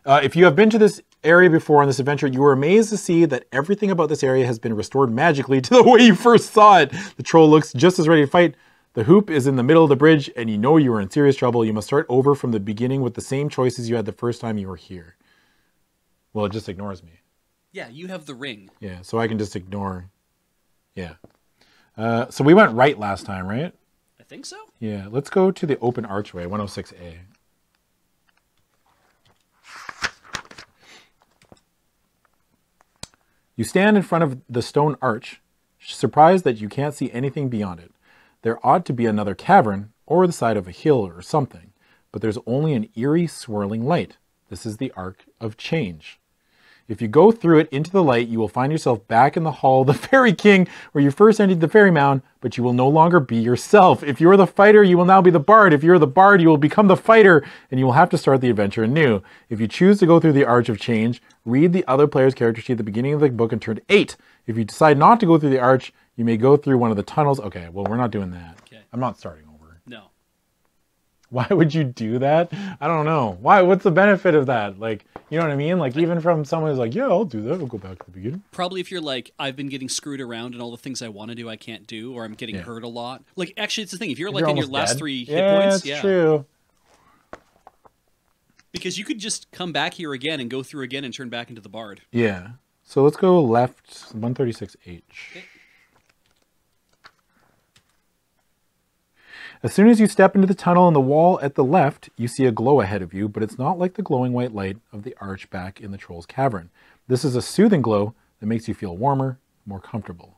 If you have been to this area before on this adventure, you were amazed to see that everything about this area has been restored magically to the way you first saw it. The troll looks just as ready to fight. The hoop is in the middle of the bridge, and you know you are in serious trouble. You must start over from the beginning with the same choices you had the first time you were here. Well, it just ignores me. Yeah, you have the ring. Yeah, so I can just ignore. Yeah. So we went right last time, right? I think so. Yeah, let's go to the open archway, 106A. You stand in front of the stone arch, surprised that you can't see anything beyond it. There ought to be another cavern, or the side of a hill or something, but there's only an eerie swirling light. This is the Ark of Change. If you go through it into the light, you will find yourself back in the Hall of the Fairy King, where you first entered the Faerie Mound, but you will no longer be yourself. If you are the fighter, you will now be the bard. If you're the bard, you will become the fighter, and you will have to start the adventure anew. If you choose to go through the Arch of Change, read the other player's character sheet at the beginning of the book and turn to 8. If you decide not to go through the arch, you may go through one of the tunnels. Okay, well, we're not doing that. Okay. I'm not starting over. No. Why would you do that? I don't know. Why? What's the benefit of that? Like, you know what I mean? Like, even from someone who's like, yeah, I'll do that. I'll go back to the beginning. Probably if you're like, I've been getting screwed around and all the things I want to do, I can't do, or I'm getting hurt a lot. Like, actually, it's the thing. If you're like in your last 3 hit points, that's true. Because you could just come back here again and go through again and turn back into the bard. Yeah. So let's go left, 136H. Okay. As soon as you step into the tunnel in the wall at the left, you see a glow ahead of you, but it's not like the glowing white light of the arch back in the troll's cavern. This is a soothing glow that makes you feel warmer, more comfortable.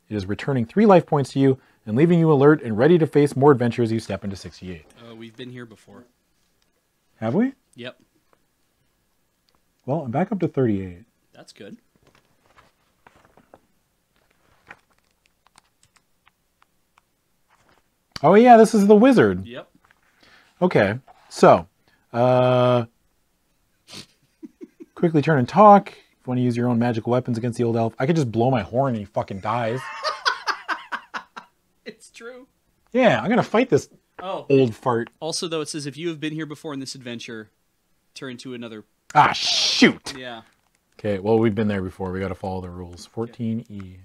It is returning 3 life points to you and leaving you alert and ready to face more adventures as you step into 68. We've been here before. Have we? Yep. Well, I'm back up to 38. That's good. Oh yeah, this is the wizard. Yep. Okay, so, quickly turn and talk. If you want to use your own magical weapons against the old elf, I could just blow my horn and he fucking dies. It's true. Yeah, I'm gonna fight this old fart. Also, though, it says if you have been here before in this adventure, turn to another... Ah, shoot! Yeah. Okay, well, we've been there before. We gotta follow the rules. 14E.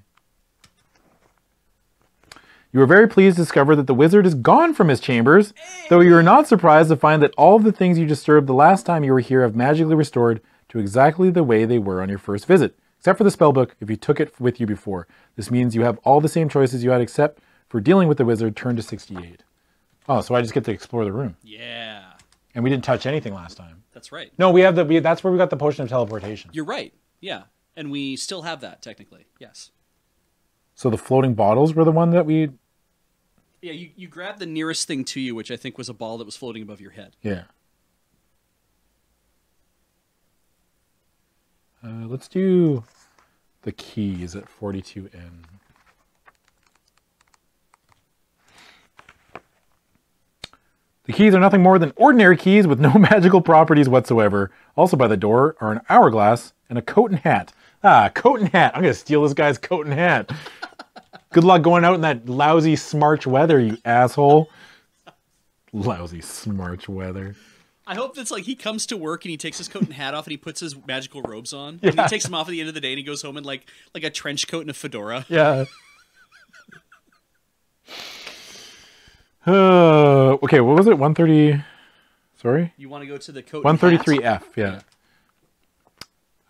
You are very pleased to discover that the wizard is gone from his chambers, though you are not surprised to find that all of the things you disturbed the last time you were here have magically restored to exactly the way they were on your first visit, except for the spellbook if you took it with you before. This means you have all the same choices you had except for dealing with the wizard. Turn to 68. Oh, so I just get to explore the room. Yeah. And we didn't touch anything last time. That's right. No, we have that's where we got the potion of teleportation. You're right. Yeah. And we still have that, technically. Yes. So the floating bottles were the one that we... Yeah, you grabbed the nearest thing to you, which I think was a ball that was floating above your head. Yeah. Let's do the keys at 42N. The keys are nothing more than ordinary keys with no magical properties whatsoever. Also by the door are an hourglass and a coat and hat. Ah, coat and hat. I'm going to steal this guy's coat and hat. Good luck going out in that lousy Smarch weather, you asshole. Lousy Smarch weather. I hope that's like he comes to work and he takes his coat and hat off and he puts his magical robes on. Yeah. And he takes them off at the end of the day and he goes home in like a trench coat and a fedora. Yeah. Okay, what was it? 130. Sorry? You want to go to the coat 133F, yeah.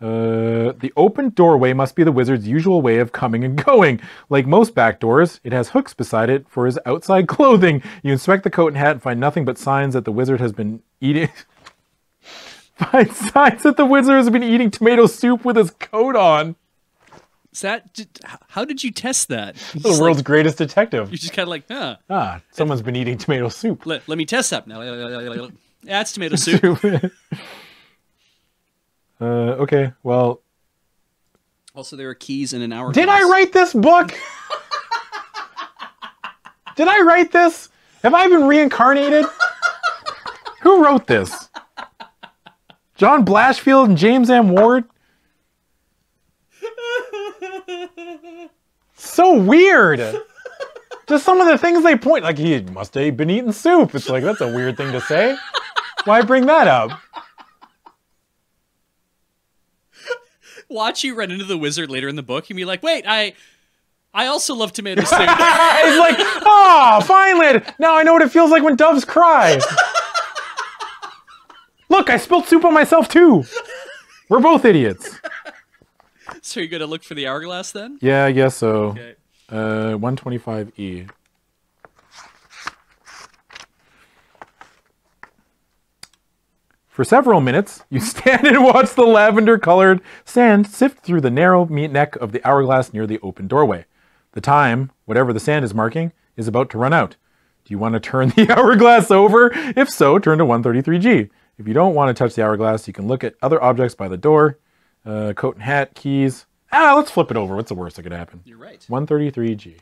The open doorway must be the wizard's usual way of coming and going. Like most back doors, it has hooks beside it for his outside clothing. You inspect the coat and hat and find nothing but signs that the wizard has been eating... find signs that the wizard has been eating tomato soup with his coat on. Is that... How did you test that? The world's greatest detective. You're just kind of like, huh. Ah, someone's been eating tomato soup. Let me test that. Yeah, it's tomato soup. Okay, well... Also, there are keys in an hourglass. Did I write this book? Did I write this? Have I been reincarnated? Who wrote this? John Blashfield and James M. Ward? So weird. Just some of the things they point, like he must have been eating soup. It's like, that's a weird thing to say. Why bring that up? Watch you run into the wizard later in the book and be like, wait, I also love tomato soup. He's like, oh, finally. Now I know what it feels like when doves cry. Look, I spilled soup on myself too. We're both idiots. So you're going to look for the hourglass then? Yeah, I guess so. Okay. 125E. For several minutes, you stand and watch the lavender-colored sand sift through the narrow neck of the hourglass near the open doorway. The time, whatever the sand is marking, is about to run out. Do you want to turn the hourglass over? If so, turn to 133G. If you don't want to touch the hourglass, you can look at other objects by the door. Coat and hat, keys. Let's flip it over. What's the worst that could happen? You're right. 133G.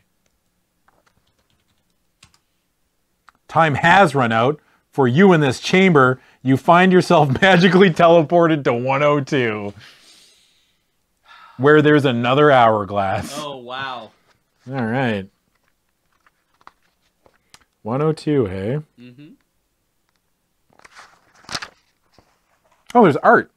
Time has run out. For you in this chamber, you find yourself magically teleported to 102. Where there's another hourglass. Oh, wow. All right. 102, hey? Mm-hmm. Oh, there's art.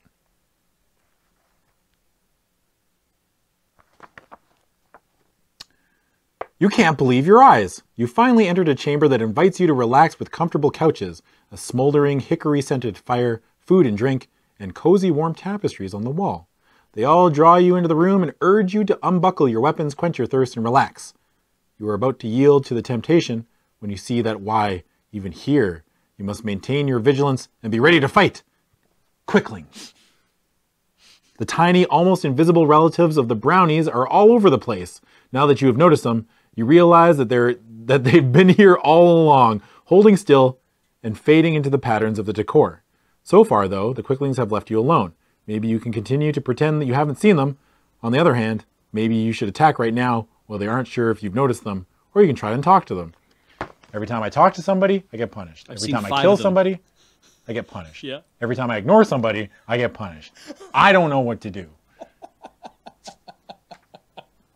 You can't believe your eyes. You finally entered a chamber that invites you to relax with comfortable couches, a smoldering, hickory-scented fire, food and drink, and cozy warm tapestries on the wall. They all draw you into the room and urge you to unbuckle your weapons, quench your thirst, and relax. You are about to yield to the temptation when you see that why, even here, you must maintain your vigilance and be ready to fight. Quicklings. The tiny, almost invisible relatives of the brownies are all over the place. Now that you have noticed them, you realize that they've been here all along, holding still and fading into the patterns of the decor. So far, though, the quicklings have left you alone. Maybe you can continue to pretend that you haven't seen them. On the other hand, maybe you should attack right now while they aren't sure if you've noticed them, or you can try and talk to them. Every time I talk to somebody, I get punished. Every time I kill somebody, I get punished. Yeah. Every time I ignore somebody, I get punished. I don't know what to do.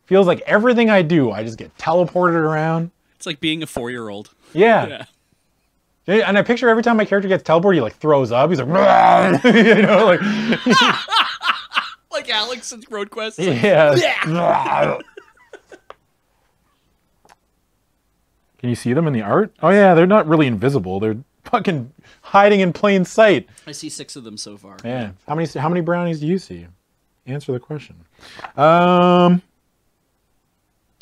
Feels like everything I do, I just get teleported around. It's like being a 4-year-old. Yeah. And I picture every time my character gets teleported, he like throws up. He's like, you know, like like Alex in Road Quest. Yeah. Can you see them in the art? Oh yeah, they're not really invisible. They're fucking hiding in plain sight. I see 6 of them so far. Yeah. How many brownies do you see? Answer the question.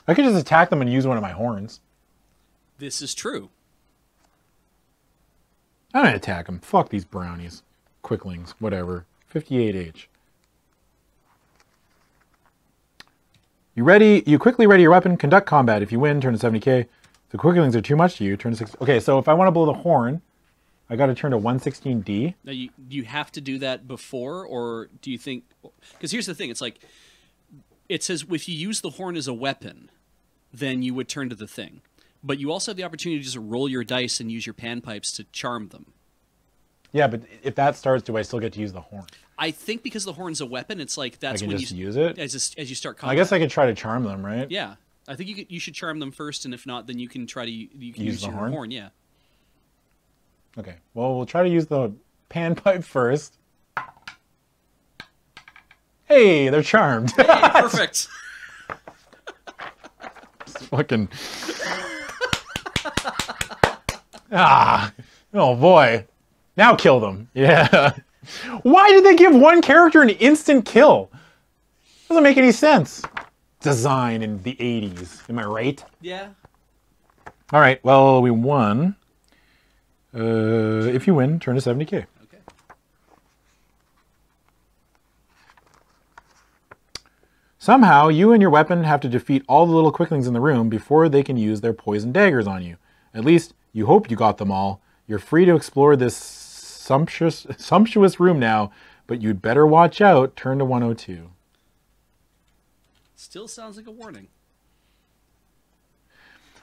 I could just attack them and use one of my horns. This is true. I'm gonna attack them. Fuck these brownies. Quicklings, whatever. 58H. You quickly ready your weapon, conduct combat. If you win, turn to 70k. If the quicklings are too much to you, turn to 60. Okay, so if I want to blow the horn, I gotta turn to 116D. Now, you have to do that before, or do you think... Because here's the thing, it's like... It says if you use the horn as a weapon, then you would turn to the thing. But you also have the opportunity to just roll your dice and use your panpipes to charm them. Yeah, but if that starts, do I still get to use the horn? I think because the horn's a weapon, it's like that's I can when just you use it? as you start combat. I guess I could try to charm them, right? Yeah, I think you should charm them first, and if not, then you can try to use the your horn? horn. Yeah. Okay. Well, we'll try to use the panpipe first. Hey, they're charmed. Hey, perfect. Fucking. Oh boy. Now kill them. Yeah. Why did they give one character an instant kill? Doesn't make any sense. Design in the 80s. Am I right? Yeah. All right. Well, we won. If you win, turn to 70k. Okay. Somehow, you and your weapon have to defeat all the little quicklings in the room before they can use their poison daggers on you. At least, you hope you got them all. You're free to explore this sumptuous room now, but you'd better watch out. Turn to 102. Still sounds like a warning.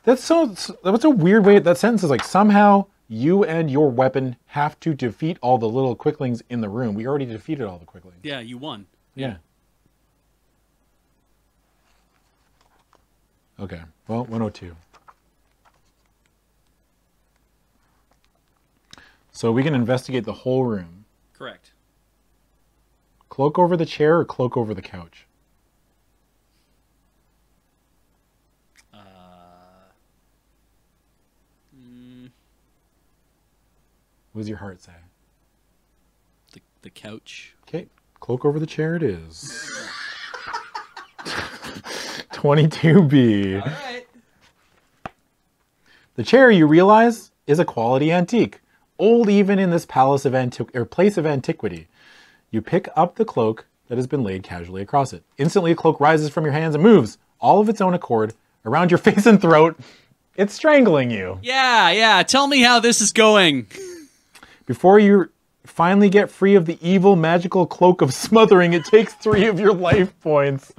That's a weird way. That sentence is like, somehow you and your weapon have to defeat all the little quicklings in the room. We already defeated all the quicklings. Yeah, you won. Yeah. Okay, well, 102. So we can investigate the whole room. Correct. Cloak over the chair or cloak over the couch? What does your heart say? The couch. Okay, cloak over the chair it is. 22B. All right. The chair, you realize, is a quality antique. Old even in this place of antiquity. You pick up the cloak that has been laid casually across it. Instantly, a cloak rises from your hands and moves, all of its own accord, around your face and throat. It's strangling you. Yeah. Tell me how this is going. Before you finally get free of the evil magical cloak of smothering, it takes 3 of your life points.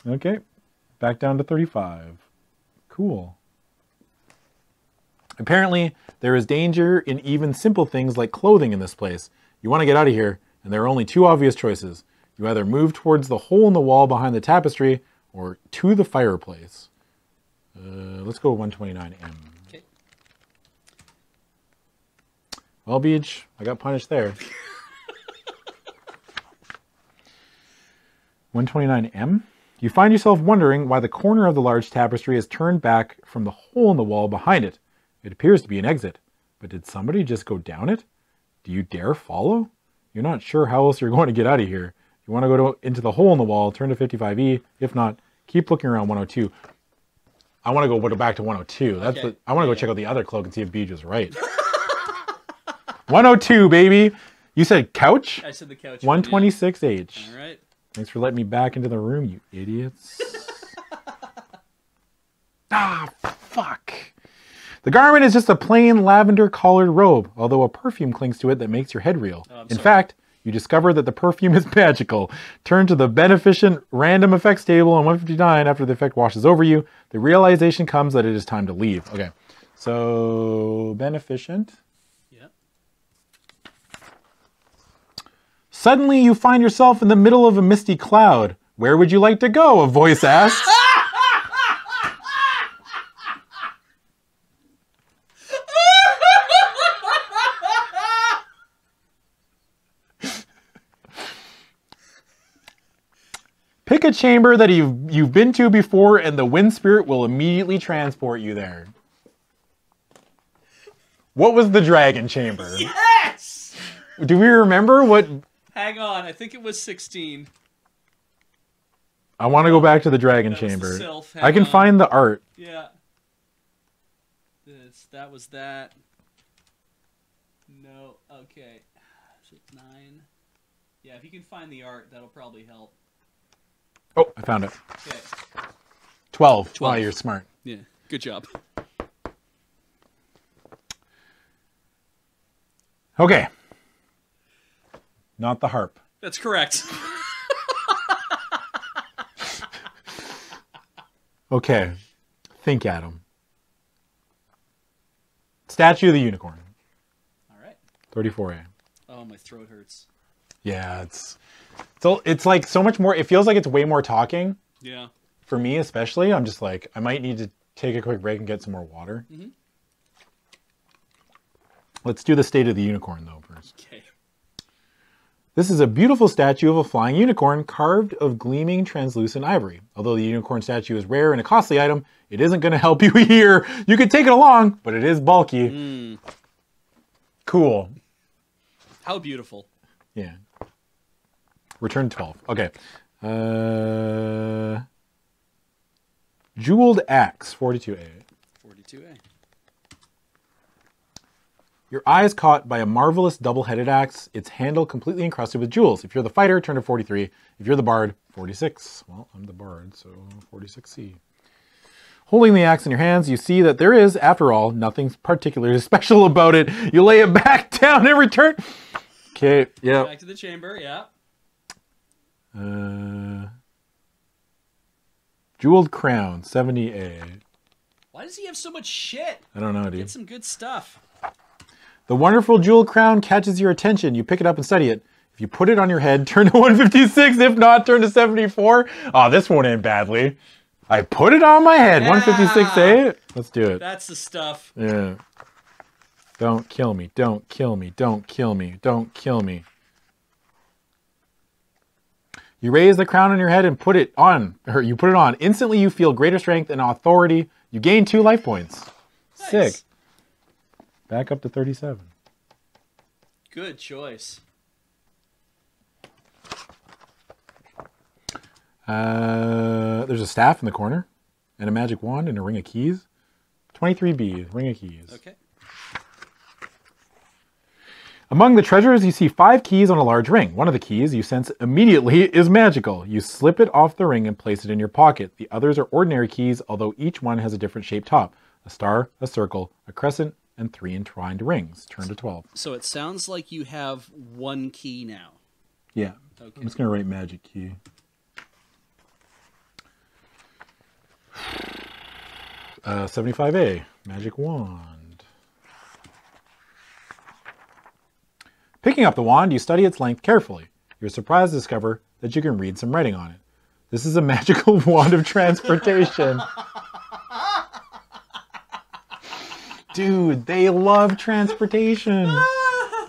Okay, back down to 35. Cool. Apparently, there is danger in even simple things like clothing in this place. You want to get out of here, and there are only 2 obvious choices. You either move towards the hole in the wall behind the tapestry, or to the fireplace. Let's go 129M. Okay. Well, Beach, I got punished there. 129M? You find yourself wondering why the corner of the large tapestry is turned back from the hole in the wall behind it. It appears to be an exit, but did somebody just go down it? Do you dare follow? You're not sure how else you're going to get out of here. If you want to go into the hole in the wall, turn to 55E. If not, keep looking around 102. I want to go back to 102. I want to go check out the other cloak and see if Beej was right. 102, baby. You said couch? I said the couch. 126H. All right. Thanks for letting me back into the room, you idiots. Fuck. The garment is just a plain lavender-collared robe, although a perfume clings to it that makes your head reel. In fact, you discover that the perfume is magical. Turn to the beneficent random effects table on 159 after the effect washes over you. The realization comes that it is time to leave. Okay, so beneficent. Yep. Suddenly you find yourself in the middle of a misty cloud. Where would you like to go? A voice asks. Pick a chamber that you've been to before, and the wind spirit will immediately transport you there. What was the dragon chamber? Yes! Do we remember what? Hang on, I think it was 16. I want to go back to the dragon That was the chamber. sylph, I can hang on. find the art. Yeah. That was that. No, okay. Is it 9? Yeah, if you can find the art, that'll probably help. Oh, I found it. Okay. 12. 12. Wow, you're smart. Yeah, good job. Okay. Not the harp. That's correct. Okay. Think, Adam. Statue of the Unicorn. All right. 34A. Oh, my throat hurts. Yeah, it's like so much more. It feels like it's way more talking. Yeah. For me, especially, I'm just like, I might need to take a quick break and get some more water. Mm-hmm. Let's do the State of the Unicorn, though, first. Okay. This is a beautiful statue of a flying unicorn carved of gleaming translucent ivory. Although the unicorn statue is rare and a costly item, it isn't going to help you here. You could take it along, but it is bulky. Mm. Cool. How beautiful. Yeah. Return 12. Okay. Jeweled Axe, 42A. 42A. Your eye is caught by a marvelous double-headed axe, its handle completely encrusted with jewels. If you're the fighter, turn to 43. If you're the bard, 46. Well, I'm the bard, so 46C. Holding the axe in your hands, you see that there is, after all, nothing particularly special about it. You lay it back down and return. Okay, yeah. Back to the chamber, yeah. Jeweled Crown, 70A. Why does he have so much shit? I don't know, dude. Get some good stuff. The wonderful jeweled crown catches your attention. You pick it up and study it. If you put it on your head, turn to 156. If not, turn to 74. Oh, this won't end badly. I put it on my head. Yeah. 156A. Let's do it. That's the stuff. Yeah. Don't kill me. Don't kill me. Don't kill me. Don't kill me. You raise the crown on your head and put it on. Or you put it on. Instantly, you feel greater strength and authority. You gain 2 life points. Nice. Sick. Back up to 37. Good choice. There's a staff in the corner, and a magic wand, and a ring of keys. 23B, ring of keys. Okay. Among the treasures, you see 5 keys on a large ring. One of the keys you sense immediately is magical. You slip it off the ring and place it in your pocket. The others are ordinary keys, although each one has a different shaped top. A star, a circle, a crescent, and 3 entwined rings. Turn to 12. So it sounds like you have 1 key now. Yeah. Okay. I'm just going to write magic key. Uh, 75A, magic wand. Picking up the wand, you study its length carefully. You're surprised to discover that you can read some writing on it. This is a magical wand of transportation. Dude, they love transportation.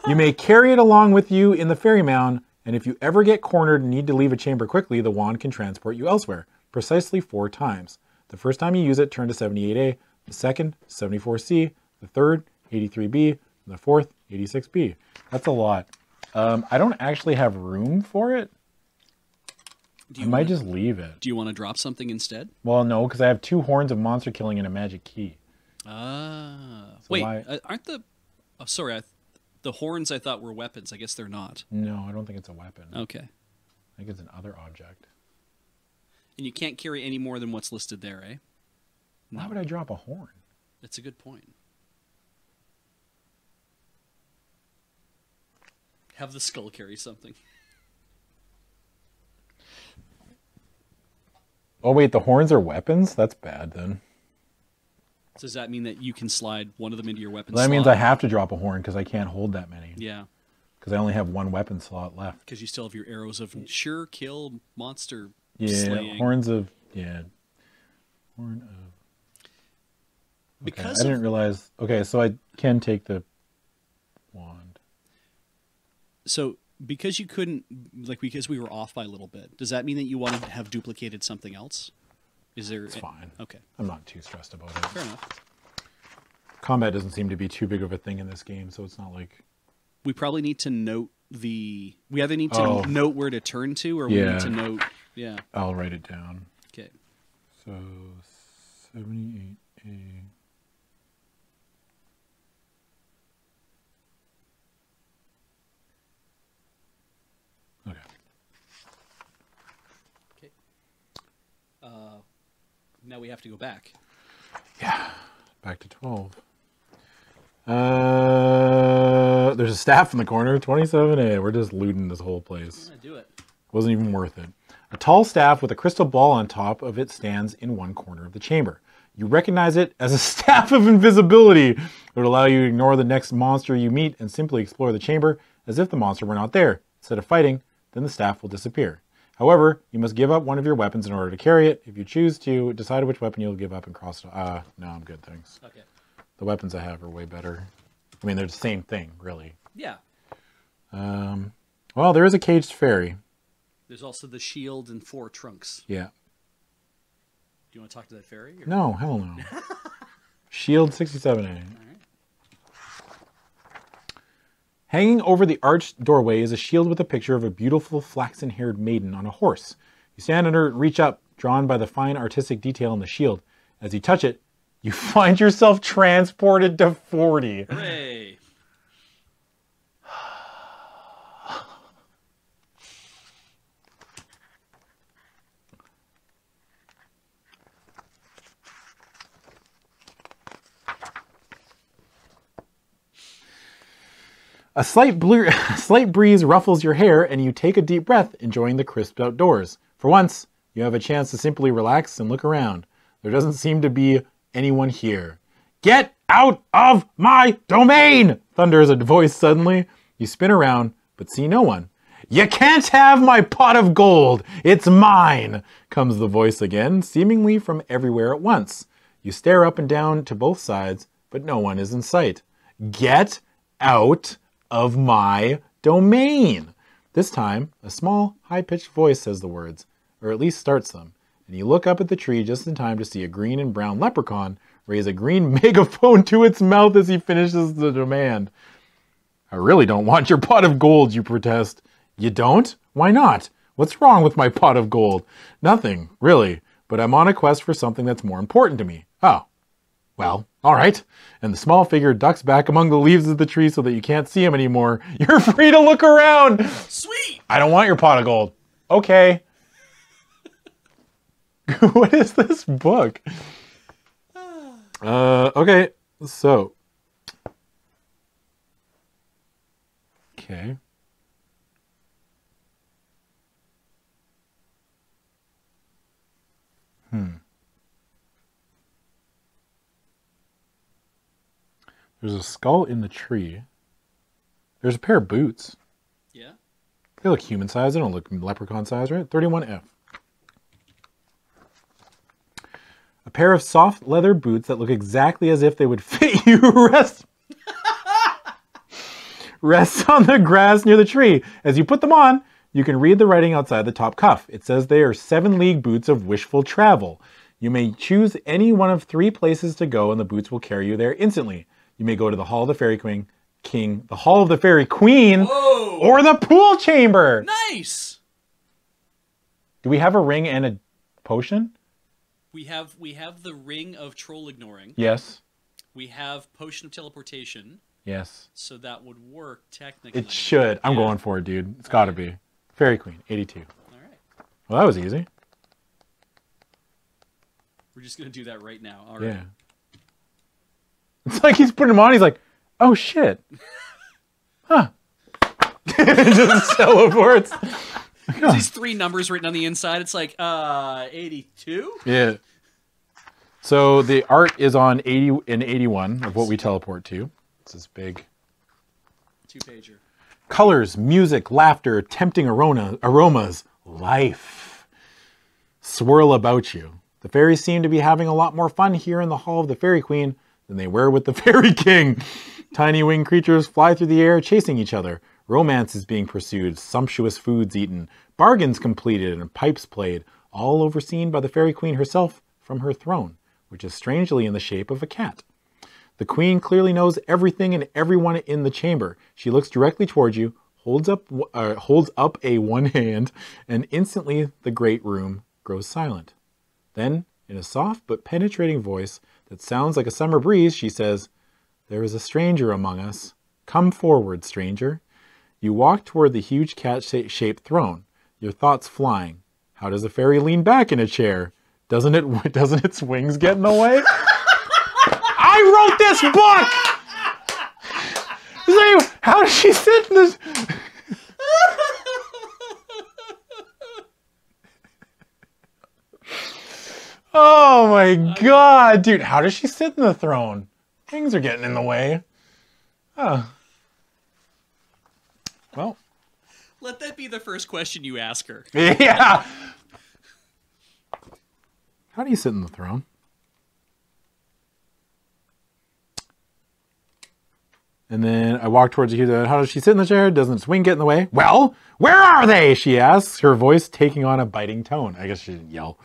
You may carry it along with you in the Faerie Mound, and if you ever get cornered and need to leave a chamber quickly, the wand can transport you elsewhere, precisely 4 times. The first time you use it, turn to 78A, the second, 74C, the third, 83B, and the fourth, 86B. That's a lot. I don't actually have room for it. I might just leave it. Do you want to drop something instead? Well, no, because I have 2 horns of monster killing and a magic key. Ah. So wait, why- aren't the... Oh, sorry, the horns I thought were weapons. I guess they're not. No, I don't think it's a weapon. Okay. I think it's an other object. And you can't carry any more than what's listed there, eh? Why would I drop a horn? That's a good point. Have the skull carry something. Oh, wait, the horns are weapons? That's bad, then. So does that mean that you can slide one of them into your weapon That slot? means I have to drop a horn because I can't hold that many. Yeah. Because I only have 1 weapon slot left. Because you still have your arrows of sure kill monster Yeah, slaying. horns of... Yeah. Horn of... Okay, Because I didn't realize... Okay, so I can take the wand. So because you couldn't... because we were off by a little bit, does that mean that you wanted to have duplicated something else? Is there... It's fine. Okay. I'm not too stressed about it. Fair enough. Combat doesn't seem to be too big of a thing in this game, so it's not like... We probably need to note the... We either need to note where to turn to, or we need to note... Yeah. I'll write it down. Okay. So, 78A... Okay. Okay. Now we have to go back. Yeah. Back to 12. There's a staff in the corner, 27A. We're just looting this whole place. Yeah, do it. Wasn't even worth it. A tall staff with a crystal ball on top of it stands in one corner of the chamber. You recognize it as a staff of invisibility. It would allow you to ignore the next monster you meet and simply explore the chamber as if the monster were not there. Instead of fighting, then the staff will disappear. However, you must give up one of your weapons in order to carry it. If you choose to, decide which weapon you'll give up and cross it. No, I'm good, thanks. Okay. The weapons I have are way better. I mean, they're the same thing, really. Yeah. Well, there is a caged fairy. There's also the shield and 4 trunks. Yeah. Do you want to talk to that fairy? Or? No, hell no. Shield 67A. All right. Hanging over the arched doorway is a shield with a picture of a beautiful flaxen-haired maiden on a horse. You stand under it and reach up, drawn by the fine artistic detail in the shield. As you touch it, you find yourself transported to 40. Hooray! A slight breeze ruffles your hair and you take a deep breath, enjoying the crisp outdoors. For once, you have a chance to simply relax and look around. There doesn't seem to be anyone here. Get out of my domain! Thunders a voice suddenly. You spin around, but see no one. You can't have my pot of gold! It's mine! Comes the voice again, seemingly from everywhere at once. You stare up and down to both sides, but no one is in sight. Get out of my domain! This time, a small, high-pitched voice says the words, or at least starts them, and you look up at the tree just in time to see a green and brown leprechaun raise a green megaphone to its mouth as he finishes the demand. I really don't want your pot of gold, you protest. You don't? Why not? What's wrong with my pot of gold? Nothing, really, but I'm on a quest for something that's more important to me. Oh. Well, all right. And the small figure ducks back among the leaves of the tree so that you can't see him anymore. You're free to look around. Sweet! I don't want your pot of gold. Okay. What is this book? Okay. So. Okay. There's a skull in the tree. There's a pair of boots. Yeah. They look human size. They don't look leprechaun size, right? 31F. A pair of soft leather boots that look exactly as if they would fit you rests on the grass near the tree. As you put them on, you can read the writing outside the top cuff. It says they are 7-league boots of wishful travel. You may choose any one of 3 places to go and the boots will carry you there instantly. You may go to the Hall of the Fairy King, the Hall of the Fairy Queen, Whoa! Or the pool chamber. Nice! Do we have a ring and a potion? We have the ring of troll ignoring. Yes. We have potion of teleportation. Yes. So that would work technically. It should. I'm going for it, dude. It's got to be. Fairy Queen, 82. All right. Well, that was easy. We're just going to do that right now. All right. Yeah. It's like he's putting them on. He's like, oh, shit. Huh. Just teleports. There's these 3 numbers written on the inside. It's like, 82? Yeah. So the art is on 80 and 81 of what we teleport to. It's this big 2-pager. Colors, music, laughter, tempting aromas, life swirl about you. The fairies seem to be having a lot more fun here in the Hall of the Fairy Queen than they were with the Fairy King. Tiny winged creatures fly through the air chasing each other. Romance is being pursued, sumptuous foods eaten, bargains completed, and pipes played, all overseen by the Fairy Queen herself from her throne, which is strangely in the shape of a cat. The Queen clearly knows everything and everyone in the chamber. She looks directly towards you, holds up a one hand, and instantly the great room grows silent. Then, in a soft but penetrating voice that sounds like a summer breeze, she says, "There is a stranger among us. Come forward, stranger." You walk toward the huge cat-shaped throne, your thoughts flying. How does a fairy lean back in a chair? Doesn't its wings get in the way? I wrote this book! So, how does she sit in this? Oh my my god, dude. How does she sit in the throne? Things are getting in the way. Oh. Well. Let that be the first question you ask her. Yeah. How do you sit in the throne? And then I walk towards you. How does she sit in the chair? Doesn't its wing get in the way? Well, where are they? She asks, her voice taking on a biting tone. I guess she didn't yell.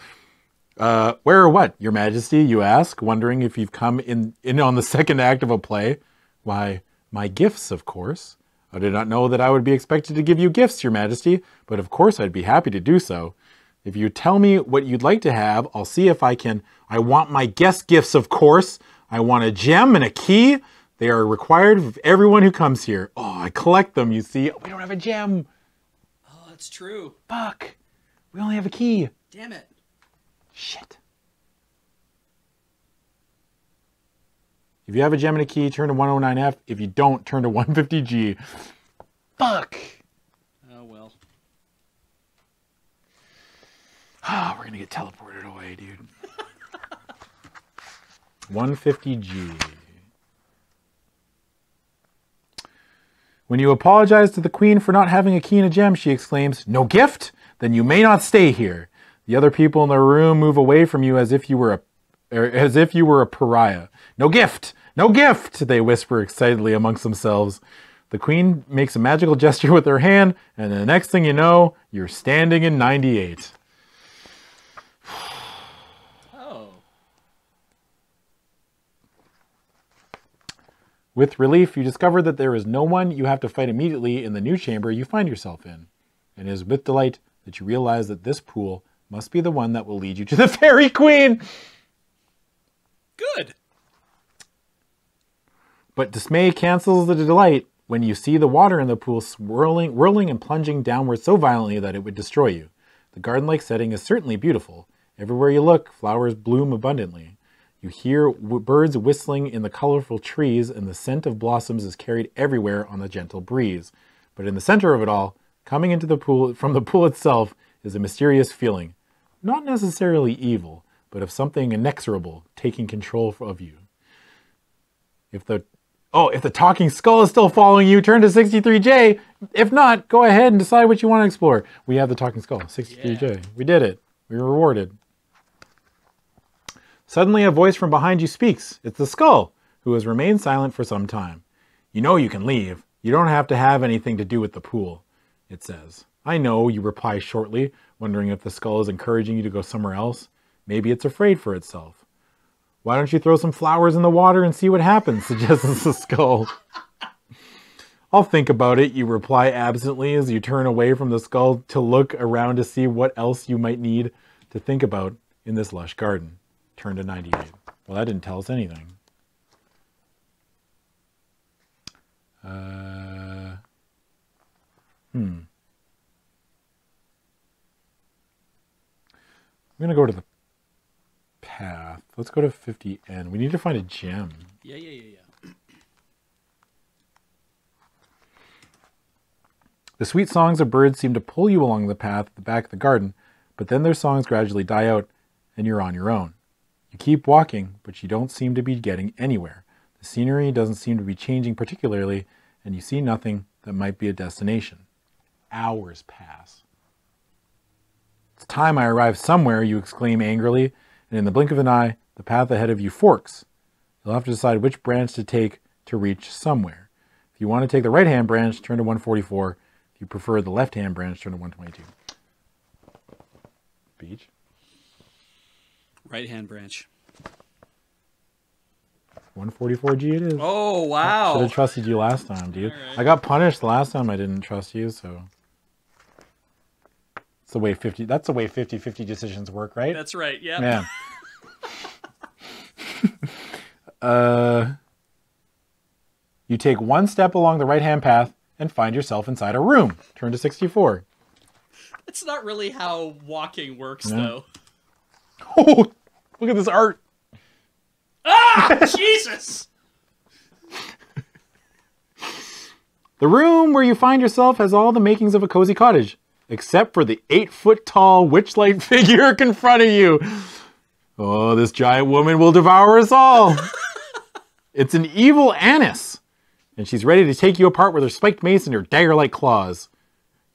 Where or what, Your Majesty, you ask, wondering if you've come in on the second act of a play. Why, my gifts, of course. I did not know that I would be expected to give you gifts, Your Majesty, but of course I'd be happy to do so. If you tell me what you'd like to have, I'll see if I can. I want my guest gifts, of course. I want a gem and a key. They are required of everyone who comes here. Oh, I collect them, you see. We don't have a gem. Oh, that's true. Fuck. We only have a key. Damn it. Shit. If you have a gem and a key, turn to 109F. If you don't, turn to 150G. Fuck. Oh, well. Oh, we're going to get teleported away, dude. 150G. When you apologize to the queen for not having a key and a gem, she exclaims, "No gift? Then you may not stay here." The other people in the room move away from you as if you were a pariah. "No gift! No gift!" they whisper excitedly amongst themselves. The queen makes a magical gesture with her hand, and the next thing you know, you're standing in 98. With relief, you discover that there is no one you have to fight immediately in the new chamber you find yourself in. And it is with delight that you realize that this pool must be the one that will lead you to the Fairy Queen. Good. But dismay cancels the delight when you see the water in the pool whirling and plunging downward so violently that it would destroy you. The garden-like setting is certainly beautiful. Everywhere you look, flowers bloom abundantly. You hear birds whistling in the colorful trees, and the scent of blossoms is carried everywhere on the gentle breeze. But in the center of it all, coming into the pool from the pool itself, is a mysterious feeling, not necessarily evil, but of something inexorable taking control of you. If the talking skull is still following you, turn to 63J. If not, go ahead and decide what you want to explore. We have the talking skull, 63J. Yeah. We did it. We were rewarded. Suddenly a voice from behind you speaks. It's the skull, who has remained silent for some time. "You know you can leave. You don't have to have anything to do with the pool," it says. "I know," you reply shortly, wondering if the skull is encouraging you to go somewhere else. Maybe it's afraid for itself. "Why don't you throw some flowers in the water and see what happens?" suggests the skull. "I'll think about it," you reply absently as you turn away from the skull to look around to see what else you might need to think about in this lush garden. Turn to 98. Well, that didn't tell us anything. I'm going to go to the path. Let's go to 50N. We need to find a gem. Yeah. The sweet songs of birds seem to pull you along the path at the back of the garden, but then their songs gradually die out and you're on your own. You keep walking, but you don't seem to be getting anywhere. The scenery doesn't seem to be changing particularly, and you see nothing that might be a destination. Hours pass. "It's time I arrive somewhere," you exclaim angrily, and in the blink of an eye, the path ahead of you forks. You'll have to decide which branch to take to reach somewhere. If you want to take the right-hand branch, turn to 144. If you prefer the left-hand branch, turn to 122. Beach. Right-hand branch. 144G it is. Oh, wow. Should have trusted you last time, dude. Right. I got punished last time I didn't trust you, so. That's the way 50-50 decisions work, right? That's right, yeah. Yeah. You take one step along the right-hand path and find yourself inside a room. Turn to 64. That's not really how walking works, though. Oh, look at this art. Ah, Jesus! The room where you find yourself has all the makings of a cozy cottage, except for the 8-foot-tall witch-like figure confronting you. Oh, this giant woman will devour us all. It's an evil Annis, and she's ready to take you apart with her spiked mace and her dagger-like claws.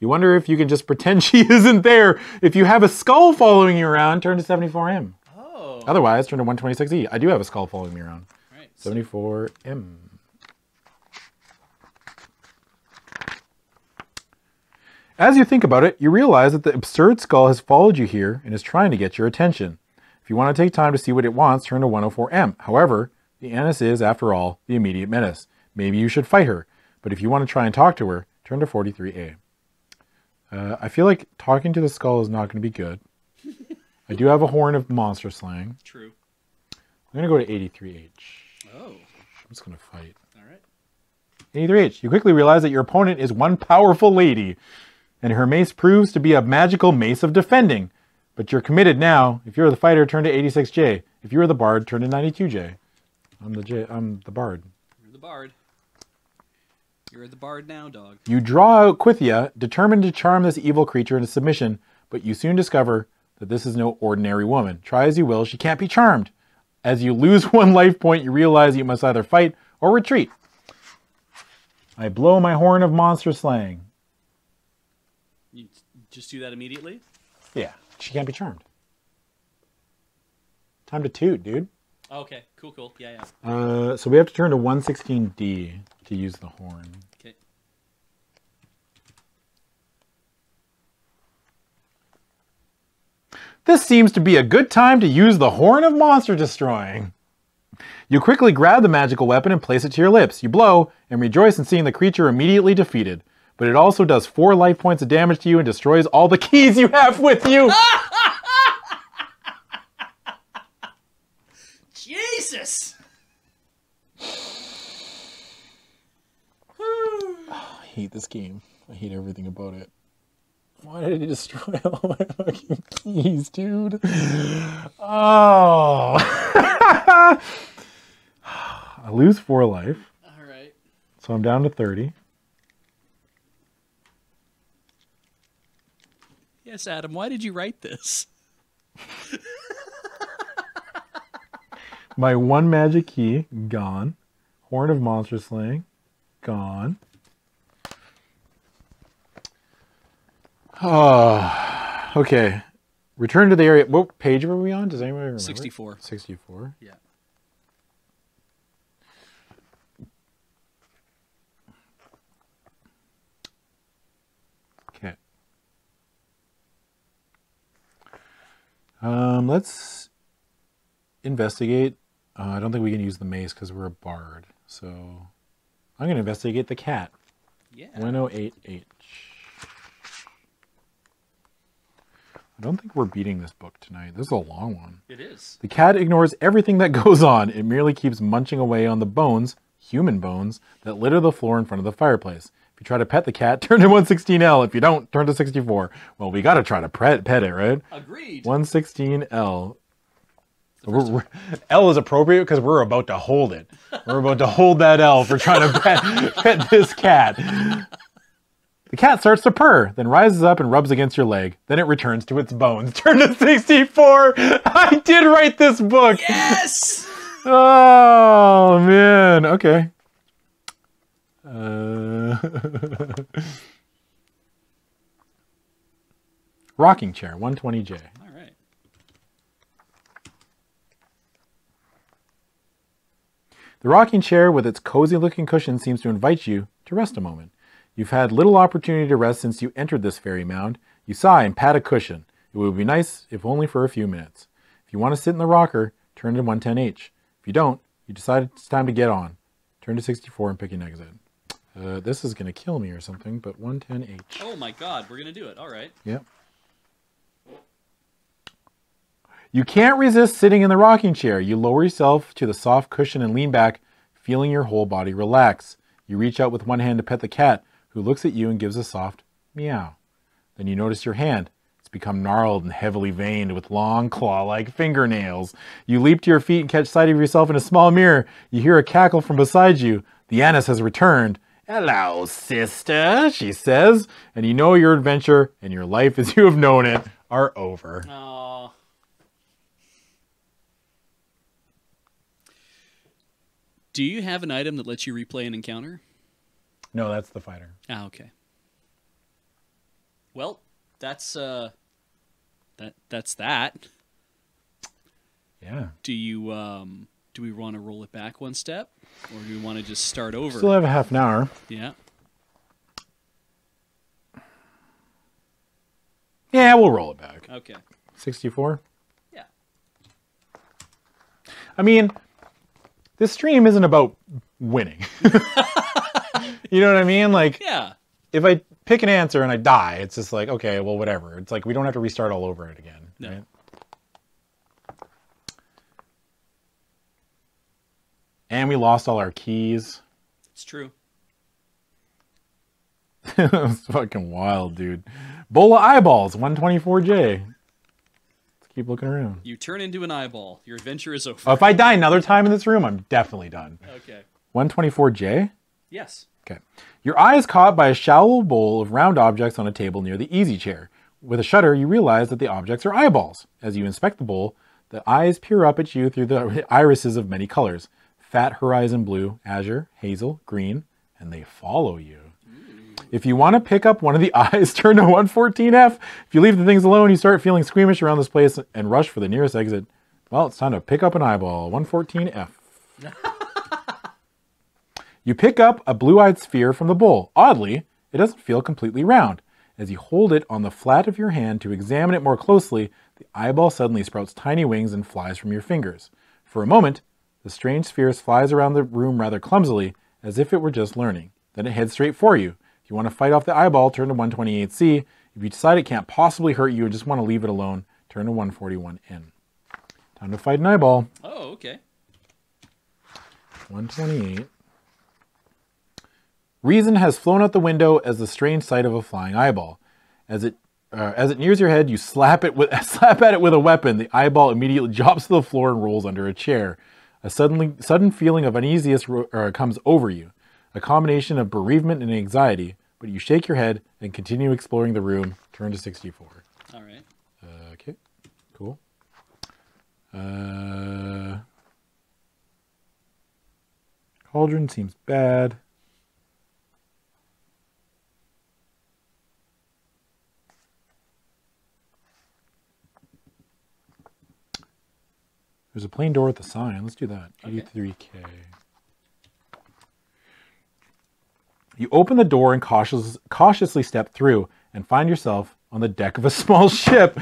You wonder if you can just pretend she isn't there. If you have a skull following you around, turn to 74M. Oh. Otherwise, turn to 126E. I do have a skull following me around. Right. 74M. As you think about it, you realize that the absurd skull has followed you here and is trying to get your attention. If you want to take time to see what it wants, turn to 104M. However, the Annis is, after all, the immediate menace. Maybe you should fight her, but if you want to try and talk to her, turn to 43A. I feel like talking to the skull is not going to be good. I do have a horn of monster slang. True. I'm going to go to 83H. Oh. I'm just going to fight. All right. 83H. You quickly realize that your opponent is one powerful lady, and her mace proves to be a magical mace of defending. But you're committed now. If you're the fighter, turn to 86J. If you're the bard, turn to 92J. I'm the bard. You're the bard. You're the bard now, dog. You draw out Quithia, determined to charm this evil creature into submission, but you soon discover that this is no ordinary woman. Try as you will, she can't be charmed. As you lose one life point, you realize you must either fight or retreat. I blow my horn of monster slang. You just do that immediately? Yeah, she can't be charmed. Time to toot, dude. Okay, cool. Yeah. So we have to turn to 116D to use the horn. Okay. This seems to be a good time to use the Horn of Monster Destroying. You quickly grab the magical weapon and place it to your lips. You blow and rejoice in seeing the creature immediately defeated. But it also does 4 life points of damage to you and destroys all the keys you have with you. Jesus! I hate this game. I hate everything about it. Why did he destroy all my fucking keys, dude? Oh. I lose 4 life. Alright. So I'm down to 30. Yes, Adam, why did you write this? My 1 magic key, gone. Horn of Monster Slaying, gone. Oh, okay. Return to the area. What page were we on? Does anybody remember? 64. 64? Yeah. Okay. Let's investigate. I don't think we can use the mace because we're a bard. So I'm going to investigate the cat. Yeah. 108H. I don't think we're beating this book tonight. This is a long one. It is. The cat ignores everything that goes on. It merely keeps munching away on the bones, human bones, that litter the floor in front of the fireplace. If you try to pet the cat, turn to 116L. If you don't, turn to 64. Well, we got to try to pet it, right? Agreed. 116L. L is appropriate because we're about to hold it. We're about to hold that L for trying to pet this cat. The cat starts to purr, then rises up and rubs against your leg. Then it returns to its bones. Turn to 64. I did write this book. Yes! Oh, man. Okay. Rocking chair, 120J. All right. The rocking chair with its cozy-looking cushion seems to invite you to rest a moment. You've had little opportunity to rest since you entered this fairy mound. You sigh and pat a cushion. It would be nice if only for a few minutes. If you want to sit in the rocker, turn to 110H. If you don't, you decide it's time to get on. Turn to 64 and pick an exit. This is going to kill me or something, but 110H. Oh my god, we're going to do it. All right. Yep. You can't resist sitting in the rocking chair. You lower yourself to the soft cushion and lean back, feeling your whole body relax. You reach out with one hand to pet the cat, who looks at you and gives a soft meow. Then you notice your hand. It's become gnarled and heavily veined with long claw-like fingernails. You leap to your feet and catch sight of yourself in a small mirror. You hear a cackle from beside you. The Annis has returned. "Hello, sister," she says, and you know your adventure and your life as you have known it are over. Aww. Do you have an item that lets you replay an encounter? No, that's the fighter. Ah, okay. Well, that's that. Yeah. Do we want to roll it back one step, or do we want to just start over? Still have a half an hour. Yeah. Yeah, we'll roll it back. Okay. 64? Yeah. I mean, this stream isn't about winning. You know what I mean? Like, Yeah. if I pick an answer and I die, it's just like, okay, well, whatever. It's like we don't have to restart all over it again. No. Right? And we lost all our keys. It's true. It was fucking wild, dude. Bowl of eyeballs, 124J. Let's keep looking around. You turn into an eyeball. Your adventure is over. Oh, if I die another time in this room, I'm definitely done. Okay. 124J? Yes. Okay. Your eye is caught by a shallow bowl of round objects on a table near the easy chair. With a shudder, you realize that the objects are eyeballs. As you inspect the bowl, the eyes peer up at you through the irises of many colors. Fat horizon blue, azure, hazel, green, and they follow you. If you want to pick up one of the eyes, turn to 114F. If you leave the things alone, you start feeling squeamish around this place and rush for the nearest exit. Well, it's time to pick up an eyeball, 114F. You pick up a blue-eyed sphere from the bowl. Oddly, it doesn't feel completely round. As you hold it on the flat of your hand to examine it more closely, the eyeball suddenly sprouts tiny wings and flies from your fingers. For a moment, the strange sphere flies around the room rather clumsily, as if it were just learning. Then it heads straight for you. If you want to fight off the eyeball, turn to 128C. If you decide it can't possibly hurt you and just want to leave it alone, turn to 141N. Time to fight an eyeball. Oh, okay. 128. Reason has flown out the window as the strange sight of a flying eyeball. As it nears your head, you slap at it with a weapon. The eyeball immediately drops to the floor and rolls under a chair. A sudden feeling of uneasiness comes over you, a combination of bereavement and anxiety, but you shake your head and continue exploring the room. Turn to 64. All right. Okay, cool. Cauldron seems bad. There's a plain door with a sign. Let's do that. Okay. 83K. You open the door and cautiously step through and find yourself on the deck of a small ship.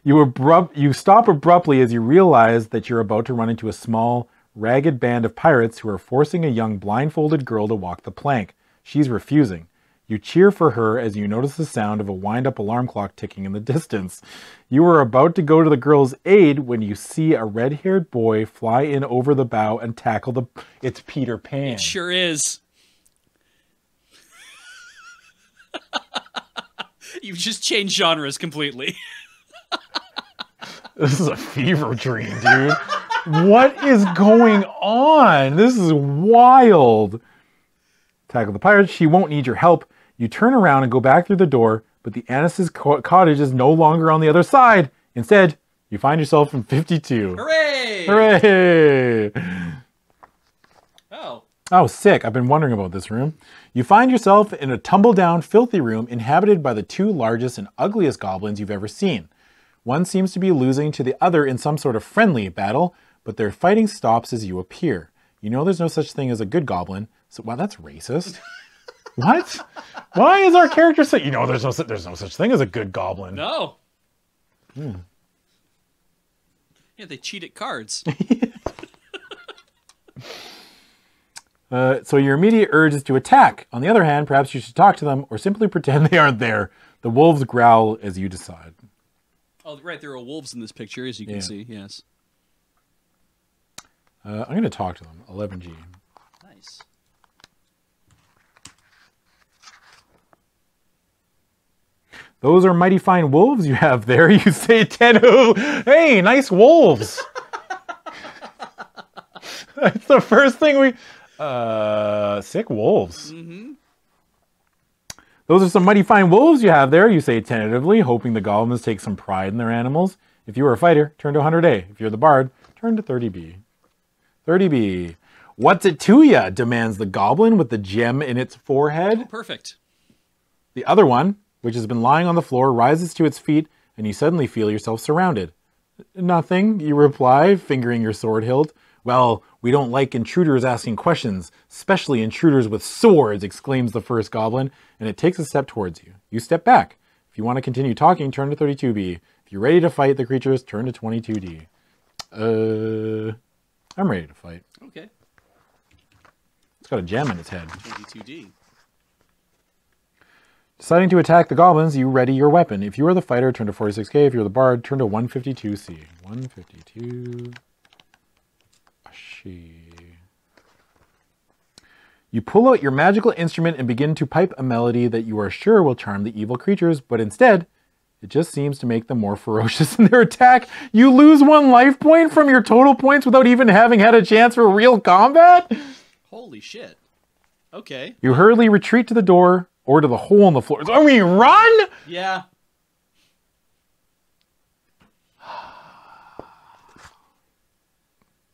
You stop abruptly as you realize that you're about to run into a small, ragged band of pirates who are forcing a young blindfolded girl to walk the plank. She's refusing. You cheer for her as you notice the sound of a wind-up alarm clock ticking in the distance. You are about to go to the girl's aid when you see a red-haired boy fly in over the bow and tackle the... It's Peter Pan. It sure is. You've just changed genres completely. This is a fever dream, dude. What is going on? This is wild. Tackle the pirates. She won't need your help. You turn around and go back through the door, but the Annis's cottage is no longer on the other side. Instead, you find yourself in 52. Hooray! Hooray! Oh, sick. I've been wondering about this room. You find yourself in a tumble-down, filthy room inhabited by the two largest and ugliest goblins you've ever seen. One seems to be losing to the other in some sort of friendly battle, but their fighting stops as you appear. You know there's no such thing as a good goblin, so wow, that's racist. What? Why is our character so... You know there's no such thing as a good goblin. no. Yeah, they cheat at cards. So your immediate urge is to attack. On the other hand, perhaps you should talk to them or simply pretend they aren't there. The wolves growl as you decide. Oh, right, there are wolves in this picture, as you can see, yes. I'm going to talk to them. 11G. Nice. Those are mighty fine wolves you have there. You say 10. Hey, nice wolves. That's the first thing we... sick wolves. Mm-hmm. Those are some mighty fine wolves you have there, you say tentatively, hoping the goblins take some pride in their animals. If you are a fighter, turn to 100A. If you're the bard, turn to 30B. 30B. What's it to ya? Demands the goblin with the gem in its forehead. Perfect. The other one, which has been lying on the floor, rises to its feet, and you suddenly feel yourself surrounded. Nothing, you reply, fingering your sword hilt. Well, we don't like intruders asking questions, especially intruders with swords, exclaims the first goblin, and it takes a step towards you. You step back. If you want to continue talking, turn to 32B. If you're ready to fight the creatures, turn to 22D. I'm ready to fight. Okay. It's got a gem in its head. 22D. Deciding to attack the goblins, you ready your weapon. If you are the fighter, turn to 46K. If you're the bard, turn to 152C. 152... You pull out your magical instrument and begin to pipe a melody that you are sure will charm the evil creatures, but instead, it just seems to make them more ferocious in their attack. You lose 1 life point from your total points without even having had a chance for real combat? Holy shit. Okay. You hurriedly retreat to the door or to the hole in the floor. I mean, run? Yeah.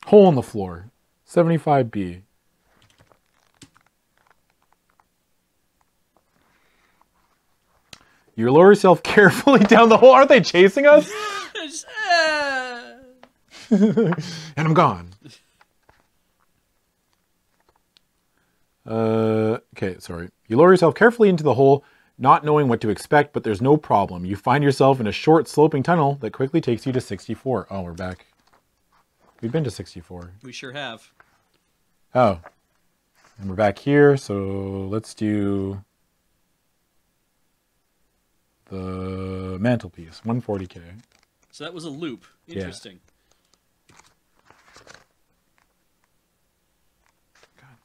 Hole in the floor. 75B. You lower yourself carefully down the hole. Aren't they chasing us? And I'm gone. Okay, sorry. You lower yourself carefully into the hole, not knowing what to expect, but there's no problem. You find yourself in a short, sloping tunnel that quickly takes you to 64. Oh, we're back. We've been to 64. We sure have. Oh. And we're back here, so let's do the mantelpiece, 140K. So that was a loop. Interesting. God,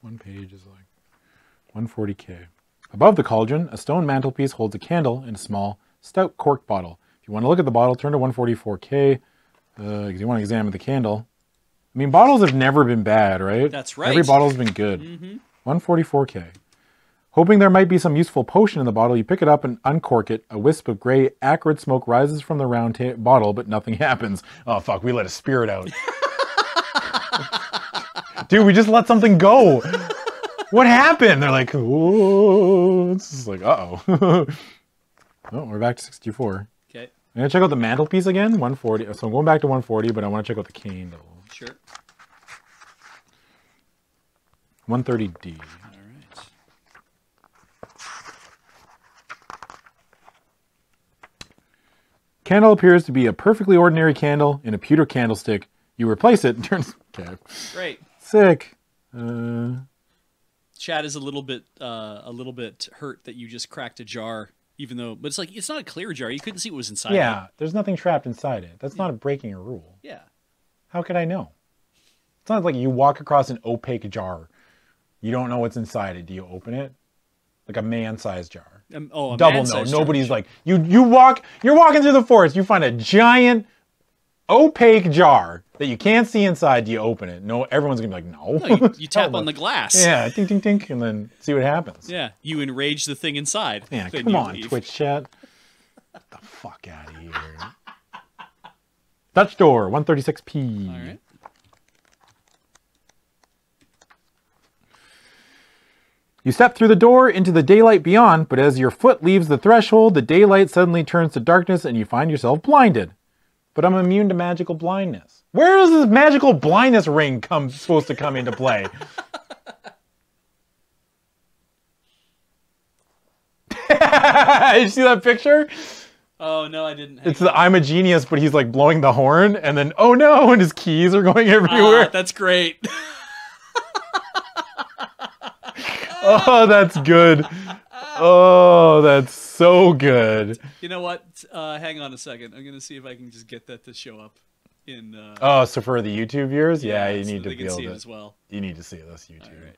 one page is like 140K. Above the cauldron, a stone mantelpiece holds a candle in a small, stout cork bottle. If you want to look at the bottle, turn to 144K. Because you want to examine the candle. I mean, bottles have never been bad, right? That's right. Every bottle's been good. Mm-hmm. 144K. Hoping there might be some useful potion in the bottle, you pick it up and uncork it. A wisp of gray, acrid smoke rises from the round bottle, but nothing happens. Oh, fuck, we let a spirit out. Dude, we just let something go. What happened? They're like, whoa. It's just like, uh-oh. Oh, we're back to 64. Okay. I'm going to check out the mantelpiece again, 140. So I'm going back to 140, but I want to check out the candle. Sure. 130D. All right. Candle appears to be a perfectly ordinary candle in a pewter candlestick. You replace it and turns... Okay. Great. Sick. Chad is a little bit hurt that you just cracked a jar. Even though, but it's not a clear jar. You couldn't see what was inside. Yeah, it. there's nothing trapped inside it. That's not breaking a rule. Yeah. How could I know? It's not like you walk across an opaque jar. You don't know what's inside it. Do you open it? Like a man-sized jar. A Double no. man-sized Nobody's jar. like you're walking through the forest. You find a giant opaque jar that you can't see inside. Do you open it? No, everyone's gonna be like, no. No, you tap on the glass. Yeah, tink, tink, tink, and then see what happens. Yeah, you enrage the thing inside. Yeah, then come you on, leave. Twitch chat. Get the fuck out of here. Dutch door, 136p. All right. You step through the door into the daylight beyond, but as your foot leaves the threshold, the daylight suddenly turns to darkness and you find yourself blinded. But I'm immune to magical blindness. Where is this magical blindness ring supposed to come into play? Did you see that picture? Oh, no, I didn't. It's the I'm a genius, but he's like blowing the horn, and then, oh no, and his keys are going everywhere. That's great. Oh, that's good. Oh, that's so good. You know what? Hang on a second. I'm going to see if I can just get that to show up in... Oh, so for the YouTube viewers? Yeah, you so need to they be can able see to... it as well. You need to see this YouTube. All right.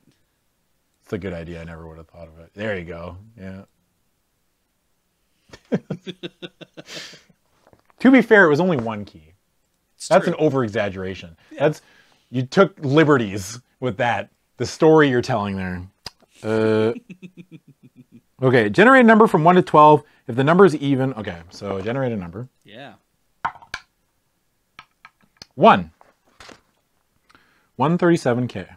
It's a good idea. I never would have thought of it. There you go. Yeah. To be fair, it was only one key. That's true. an over-exaggeration. Yeah. You took liberties with that. The story you're telling there. Okay, generate a number from 1 to 12. If the number is even... Okay, so generate a number. Yeah. 1. 137K.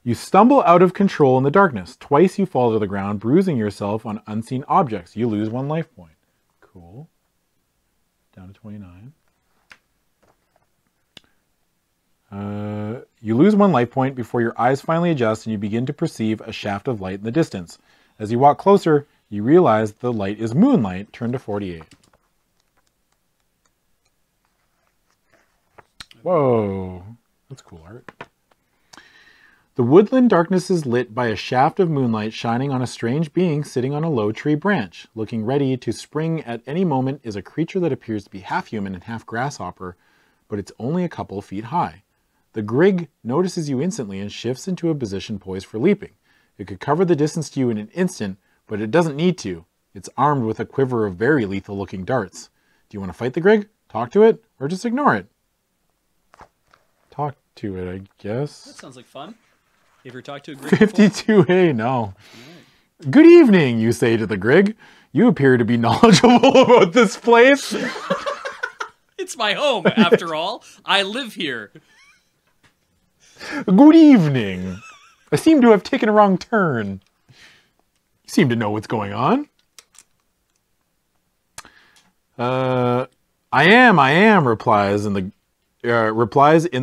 You stumble out of control in the darkness. Twice you fall to the ground, bruising yourself on unseen objects. You lose 1 life point. Cool. Down to 29. You lose 1 life point before your eyes finally adjust and you begin to perceive a shaft of light in the distance. As you walk closer, you realize the light is moonlight. Turn to 48. Whoa. That's cool art. The woodland darkness is lit by a shaft of moonlight shining on a strange being sitting on a low tree branch. Looking ready to spring at any moment is a creature that appears to be half human and half grasshopper, but it's only a couple feet high. The Grig notices you instantly and shifts into a position poised for leaping. It could cover the distance to you in an instant, but it doesn't need to. It's armed with a quiver of very lethal looking darts. Do you want to fight the Grig, talk to it, or just ignore it? Talk to it, I guess. That sounds like fun. You ever talked to a Grig before? 52A, no. Right. Good evening, you say to the Grig. You appear to be knowledgeable about this place. It's my home, after all. I live here. Good evening. I seem to have taken a wrong turn. You seem to know what's going on. I am, replies in the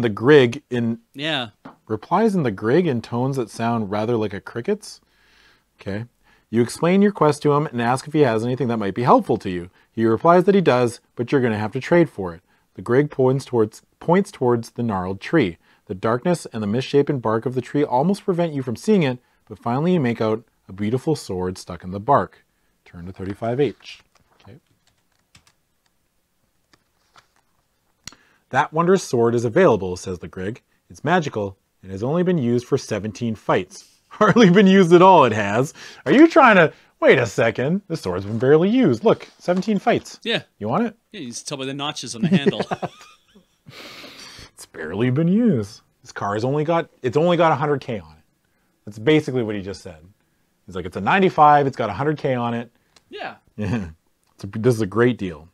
Grig in... Yeah. Replies in the Grig in tones that sound rather like a cricket's. Okay. You explain your quest to him and ask if he has anything that might be helpful to you. He replies that he does, but you're going to have to trade for it. The Grig points towards the gnarled tree. The darkness and the misshapen bark of the tree almost prevent you from seeing it, but finally you make out a beautiful sword stuck in the bark. Turn to 35H. Okay. That wondrous sword is available, says the Grig. It's magical. It has only been used for 17 fights. Hardly been used at all, it has. Are you trying to... Wait a second. This sword's been barely used. Look, 17 fights. Yeah. You want it? Yeah, you can tell by the notches on the handle. It's barely been used. This car has only got 100K on it. That's basically what he just said. He's like, it's a 95, it's got 100K on it. Yeah. Yeah. This is a great deal.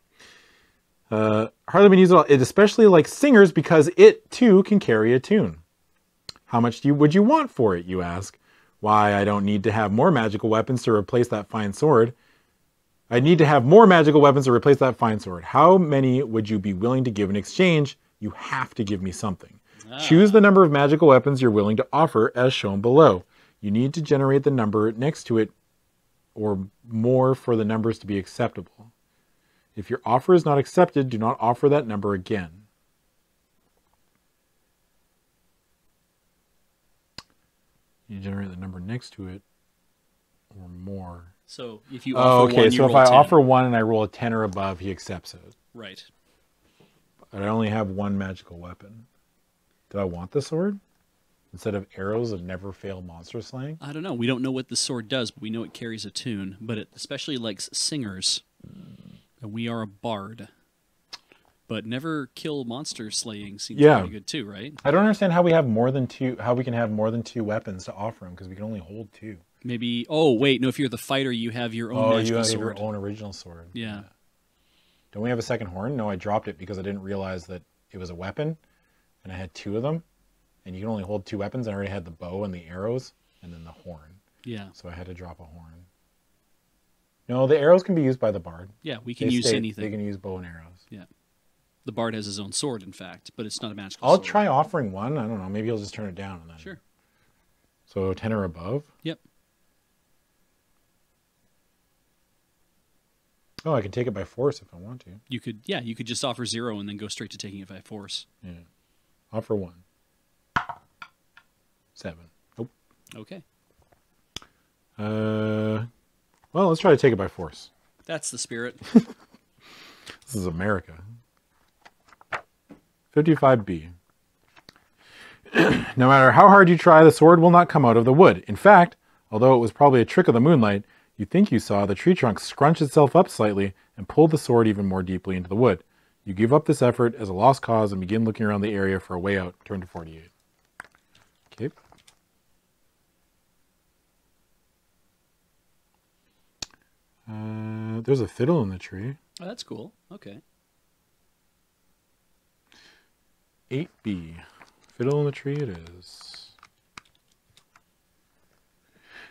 Hardly been used at all. It especially likes singers because it, too, can carry a tune. How much would you want for it, you ask? Why, I don't need to have more magical weapons to replace that fine sword. I need to have more magical weapons to replace that fine sword. How many would you be willing to give in exchange? You have to give me something. Choose the number of magical weapons you're willing to offer as shown below. You need to generate the number next to it or more for the numbers to be acceptable. If your offer is not accepted, do not offer that number again. You generate the number next to it or more. So if you offer one, you so if roll I 10. offer 1 and I roll a 10 or above, he accepts it. Right. But I only have 1 magical weapon. Do I want the sword? Instead of arrows of never fail monster slaying? I don't know. We don't know what the sword does, but we know it carries a tune. But it especially likes singers. And we are a bard. But never kill monster slaying seems pretty good too, right? I don't understand how we have more than 2. How we can have more than 2 weapons to offer him because we can only hold 2. Maybe. Oh wait, no. If you're the fighter, you have your own magical sword. You have your own original sword. Yeah. Don't we have a second horn? No, I dropped it because I didn't realize that it was a weapon, and I had 2 of them, and you can only hold 2 weapons. I already had the bow and the arrows, and then the horn. Yeah. So I had to drop a horn. No, the arrows can be used by the bard. Yeah, we can use anything. They can use bow and arrows. Yeah. The bard has his own sword, in fact, but it's not a magical I'll sword. try offering 1. I don't know. Maybe he'll just turn it down. And then... Sure. So 10 or above? Yep. Oh, I can take it by force if I want to. You could just offer 0 and then go straight to taking it by force. Yeah. Offer 1. 7. Nope. Okay. Well, let's try to take it by force. That's the spirit. This is America. 55B. No matter how hard you try, the sword will not come out of the wood. In fact, although it was probably a trick of the moonlight, you think you saw the tree trunk scrunch itself up slightly and pull the sword even more deeply into the wood. You give up this effort as a lost cause and begin looking around the area for a way out. Turn to 48. Okay. There's a fiddle in the tree. Oh, that's cool. Okay. 8B. Fiddle in the tree it is.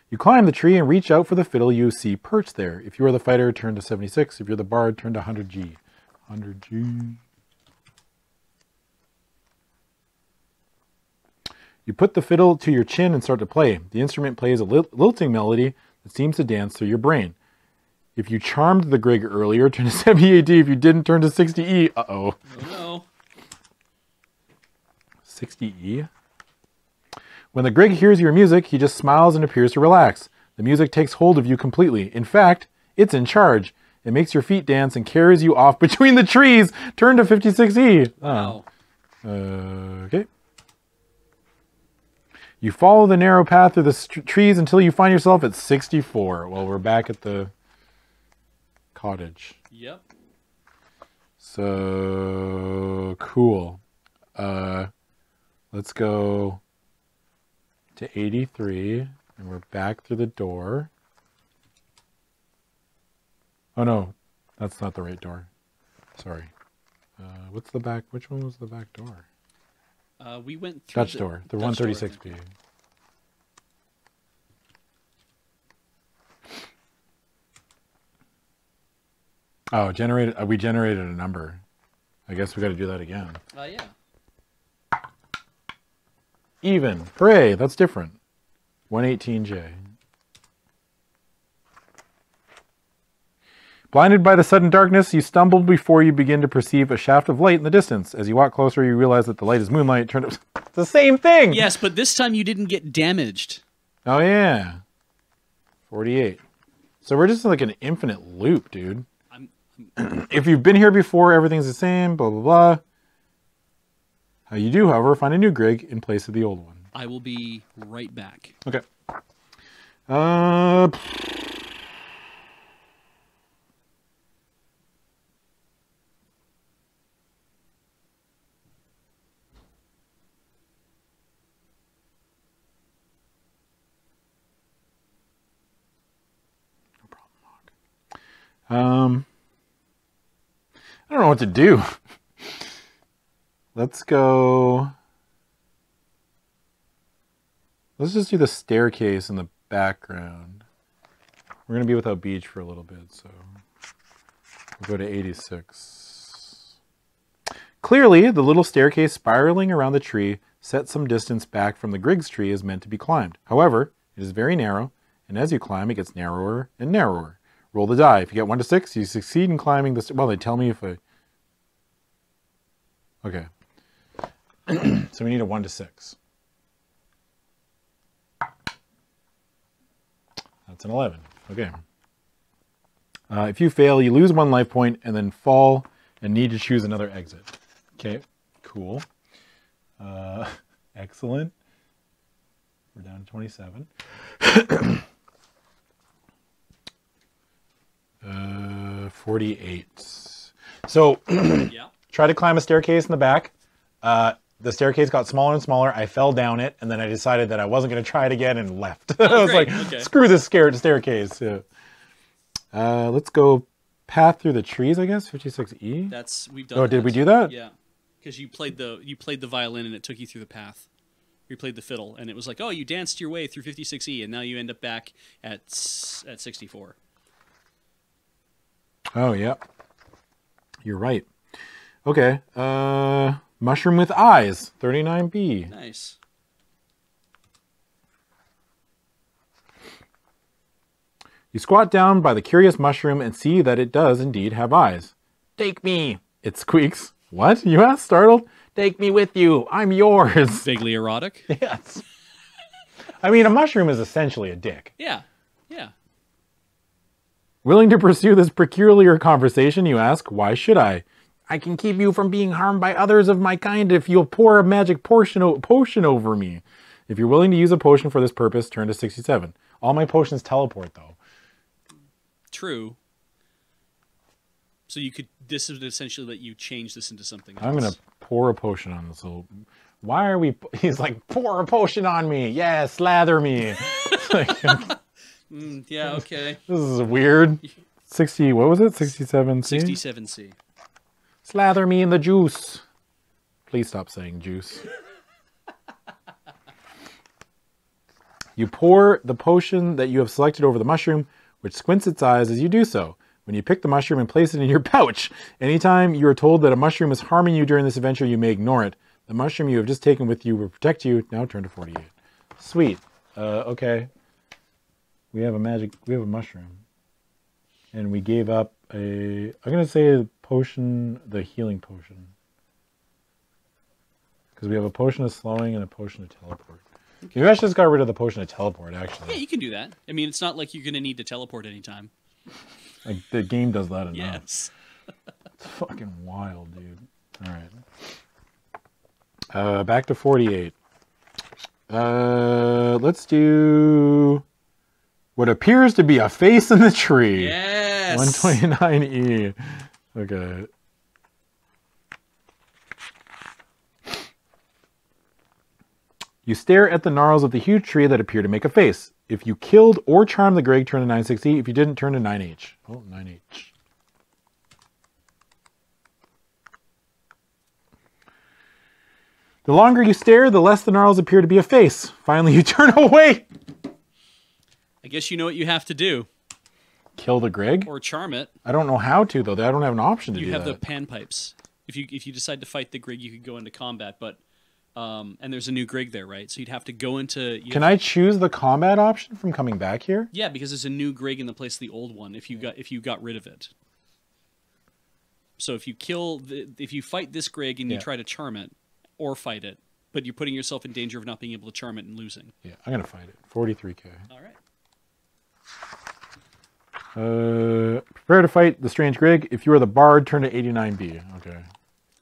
You climb the tree and reach out for the fiddle you see perched there. If you are the fighter, turn to 76. If you're the bard, turn to 100G. 100G. You put the fiddle to your chin and start to play. The instrument plays a lilting melody that seems to dance through your brain. If you charmed the Grig earlier, turn to 78D. If you didn't, turn to 60E. Uh-oh. Oh, no. 60E? When the Grig hears your music, he just smiles and appears to relax. The music takes hold of you completely. In fact, it's in charge. It makes your feet dance and carries you off between the trees. Turn to 56E. Wow. Okay. You follow the narrow path through the trees until you find yourself at 64. Well, we're back at the cottage. Yep. So, cool. Let's go to 83, and we're back through the door. Oh no, that's not the right door. Sorry. What's the back? Which one was the back door? We went through Dutch door, the 136B. Oh, generated. We generated a number. I guess we got to do that again. Yeah. Even. Hooray, that's different. 118J. Blinded by the sudden darkness, you stumble before you begin to perceive a shaft of light in the distance. As you walk closer, you realize that the light is moonlight. It's the same thing! Yes, but this time you didn't get damaged. Oh, yeah. 48. So we're just like an infinite loop, dude. If you've been here before, everything's the same, blah, blah, blah. How you do, however, find a new Grig in place of the old one. I will be right back. Okay. I don't know what to do. Let's go. Let's just do the staircase in the background. We're going to be without beach for a little bit, so we'll go to 86. Clearly, the little staircase spiraling around the tree set some distance back from the Grig's tree is meant to be climbed. However, it is very narrow, and as you climb, it gets narrower and narrower. Roll the die. If you get 1 to 6, you succeed in climbing this. Well, they tell me if I. Okay. So we need a 1 to 6. That's an 11. Okay. If you fail, you lose 1 life point and then fall and need to choose another exit. Okay. Cool. Excellent. We're down to 27. 48. So Yeah. try to climb a staircase in the back. The staircase got smaller and smaller. I fell down it, and then I decided that I wasn't going to try it again and left. Oh, I was great. like, Okay. screw this scared staircase. Yeah. Let's go path through the trees, I guess. 56E. That's we've done. Oh, did that. we do that? Yeah, because you played the violin and it took you through the path. You played the fiddle and it was like, oh, you danced your way through 56E and now you end up back at 64. Oh, yeah. You're right. Okay. Mushroom with eyes. 39B. Nice. You squat down by the curious mushroom and see that it does indeed have eyes. Take me, it squeaks. What? You ask, startled? Take me with you. I'm yours. Vaguely erotic. Yes. I mean, a mushroom is essentially a dick. Yeah. Yeah. Willing to pursue this peculiar conversation, you ask, why should I? I can keep you from being harmed by others of my kind if you'll pour a magic potion over me. If you're willing to use a potion for this purpose, turn to 67. All my potions teleport, though. True. So you could. This is essentially that you change this into something else. I'm going to pour a potion on this little... Why are we... He's like, pour a potion on me. Yeah, slather me. Yeah, okay. This is weird. 60... What was it? 67C? 67C. Slather me in the juice. Please stop saying juice. You pour the potion that you have selected over the mushroom, which squints its eyes as you do so. When you pick the mushroom and place it in your pouch, anytime you are told that a mushroom is harming you during this adventure, you may ignore it. The mushroom you have just taken with you will protect you. Now turn to 48. Sweet. Okay. We have a mushroom. And we gave up I'm going to say a potion, the healing potion. Because we have a potion of slowing and a potion of teleport. Maybe I should just got rid of the potion of teleport, actually. Yeah, you can do that. I mean, it's not like you're going to need to teleport anytime. Like, the game does that enough. Yes. It's fucking wild, dude. All right. Back to 48. Let's do what appears to be a face in the tree. Yes. 129E. Okay. You stare at the gnarls of the huge tree that appear to make a face. If you killed or charmed the Greg, turn to 960. If you didn't, turn to 9H. Oh, 9H. The longer you stare, the less the gnarls appear to be a face. Finally, you turn away. I guess you know what you have to do. Kill the Greg? Or charm it. I don't know how to, though. I don't have an option to do that. You have the panpipes. If you decide to fight the Grig, you could go into combat, but and there's a new Grig there, right? So you'd have to go into... Can I choose the combat option from coming back here? Yeah, because there's a new Grig in the place of the old one if you got rid of it. So if you fight this Grig and you try to charm it, or fight it, but you're putting yourself in danger of not being able to charm it and losing. Yeah, I'm going to fight it. 43k. All right. Prepare to fight the strange Grig. If you are the bard, turn to 89B. Okay.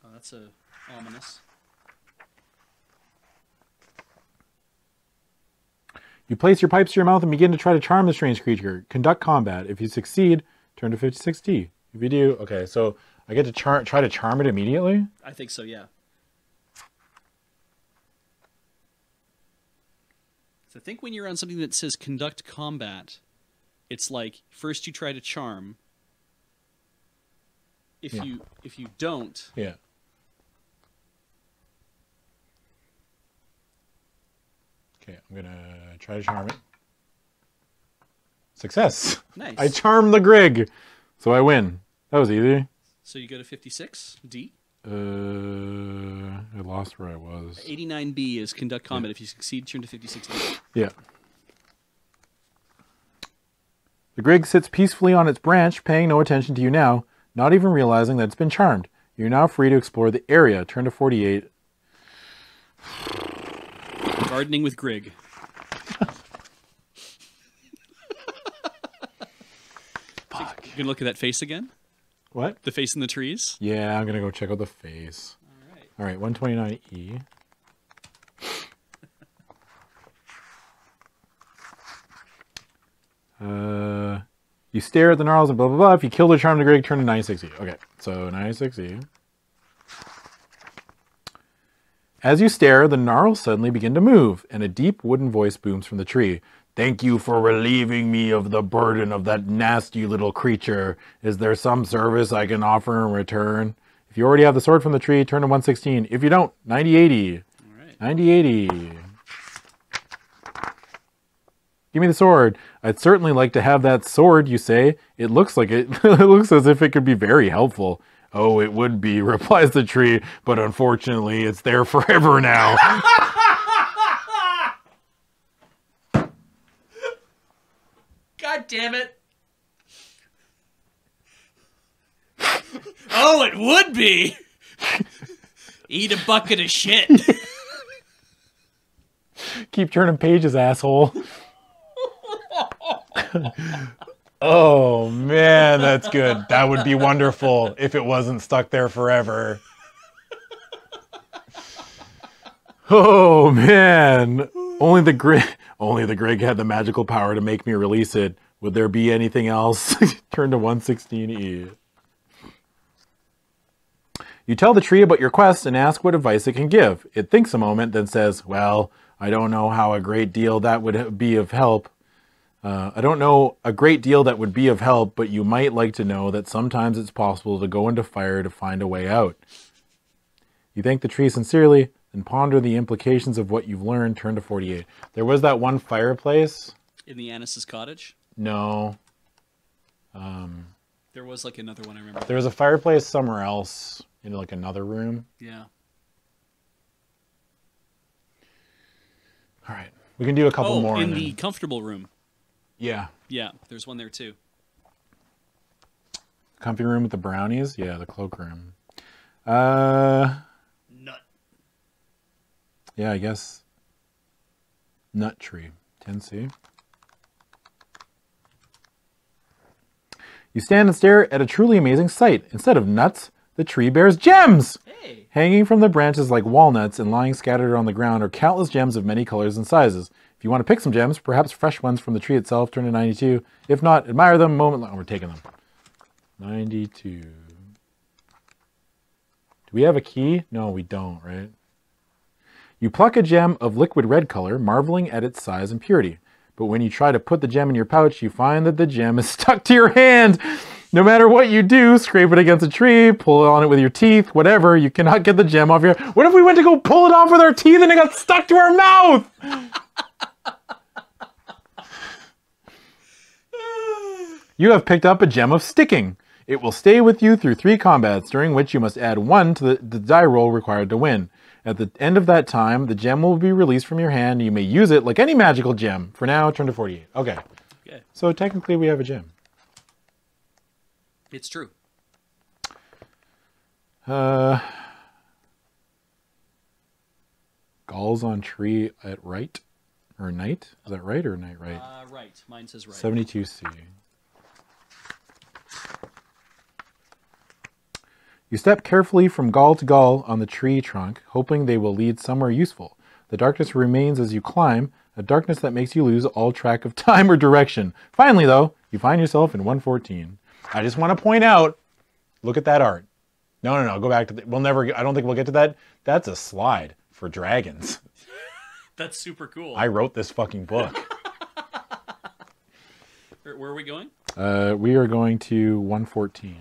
Oh, that's ominous. You place your pipes to your mouth and begin to try to charm the strange creature. Conduct combat. If you succeed, turn to 56D. If you do, okay, so I get to try to charm it immediately? I think so, yeah. So I think when you're on something that says conduct combat, it's like first you try to charm. If you don't, yeah. Okay, I'm gonna try to charm it. Success. Nice. I charmed the Grig, so I win. That was easy. So you go to 56D. I lost where I was. 89B is conduct combat. Yeah. If you succeed, turn to 56D. Yeah. The Grig sits peacefully on its branch, paying no attention to you now, not even realizing that it's been charmed. You're now free to explore the area. Turn to 48. Gardening with Grig. Fuck. You gonna look at that face again? What? The face in the trees? Yeah, I'm gonna go check out the face. All right, 129E. You stare at the gnarls and blah, blah, blah. If you kill the charmed Grig, turn to 960. Okay, so 960. As you stare, the gnarls suddenly begin to move, and a deep wooden voice booms from the tree. Thank you for relieving me of the burden of that nasty little creature. Is there some service I can offer in return? If you already have the sword from the tree, turn to 116. If you don't, 9080. All right. 9080. Give me the sword. I'd certainly like to have that sword, you say. It looks like it. It looks as if it could be very helpful. Oh, it would be, replies the tree, but unfortunately, it's there forever now. God damn it. Oh, it would be. Eat a bucket of shit. Keep turning pages, asshole. Oh, man, that's good. That would be wonderful if it wasn't stuck there forever. Oh, man. Only the Grig had the magical power to make me release it. Would there be anything else? Turn to 116E. You tell the tree about your quest and ask what advice it can give. It thinks a moment, then says, well, I don't know how a great deal that would be of help. I don't know a great deal that would be of help, but you might like to know that sometimes it's possible to go into fire to find a way out. You thank the tree sincerely, Then ponder the implications of what you've learned. Turn to 48. There was that one fireplace. In the Annis's cottage? No. There was like another one I remember. There was a fireplace somewhere else in like another room. Yeah. All right. We can do a couple more. In the comfortable room. Yeah. Yeah, there's one there too. Comfy room with the brownies? Yeah, the cloakroom. Nut. Yeah, I guess. Nut tree. 10C. You stand and stare at a truly amazing sight. Instead of nuts, the tree bears gems! Hey! Hanging from the branches like walnuts and lying scattered on the ground are countless gems of many colors and sizes. If you want to pick some gems, perhaps fresh ones from the tree itself, turn to 92. If not, admire them moment. Oh, we're taking them. 92. Do we have a key? No, we don't, right? You pluck a gem of liquid red color, marveling at its size and purity. But when you try to put the gem in your pouch, you find that the gem is stuck to your hand. No matter what you do, scrape it against a tree, pull on it with your teeth, whatever, you cannot get the gem off your... What if we went to go pull it off with our teeth and it got stuck to our mouth? You have picked up a gem of sticking. It will stay with you through 3 combats, during which you must add 1 to the die roll required to win. At the end of that time, the gem will be released from your hand, and you may use it like any magical gem. For now, turn to 48. Okay. So technically we have a gem. It's true. Galls on tree at right? Or night? Is that right or night right? Right. Mine says right. 72C. You step carefully from gall to gall on the tree trunk, hoping they will lead somewhere useful. The darkness remains as you climb, a darkness that makes you lose all track of time or direction. Finally, though, you find yourself in 114. I just want to point out, look at that art. No, go back to the, I don't think we'll get to that. That's a slide for dragons. That's super cool. I wrote this fucking book. Where are we going? We are going to 114.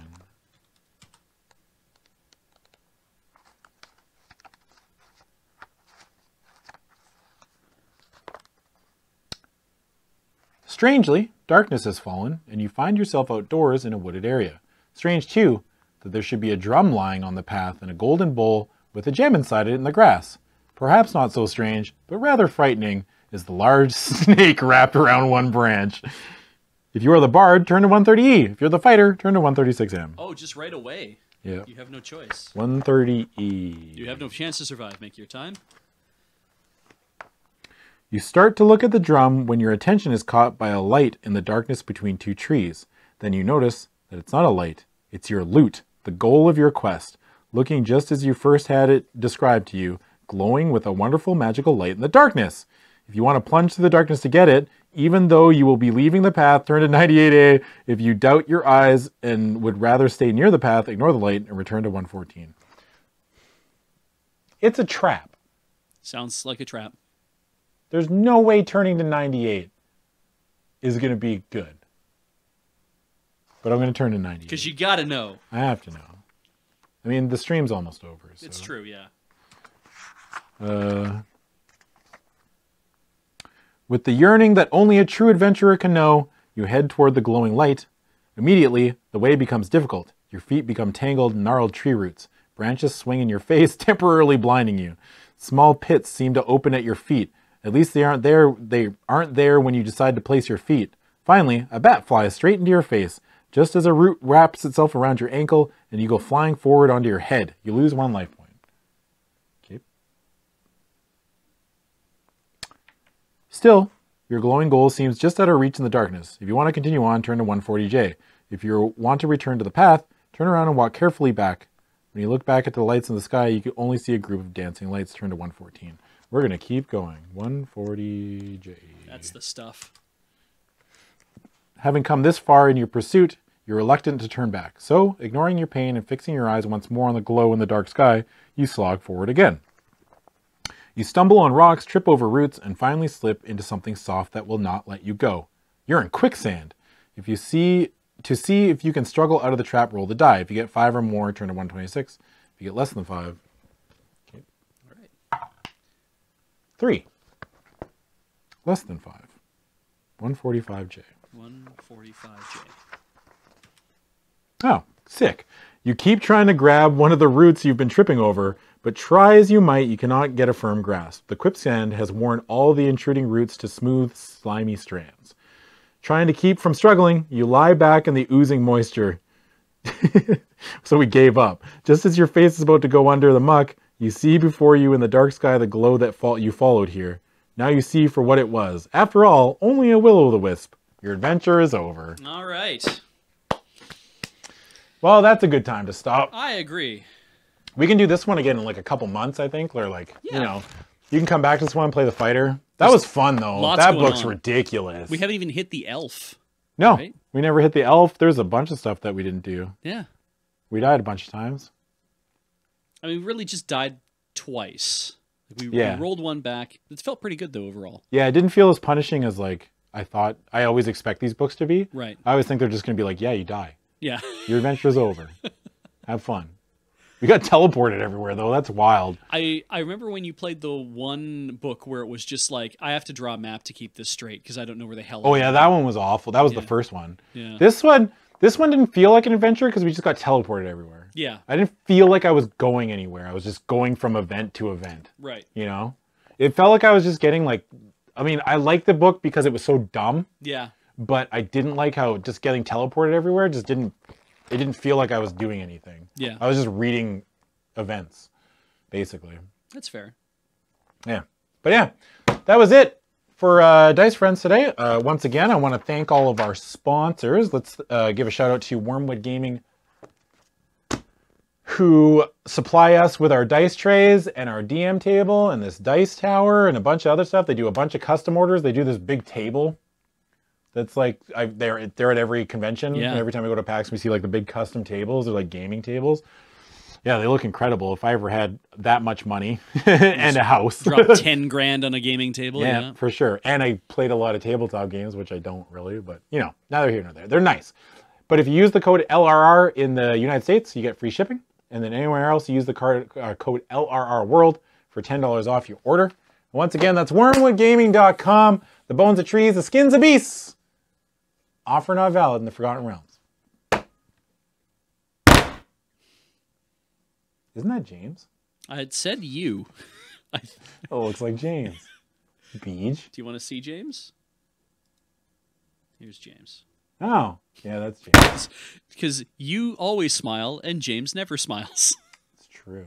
Strangely, darkness has fallen, and you find yourself outdoors in a wooded area. Strange, too, that there should be a drum lying on the path and a golden bowl with a gem inside it in the grass. Perhaps not so strange, but rather frightening, is the large snake wrapped around one branch. If you are the bard, turn to 130E. If you're the fighter, turn to 136M. Oh, just right away. Yeah. You have no choice. 130E. You have no chance to survive. Make your time. You start to look at the drum when your attention is caught by a light in the darkness between 2 trees. Then you notice that it's not a light. It's your loot, the goal of your quest, looking just as you first had it described to you, glowing with a wonderful magical light in the darkness. If you want to plunge through the darkness to get it, even though you will be leaving the path, turn to 98A. If you doubt your eyes and would rather stay near the path, ignore the light and return to 114. It's a trap. Sounds like a trap. There's no way turning to 98 is going to be good. But I'm going to turn to 98. Because you got to know. I have to know. I mean, the stream's almost over. So. It's true, yeah. With the yearning that only a true adventurer can know, you head toward the glowing light. Immediately, the way becomes difficult. Your feet become tangled in gnarled tree roots. Branches swing in your face, temporarily blinding you. Small pits seem to open at your feet. At least they aren't there when you decide to place your feet. Finally, a bat flies straight into your face, just as a root wraps itself around your ankle and you go flying forward onto your head. You lose 1 life point. Okay. Still, your glowing goal seems just out of reach in the darkness. If you want to continue on, turn to 140J. If you want to return to the path, turn around and walk carefully back. When you look back at the lights in the sky, you can only see a group of dancing lights. Turn to 114. We're going to keep going. 140J. That's the stuff. Having come this far in your pursuit, you're reluctant to turn back. So, ignoring your pain and fixing your eyes once more on the glow in the dark sky, you slog forward again. You stumble on rocks, trip over roots, and finally slip into something soft that will not let you go. You're in quicksand. To see if you can struggle out of the trap, roll the die. If you get 5 or more, turn to 126. If you get less than 5... Okay. All right. 3. Less than 5. 145J. 145J. Oh, sick. You keep trying to grab one of the roots you've been tripping over, but try as you might, you cannot get a firm grasp. The quicksand has worn all the intruding roots to smooth, slimy strands. Trying to keep from struggling, you lie back in the oozing moisture. So we gave up. Just as your face is about to go under the muck, you see before you in the dark sky the glow that you followed here. Now you see for what it was. After all, only a will-o'-the-wisp. Your adventure is over. All right. Well, that's a good time to stop. I agree. We can do this one again in like a couple months, I think. Or like, Yeah. you know, you can come back to this one and play the fighter. That was fun, though. Lots That going book's on. ridiculous. We haven't even hit the elf. No, right? we never hit the elf. There's a bunch of stuff that we didn't do. Yeah. We died a bunch of times. I mean, we really just died twice. Like Yeah. we rolled one back. It felt pretty good, though, overall. Yeah, it didn't feel as punishing as like I thought. I always expect these books to be. Right. I always think they're just going to be like, yeah, you die. Yeah. Your adventure's over. Have fun. We got teleported everywhere, though. That's wild. I remember when you played the one book where it was just like, I have to draw a map to keep this straight because I don't know where the hell Oh, I yeah, am. that one was awful. That was the Yeah. first one. Yeah. This one didn't feel like an adventure because we just got teleported everywhere. Yeah. I didn't feel like I was going anywhere. I was just going from event to event, Right. you know? It felt like I was just getting like, I mean, I liked the book because it was so dumb, Yeah. but I didn't like how just getting teleported everywhere it didn't feel like I was doing anything. Yeah. I was just reading events, basically. That's fair. Yeah. But yeah, that was it for Dice Friends today. Once again, I want to thank all of our sponsors. Let's give a shout out to Wormwood Gaming, who supply us with our dice trays and our DM table and this dice tower and a bunch of other stuff. They do a bunch of custom orders. They do this big table that's like, they're at every convention. Yeah. And every time we go to PAX, we see like the big custom tables. They're like gaming tables. Yeah, they look incredible. If I ever had that much money and a house. Drop 10 grand on a gaming table. Yeah, Yeah. for sure. And I played a lot of tabletop games, which I don't really, but you know, neither here nor there. They're nice. But if you use the code LRR in the United States, you get free shipping. And then anywhere else, you use the code LRR World for $10 off your order. Once again, that's wormwoodgaming.com. The bones of trees, the skins of beasts. Offer not valid in the Forgotten Realms. Isn't that James? I had said you. Do Oh, it looks like James. Beej. you want to see James? Here's James. Oh, yeah, that's James. Because you always smile and James never smiles. It's true.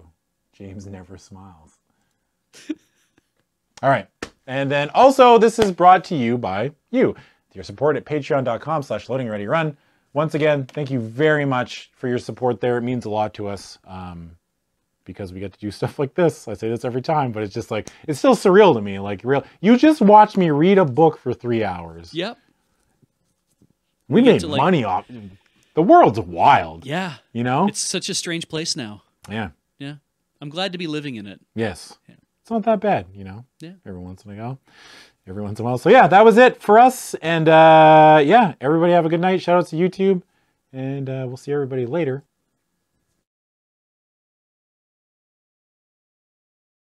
James never smiles. All right. And then also, this is brought to you by you. Your support at patreon.com/loadingreadyrun. Once again, thank you very much for your support there. It means a lot to us because we get to do stuff like this. I say this every time, but it's just like, it's still surreal to me. Like, you just watched me read a book for 3 hours. Yep. We get made to, like- money off. The world's wild. Yeah. You know? It's such a strange place now. Yeah. Yeah. I'm glad to be living in it. Yes. Yeah. It's not that bad, you know? Yeah. Every once in a while. So yeah, that was it for us. And yeah, everybody have a good night. Shout out to YouTube. And we'll see everybody later.